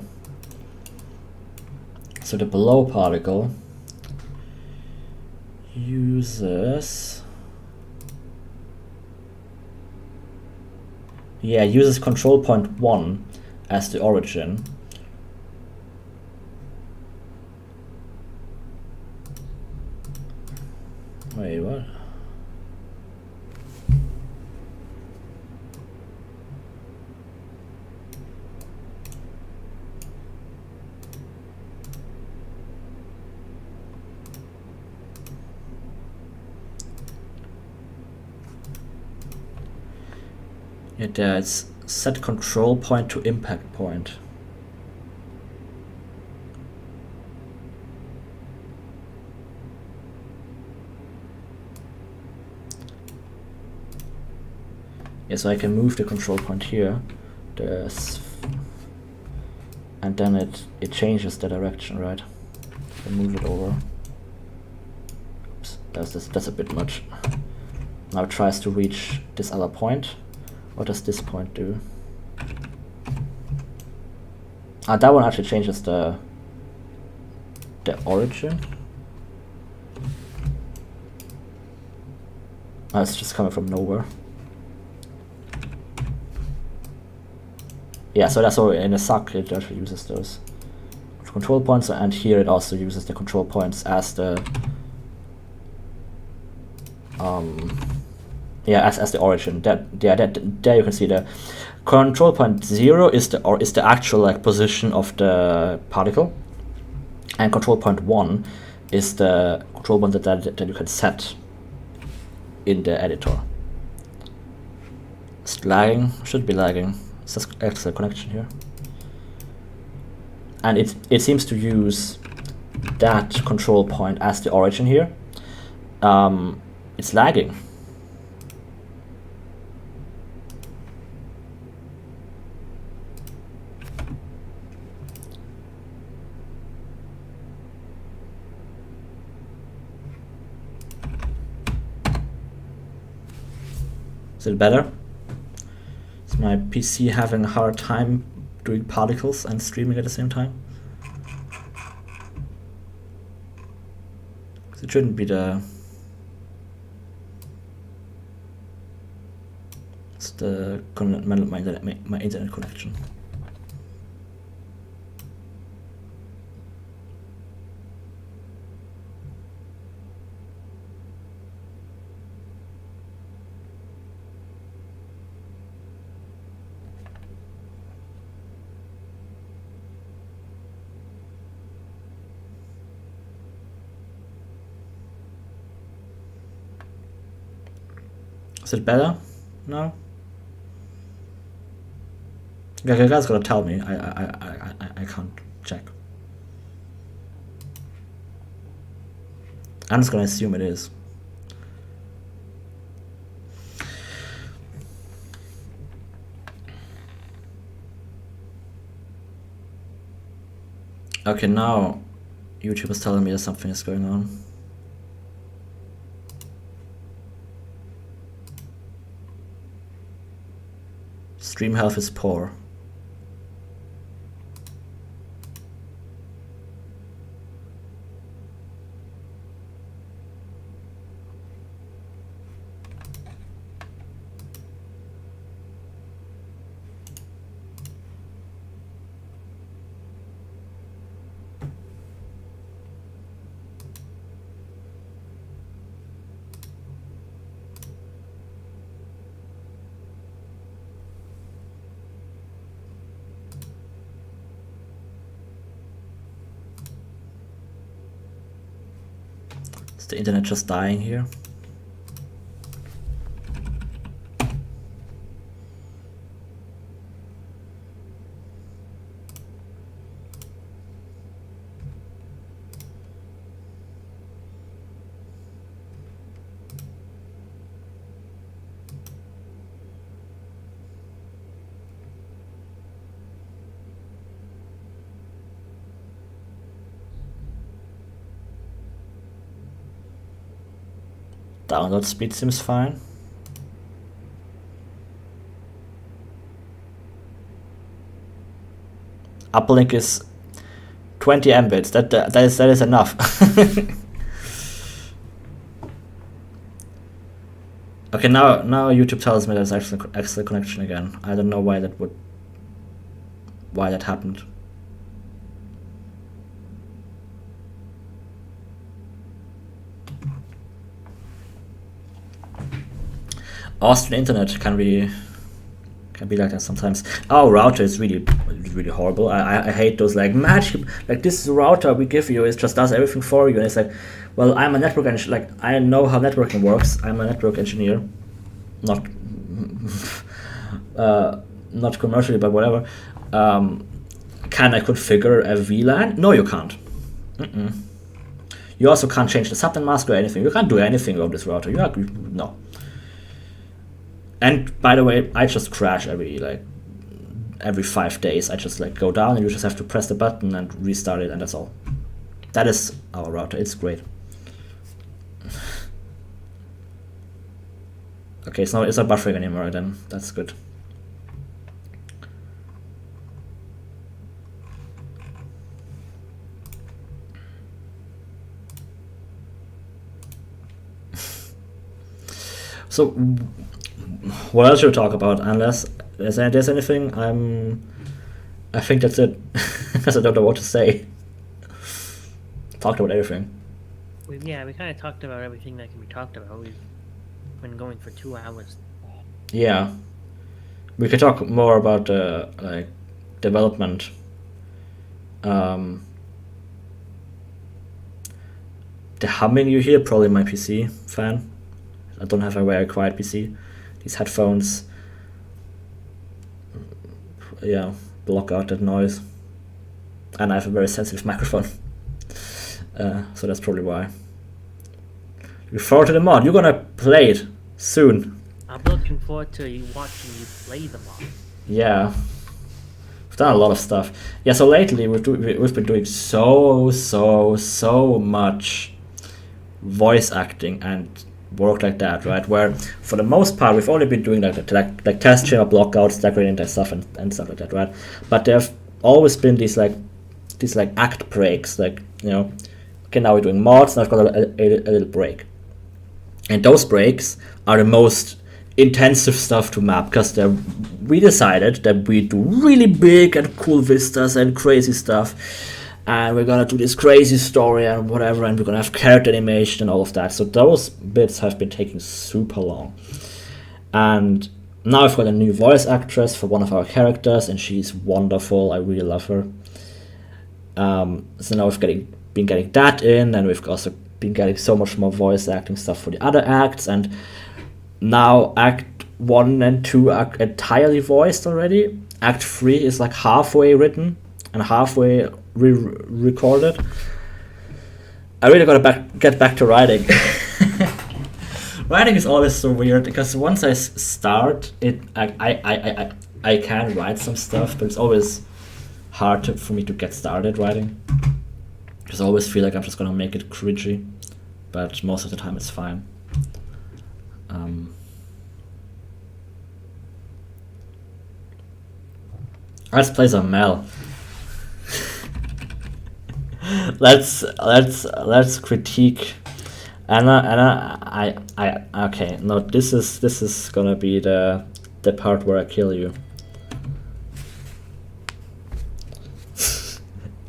So the below particle uses control point 1 as the origin. Wait, what? Yeah, there's set control point to impact point. Yeah, so I can move the control point here. And then it changes the direction, right? I can move it over. Oops, that's a bit much. Now it tries to reach this other point. What does this point do? That one actually changes the origin. It's just coming from nowhere. Yeah, so that's all in a SUC it actually uses those control points, and here it also uses the control points as the as the origin. There you can see the control point 0 is the actual like position of the particle, and control point 1 is the control point that you can set in the editor. It's lagging, should be lagging. It's just extra connection here, and it seems to use that control point as the origin here. It's lagging. Is it better? Is my PC having a hard time doing particles and streaming at the same time? It shouldn't be it's my internet connection. Is it better? No? Yeah, you guys gotta tell me. I can't check. I'm just gonna assume it is. Okay, now YouTube is telling me that something is going on. Stream health is poor. Is the internet just dying here? Download speed seems fine. Uplink is 20 Mbits. That is enough. Okay, now YouTube tells me there's actually excellent connection again. I don't know why that happened. Austrian internet can be like that sometimes. Our router is really horrible. I hate those like magic, like this router we give you, it just does everything for you, and it's like, well, I'm a network engineer, like I know how networking works. I'm a network engineer, not not commercially, but whatever. Can I configure a VLAN? No, you can't. You also can't change the subnet mask or anything. You can't do anything on this router. No. And by the way, I just crash every 5 days. I just like go down, and you just have to press the button and restart it, and that's all. That is our router. It's great. Okay, so it's not buffering anymore. Then that's good. So, what else should we talk about? Unless there's anything, I think that's it. Because I don't know what to say. Talked about everything. We kind of talked about everything that can be talked about. We've been going for 2 hours. Yeah, we could talk more about like development. The humming you hear, probably my PC fan. I don't have a very quiet PC. These headphones, yeah, block out that noise. And I have a very sensitive microphone. So that's probably why. Look forward to the mod. You're gonna play it soon. I'm looking forward to watching you play the mod. Yeah. We've done a lot of stuff. Yeah, so lately we've been doing so much voice acting and work like that, right? Where for the most part we've only been doing like test chamber blockouts, decorating that stuff and stuff like that, right? But there have always been these act breaks, like, you know, okay, now we're doing mods, now I've got a little break. And those breaks are the most intensive stuff to map, because we decided that we do really big and cool vistas and crazy stuff, and we're gonna do this crazy story and whatever, and we're gonna have character animation and all of that. So those bits have been taking super long. And now I've got a new voice actress for one of our characters, and she's wonderful. I really love her. So now we've been getting that in, and we've also been getting so much more voice acting stuff for the other acts, and now Act 1 and 2 are entirely voiced already. Act 3 is like halfway written and halfway recorded. I really gotta get back to writing. Writing is always so weird, because once I start it, I can write some stuff, but it's always hard for me to get started writing. Because I always feel like I'm just gonna make it cringy, but most of the time it's fine. Let's play some Mel. let's critique Anna. Okay, no, this is gonna be the part where I kill you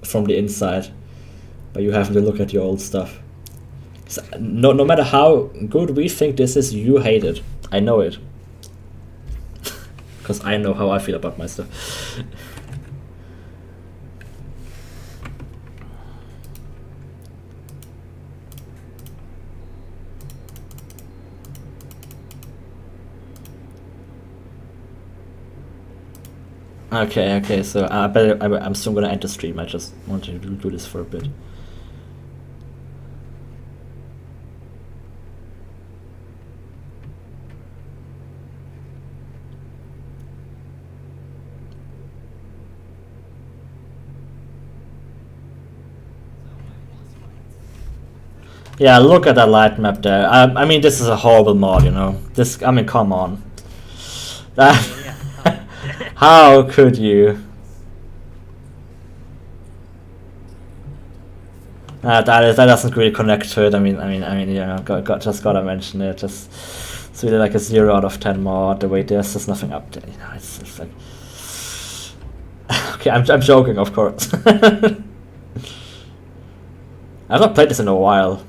from the inside, but you have to look at your old stuff. So, no matter how good we think this is, you hate it. I know it. Because I know how I feel about my stuff. Okay, so I'm still gonna end the stream. I just wanted to do this for a bit. Yeah, look at that light map there. I mean, this is a horrible mod, you know. I mean, come on. How could you? That doesn't really connect to it. I mean, you know, just gotta mention it. It's really like a 0 out of 10 mod. The way there's just nothing up there. You know, it's like. Okay, I'm joking, of course. I've not played this in a while.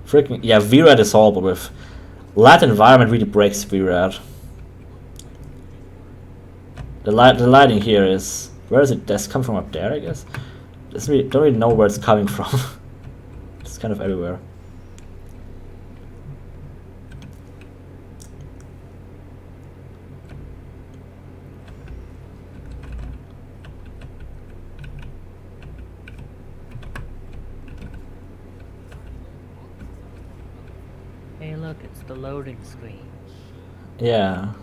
Freaking yeah, VRAD is horrible with light environment really breaks VRAD. The lighting here is where is it? Does it come from up there? I guess. Don't really know where it's coming from. It's kind of everywhere. Hey, look, it's the loading screen. Yeah.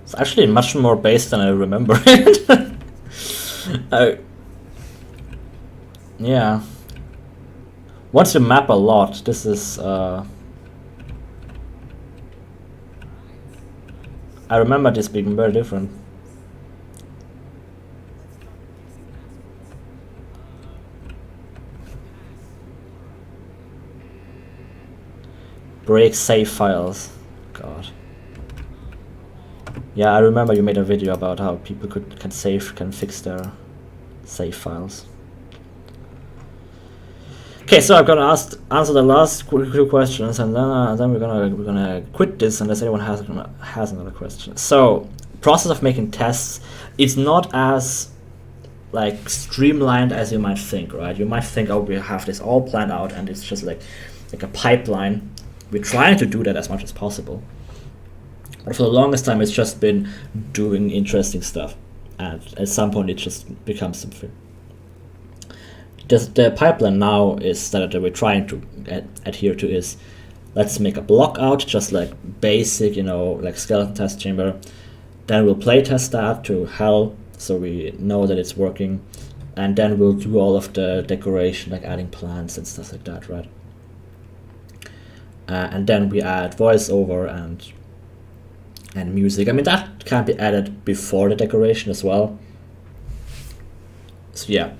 It's actually much more based than I remember it. Yeah. Once you map a lot, this is. I remember this being very different. Break save files. God. Yeah, I remember you made a video about how people can fix their save files. Okay, so I'm gonna answer the last two questions, and then we're gonna quit this unless anyone has another question. So, process of making tests, it's not as like streamlined as you might think, right? You might think, oh, we have this all planned out, and it's just like a pipeline. We're trying to do that as much as possible. But for the longest time, it's just been doing interesting stuff, and at some point, it just becomes something. The pipeline now is that we're trying to adhere to is, let's make a block out, just like basic, like skeleton test chamber. Then we'll play test that to hell, so we know that it's working, and then we'll do all of the decoration, like adding plants and stuff like that, right? And then we add voiceover and music. I mean, that can be added before the decoration as well. So yeah,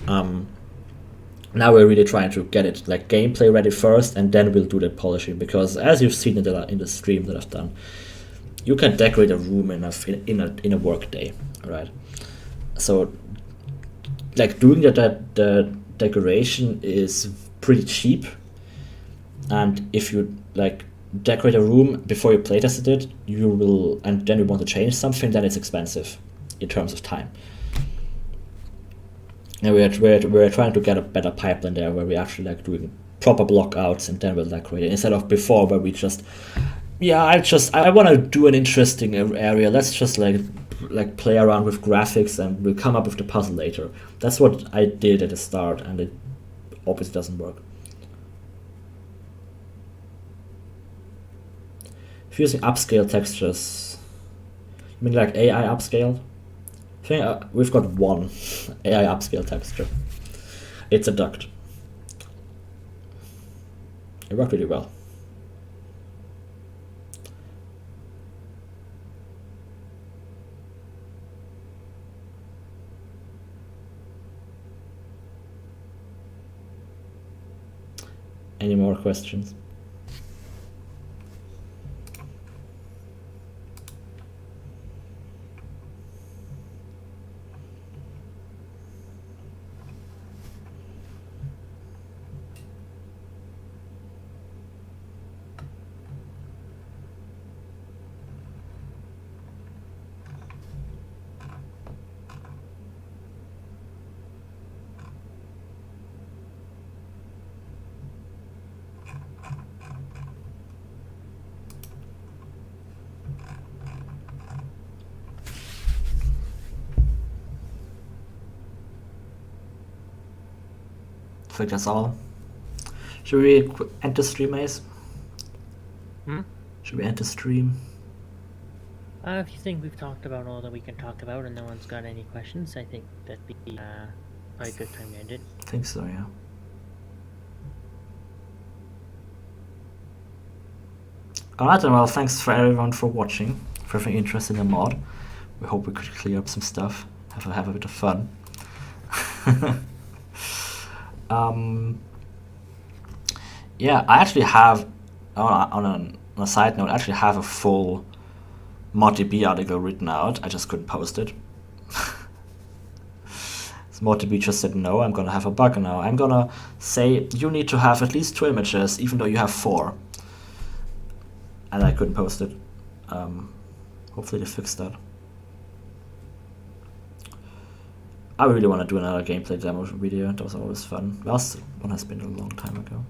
now we're really trying to get it like gameplay ready first, and then we'll do the polishing, because as you've seen in the stream that I've done, you can decorate a room in a work day, right? So like doing the decoration is pretty cheap, and if you like decorate a room before you playtested it, and then you want to change something, then it's expensive in terms of time. And we're trying to get a better pipeline there, where we actually like doing proper block outs, and then we'll decorate it, instead of before where we just, I want to do an interesting area, let's just like play around with graphics and we'll come up with the puzzle later. That's what I did at the start, and it obviously doesn't work. If you're using upscale textures, you mean like AI upscale? I think we've got one AI upscale texture. It's a duct. It worked really well. Any more questions? I think that's all. Should we enter stream, Ace? Should we enter stream? If you think we've talked about all that we can talk about and no one's got any questions, I think that'd be probably a good time to end it. I think so, yeah. Alright then, well, thanks for everyone for watching, for everyone interested in the mod. We hope we could clear up some stuff, have a bit of fun. Yeah, I actually have, on a side note, I actually have a full ModDB article written out. I just couldn't post it. MotoB just said, no, I'm gonna have a bug now. I'm gonna say you need to have at least 2 images, even though you have 4. And I couldn't post it. Hopefully they fixed that. I really want to do another gameplay demo video. That was always fun. Last one has been a long time ago.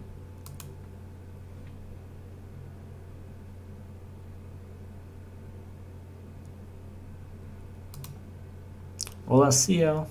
Well, I'll see ya.